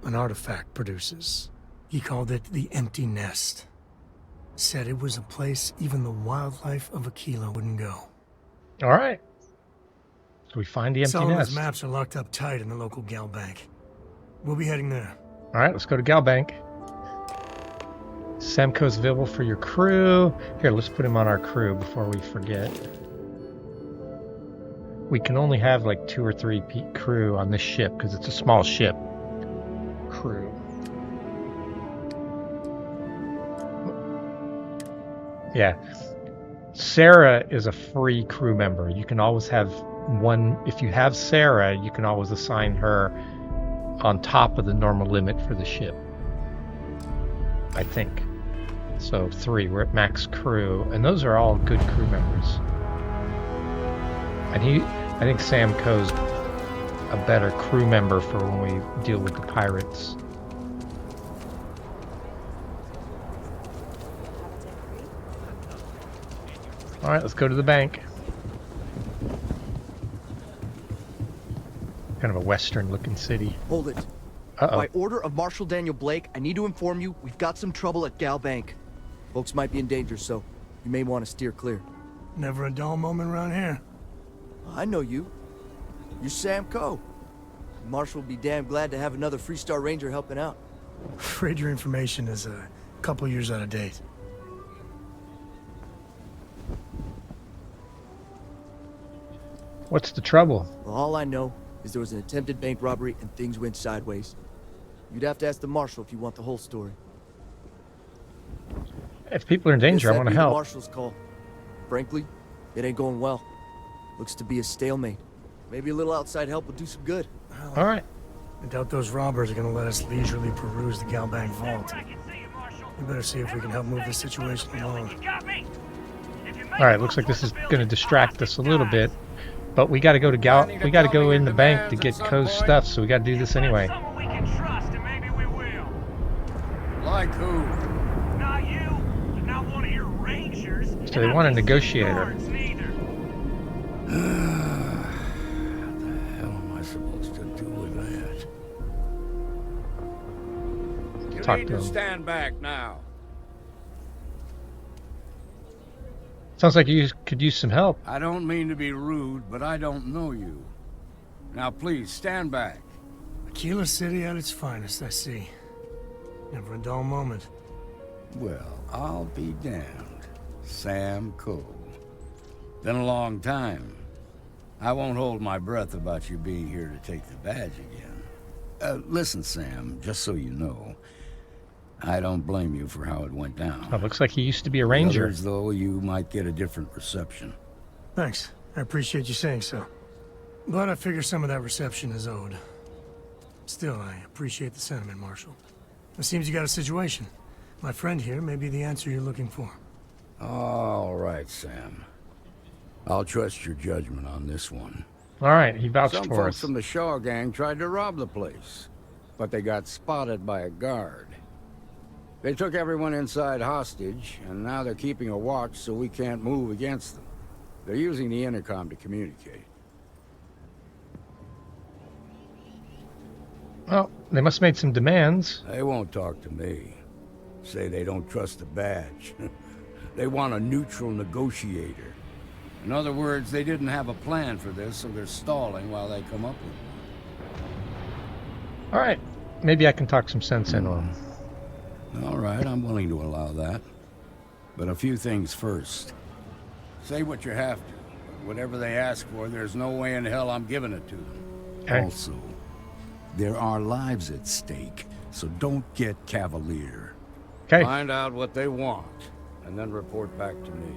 P: an artifact produces. He called it the Empty Nest. Said it was a place even the wildlife of Akila wouldn't go.
A: Alright. So we find the Empty
P: Solomon's
A: Nest.
P: maps are locked up tight in the local Gal Bank. We'll be heading there.
A: Alright, let's go to Galbank. Samco's available for your crew. Here, let's put him on our crew before we forget. We can only have like 2 or 3 crew on this ship because it's a small ship. Crew. Yeah. Sarah is a free crew member. You can always have one. If you have Sarah, you can always assign her on top of the normal limit for the ship. I think. So 3, we're at max crew, and those are all good crew members. And I think Sam Coe's a better crew member for when we deal with the pirates. Alright, let's go to the bank. Kind of a western looking city.
V: Hold it.
A: Uh-oh.
V: By order of Marshal Daniel Blake, I need to inform you we've got some trouble at Gal Bank. Folks might be in danger, so you may want to steer clear.
P: Never a dull moment around here.
V: I know you. You're Sam Coe. Marshal will be damn glad to have another Freestar Ranger helping out.
P: Afraid your information is a couple years out of date.
A: What's the trouble?
V: Well, all I know is there was an attempted bank robbery and things went sideways. You'd have to ask the Marshal if you want the whole story.
A: If people are in danger, I want to help.
V: The Marshal's call. Frankly, it ain't going well. Looks to be a stalemate. Maybe a little outside help will do some good.
A: All right.
P: I doubt those robbers are going to let us leisurely peruse the Gal Bank vault. We better see if we can help move this situation along.
A: All right, looks like this is going to distract us a little bit, but we got to go to we got to go in the bank to get Coe's stuff, so we got to do this anyway.
W: Like who?
R: Not you, not one of your rangers.
A: So they want a negotiator.
W: What the hell am I supposed to do with that? You
A: Talk
W: need
A: to
W: to
A: him.
W: stand back now.
A: Sounds like you could use some help.
W: I don't mean to be rude, but I don't know you. Now please, stand back.
P: Akila City at its finest, I see. Never a dull moment.
W: Well, I'll be damned. Sam Coe. Been a long time. I won't hold my breath about you being here to take the badge again. Listen, Sam, just so you know, I don't blame you for how it went down.
A: Oh, looks like he used to be a ranger.
W: Others, though, you might get a different reception.
P: Thanks. I appreciate you saying so. But I figure some of that reception is owed. Still, I appreciate the sentiment, Marshal. It seems you got a situation. My friend here may be the answer you're looking for.
W: All right, Sam. I'll trust your judgment on this one.
A: All right, he vouched
W: Some
A: for
W: folks
A: us.
W: from the Shaw gang tried to rob the place, but they got spotted by a guard. They took everyone inside hostage, and now they're keeping a watch so we can't move against them. They're using the intercom to communicate.
A: Well, they must have made some demands.
W: They won't talk to me. Say they don't trust the badge. They want a neutral negotiator. In other words, they didn't have a plan for this, so they're stalling while they come up with one.
A: All right, maybe I can talk some sense into him.
W: All right, I'm willing to allow that. But a few things first. Say what you have to, but whatever they ask for, there's no way in hell I'm giving it to them.
A: Okay.
W: Also, there are lives at stake, so don't get cavalier.
A: Okay.
W: Find out what they want, and then report back to me.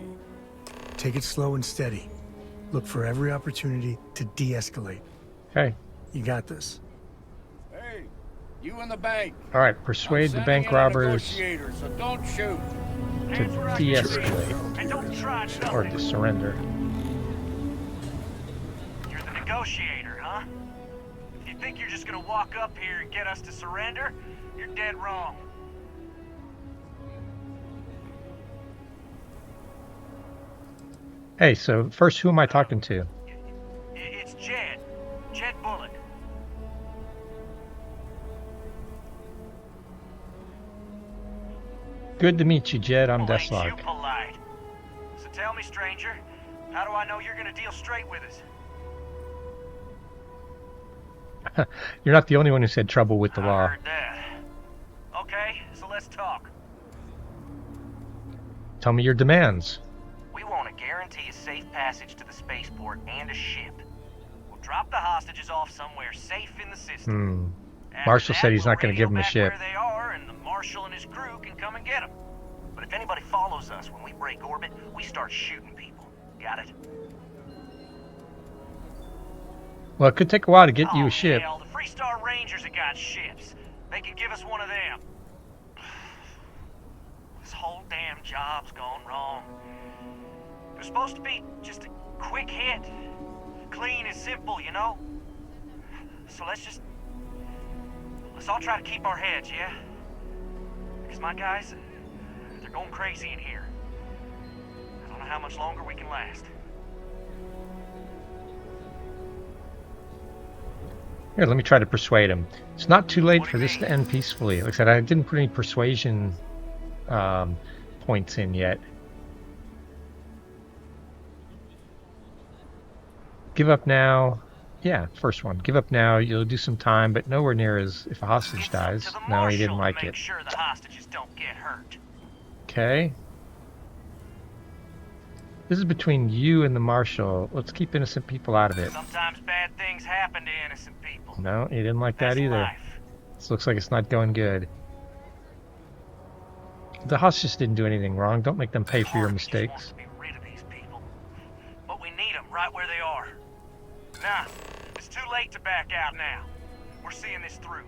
P: Take it slow and steady. Look for every opportunity to de-escalate.
A: Okay.
P: You got this.
W: Hey, you in the bank.
A: All right, persuade the bank robbers
W: So don't shoot.
A: to de-escalate or to surrender.
F: You're the negotiator, huh? If you think you're just gonna walk up here and get us to surrender, you're dead wrong.
A: Hey, so first, who am I talking to?
F: It's Jed. Jed Bullock.
A: Good to meet you, Jed. I'm
F: Ain't you
A: Deslok.
F: polite? So tell me, stranger, how do I know you're gonna deal straight with us?
A: You're not the only one who's had trouble with the law.
F: Heard that. Okay, so let's talk.
A: Tell me your demands.
F: We want to guarantee a safe passage to the spaceport and a ship. We'll drop the hostages off somewhere safe in the system.
A: Marshall said he's not going to give him a ship.
F: Where they are, and the Marshal and his crew can come and get them. But if anybody follows us when we break orbit, we start shooting people. Got it?
A: Well, it could take a while to get you a ship.
F: Hell, the Freestar Rangers have got ships. They can give us one of them. This whole damn job's gone wrong. It was supposed to be just a quick hit. Clean and simple, you know? So let's all try to keep our heads, yeah? Because my guys, they're going crazy in here. I don't know how much longer we can last.
A: Here, let me try to persuade him. It's not too late for this to end peacefully. Like I said, I didn't put any persuasion points in yet. Give up now. Yeah, first one. Give up now. You'll do some time, but nowhere near as if a hostage dies. No, he didn't like it.
F: Make sure the hostages don't get hurt.
A: Okay. This is between you and the Marshal. Let's keep innocent people out of it.
F: Sometimes bad things happen to innocent people.
A: No, he didn't like that
F: That's
A: either.
F: life.
A: This looks like it's not going good. The hostages didn't do anything wrong. Don't make them pay for your mistakes.
F: Be rid of these people. But we need them right where they are. Nah, it's too late to back out now. We're seeing this through.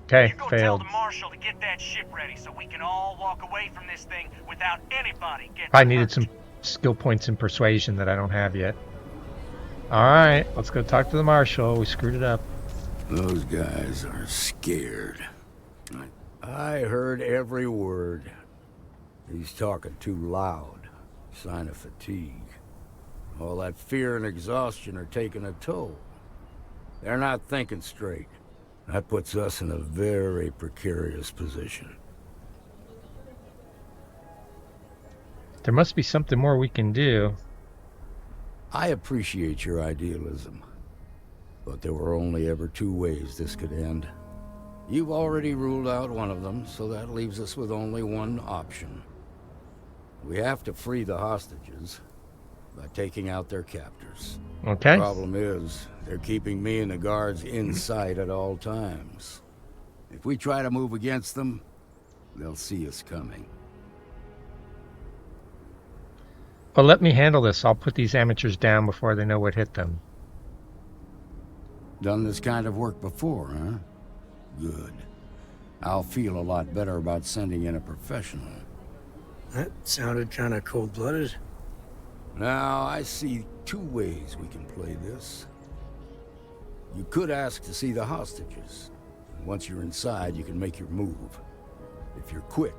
A: Okay,
F: you go
A: failed.
F: Tell the Marshal to get that ship ready so we can all walk away from this thing without anybody getting
A: I needed some skill points in persuasion that I don't have yet. Alright, let's go talk to the Marshal. We screwed it up.
W: Those guys are scared. I heard every word. He's talking too loud. Sign of fatigue. All that fear and exhaustion are taking a toll. They're not thinking straight. That puts us in a very precarious position.
A: There must be something more we can do.
W: I appreciate your idealism, but there were only ever two ways this could end. You've already ruled out one of them, so that leaves us with only one option. We have to free the hostages by taking out their captors.
A: Okay.
W: The problem is, they're keeping me and the guards in sight at all times. If we try to move against them, they'll see us coming.
A: Well, let me handle this. I'll put these amateurs down before they know what hit them.
W: Done this kind of work before, huh? Good. I'll feel a lot better about sending in a professional.
P: That sounded kind of cold-blooded.
W: Now, I see two ways we can play this. You could ask to see the hostages. Once you're inside, you can make your move. If you're quick,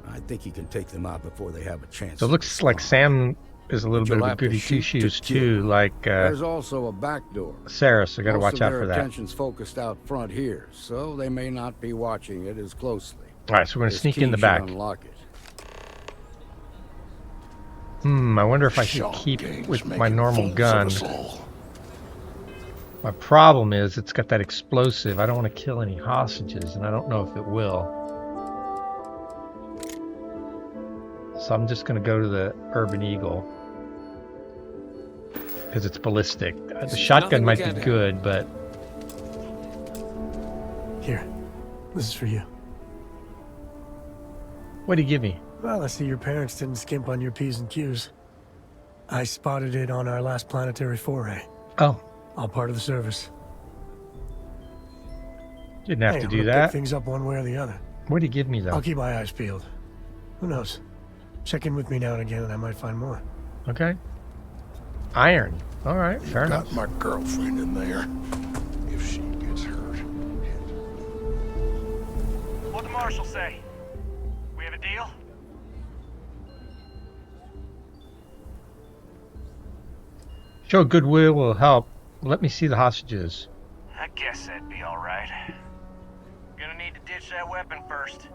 W: I think you can take them out before they have a chance.
A: So it looks like Sam is a little bit of a goody two-shoes too, like
W: there's also a back door.
A: Sarah, so gotta watch out for that.
W: Their attention's focused out front here, so they may not be watching it as closely.
A: All right, so we're gonna sneak in the back.
W: Unlock it.
A: I wonder if I should keep with my normal gun. My problem is it's got that explosive. I don't want to kill any hostages, and I don't know if it will. So I'm just going to go to the Urban Eagle because it's ballistic. The shotgun might be good, but...
P: Here, this is for you.
A: What did he give me?
P: Well, I see your parents didn't skimp on your P's and Q's. I spotted it on our last planetary foray.
A: Oh.
P: All part of the service.
A: Didn't have to do
P: I'm gonna
A: that.
P: pick things up one way or the other.
A: What did he give me, though?
P: I'll keep my eyes peeled. Who knows? Check in with me now and again and I might find more.
A: Okay. Iron. All right, fair enough.
G: Got my girlfriend in there. If she gets hurt.
F: What'd the marshal say? We have a deal?
A: Show goodwill will help. Let me see the hostages.
F: I guess that'd be alright. Gonna need to ditch that weapon first.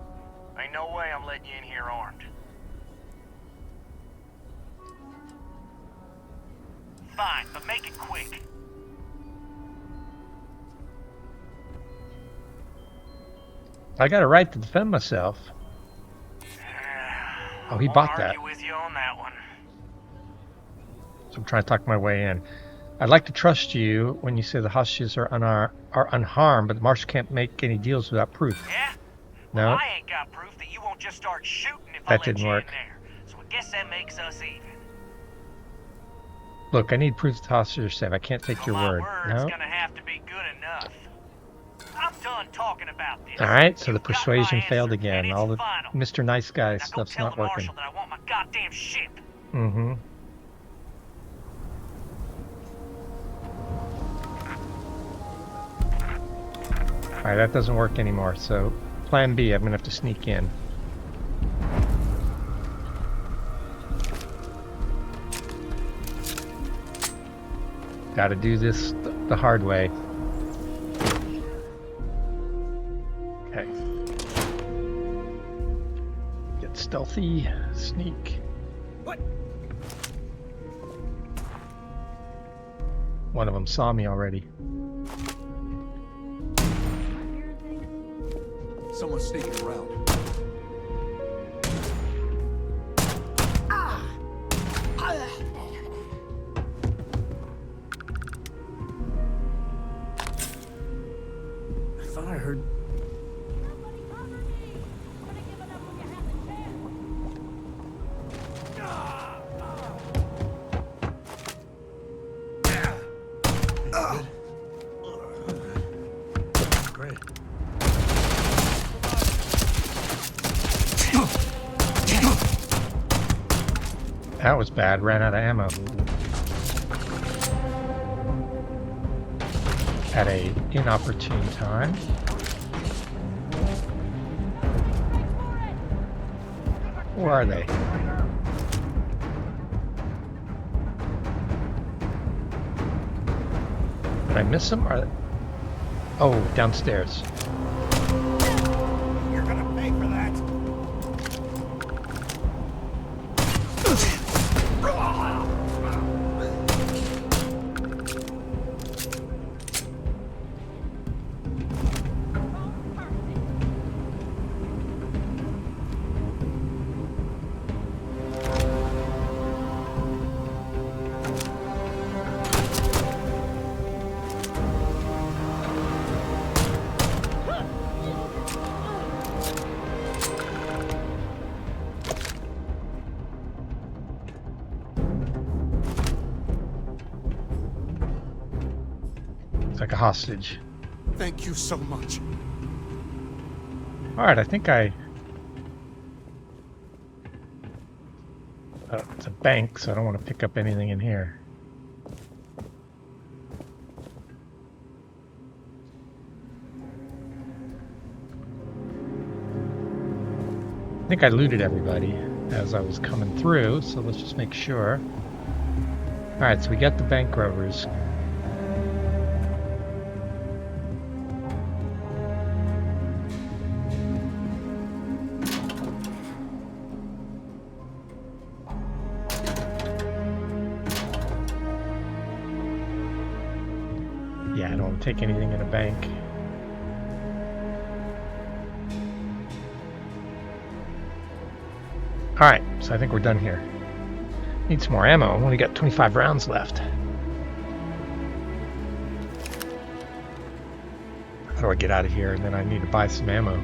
F: Ain't no way I'm letting you in here armed. Fine, but make it quick.
A: I got a right to defend myself. Oh, he bought that.
F: With you on that one.
A: So I'm trying to talk my way in. I'd like to trust you when you say the hostages are unharmed, but the marshal can't make any deals without proof.
F: Yeah?
A: No?
F: Well, I ain't got proof that you won't just start shooting if I
A: That
F: let
A: didn't
F: you
A: work.
F: in there. So I guess that makes us even.
A: Look, I need proof the hostages are safe. I can't take your word. No?
F: Gonna have to be good enough. I'm done talking about this.
A: Alright, so the persuasion failed again. All the Mr. Nice Guy stuff's not working.
F: That I want my goddamn ship.
A: Mm-hmm. Alright, that doesn't work anymore, so plan B, I'm gonna have to sneak in. Gotta do this the hard way. Okay. Get stealthy, sneak.
F: What?
A: One of them saw me already.
S: Someone's sneaking around.
P: I thought I heard... Great.
A: That was bad, ran out of ammo. At a inopportune time. Where are they? Did I miss them? Are they... Oh, downstairs.
G: You're gonna pay for that.
A: It's like a hostage.
G: Thank you so much.
A: Alright, I think I... it's a bank, so I don't want to pick up anything in here. I think I looted everybody as I was coming through, so let's just make sure. Alright, so we got the bank robbers. Yeah, I don't want to take anything in a bank. Alright, so I think we're done here. Need some more ammo. I've only got 25 rounds left. How do I get out of here? And then I need to buy some ammo.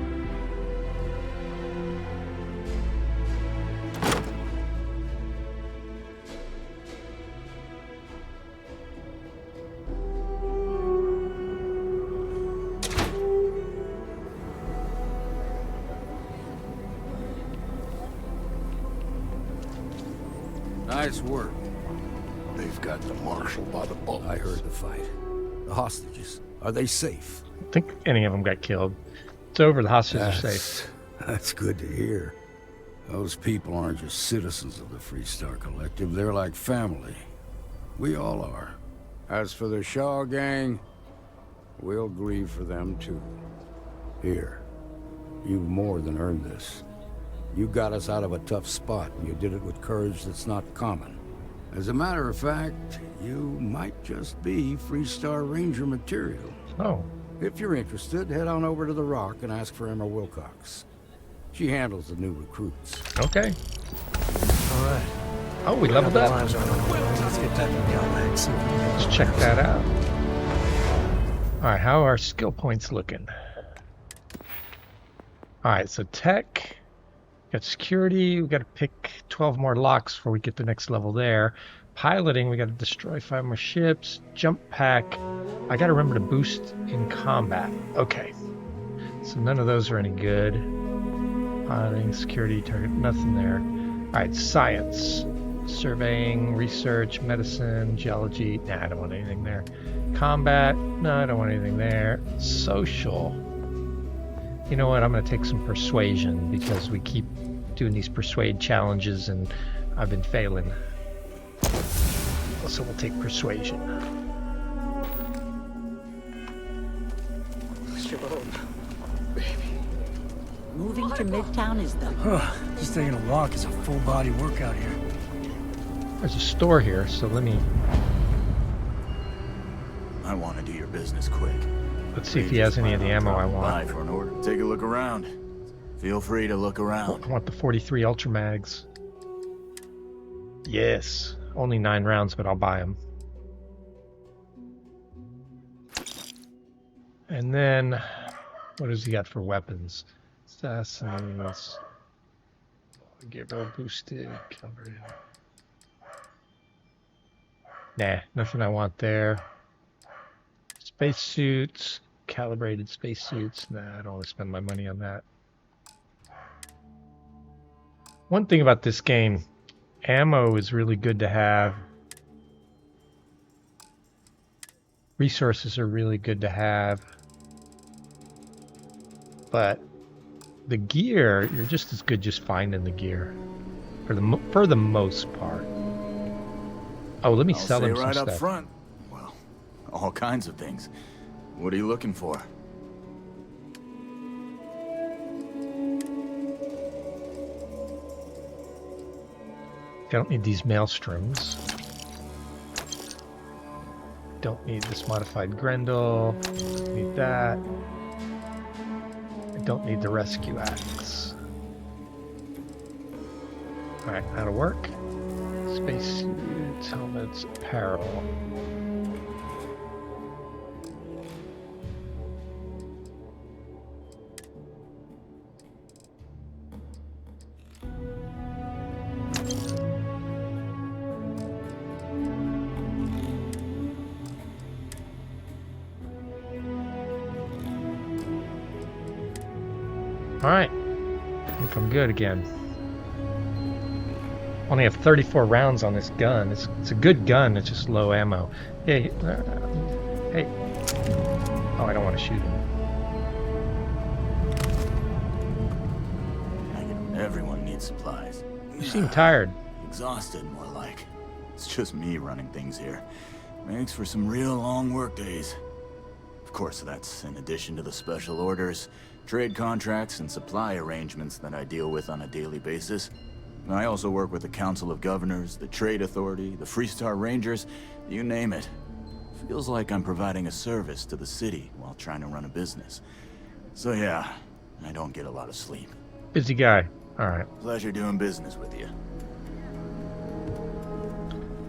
W: Nice work.
G: They've got the marshal by the balls.
W: I heard the fight. The hostages, are they safe?
A: I don't think any of them got killed. It's over, the hostages are safe.
W: That's good to hear. Those people aren't just citizens of the Freestar Collective, they're like family. We all are. As for the Shaw gang, we'll grieve for them too. Here, you've more than earned this. You got us out of a tough spot, and you did it with courage that's not common. As a matter of fact, you might just be Freestar Ranger material.
A: Oh.
W: If you're interested, head on over to the Rock and ask for Emma Wilcox. She handles the new recruits.
A: Okay.
P: All right.
A: Oh, we leveled up.
P: Let's get back to Galactic.
A: Let's check that out. Alright, how are skill points looking? Alright, so tech. Got security. We got to pick 12 more locks before we get the next level there. Piloting, we got to destroy 5 more ships. Jump pack. I got to remember to boost in combat. Okay. So none of those are any good. Piloting, security, target, nothing there. Alright, science. Surveying, research, medicine, geology. Nah, I don't want anything there. Combat. No, I don't want anything there. Social. You know what? I'm going to take some persuasion because we keep doing these persuade challenges and I've been failing. So we'll take persuasion.
H: Moving to Midtown is the...
P: Just taking a walk is a full body workout here.
A: There's a store here, so let me...
J: I want to do your business quick.
A: Let's see if he has any of the ammo I want.
J: Buy for an order. Take a look around. Feel free to look around.
A: I want the 43 Ultra Mags. Yes. Only 9 rounds, but I'll buy them. And then, what does he got for weapons? Assassins. Gabriel boosted. Covered. Nah, nothing I want there. Spacesuits. Calibrated spacesuits. Nah, I don't want to spend my money on that. One thing about this game, ammo is really good to have. Resources are really good to have. But the gear, you're just as good just finding the gear. For the most part. Oh, let me sell him some
J: right
A: stuff.
J: up front. Well, all kinds of things. What are you looking for?
A: I don't need these maelstroms. Don't need this modified Grendel. Don't need that. I don't need the rescue axe. Alright, that'll work. Spacesuits, helmets, apparel. Alright. I think I'm good again. Only have 34 rounds on this gun. It's a good gun, it's just low ammo. Hey, hey. Oh, I don't want to shoot him.
J: Everyone needs supplies.
A: You seem tired.
J: Exhausted, more like. It's just me running things here. Makes for some real long work days. Of course, that's in addition to the special orders, trade contracts, and supply arrangements that I deal with on a daily basis. I also work with the Council of Governors, the Trade Authority, the Freestar Rangers, you name it. Feels like I'm providing a service to the city while trying to run a business. So yeah, I don't get a lot of sleep.
A: Busy guy. Alright.
J: Pleasure doing business with you.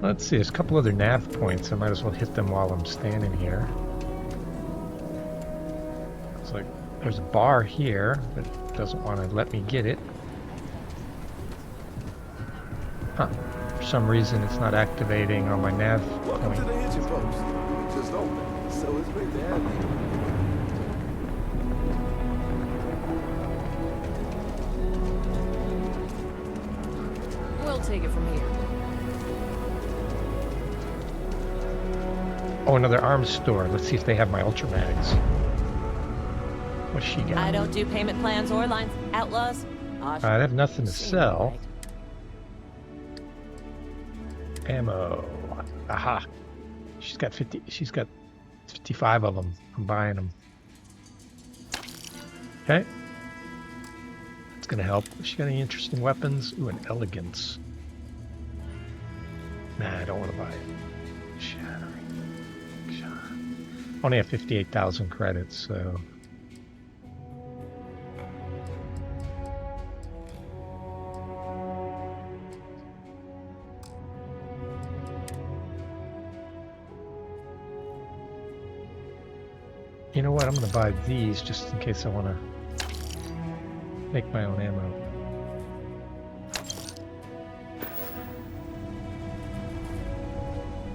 A: Let's see, there's a couple other nav points. I might as well hit them while I'm standing here. Looks like there's a bar here, but it doesn't want to let me get it. Huh. For some reason it's not activating on my nav point.
G: Welcome to the engine post. We just opened, so it's great to have you.
C: We'll take it from here.
A: Oh, another arms store. Let's see if they have my Ultra Mags. What's she got?
C: I don't do payment plans or lines. Outlaws.
A: I have nothing to sell. Ammo. Aha. She's got 50. She's got 55 of them. I'm buying them. Okay. That's gonna help. She got any interesting weapons? Ooh, an elegance. Nah, I don't want to buy it. Shattering. Only have 58,000 credits, so. You know what? I'm going to buy these just in case I want to make my own ammo.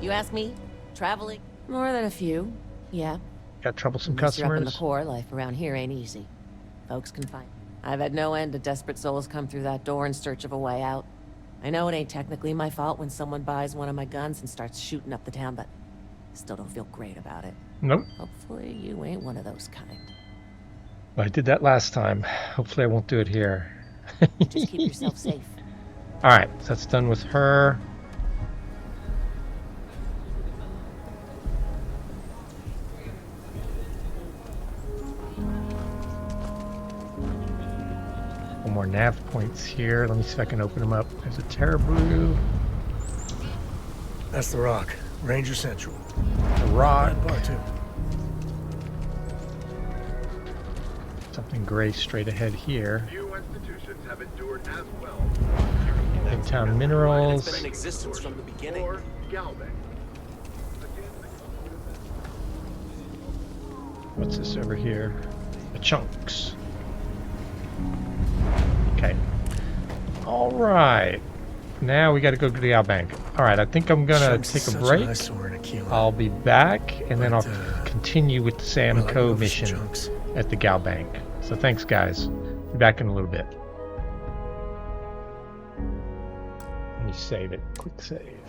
C: You ask me? Traveling? More than a few. Yeah.
A: Got troublesome
C: Unless you're up in
A: customers?
C: the core, life around here ain't easy. Folks can find. I've had no end of desperate souls come through that door in search of a way out. I know it ain't technically my fault when someone buys one of my guns and starts shooting up the town, but still don't feel great about it.
A: Nope.
C: Hopefully you ain't one of those kind.
A: I did that last time. Hopefully I won't do it here.
C: Just keep yourself safe.
A: Alright, so that's done with her. One more nav points here. Let me see if I can open them up. There's a Terra Brew.
P: That's the Rock. Ranger Central.
A: The Rock.
P: Bar too.
A: Something gray straight ahead here.
G: Few institutions have endured as well.
A: Midtown Minerals.
K: It's been in existence from the beginning.
G: Or Galbank.
A: What's this over here? The chunks. Okay. Alright. Now we gotta go to the Galbank. Alright, I think I'm gonna take a break. I'll be back and then I'll continue with the Sam Co mission at the Galbank. So thanks guys. Be back in a little bit. Let me save it. Quick save.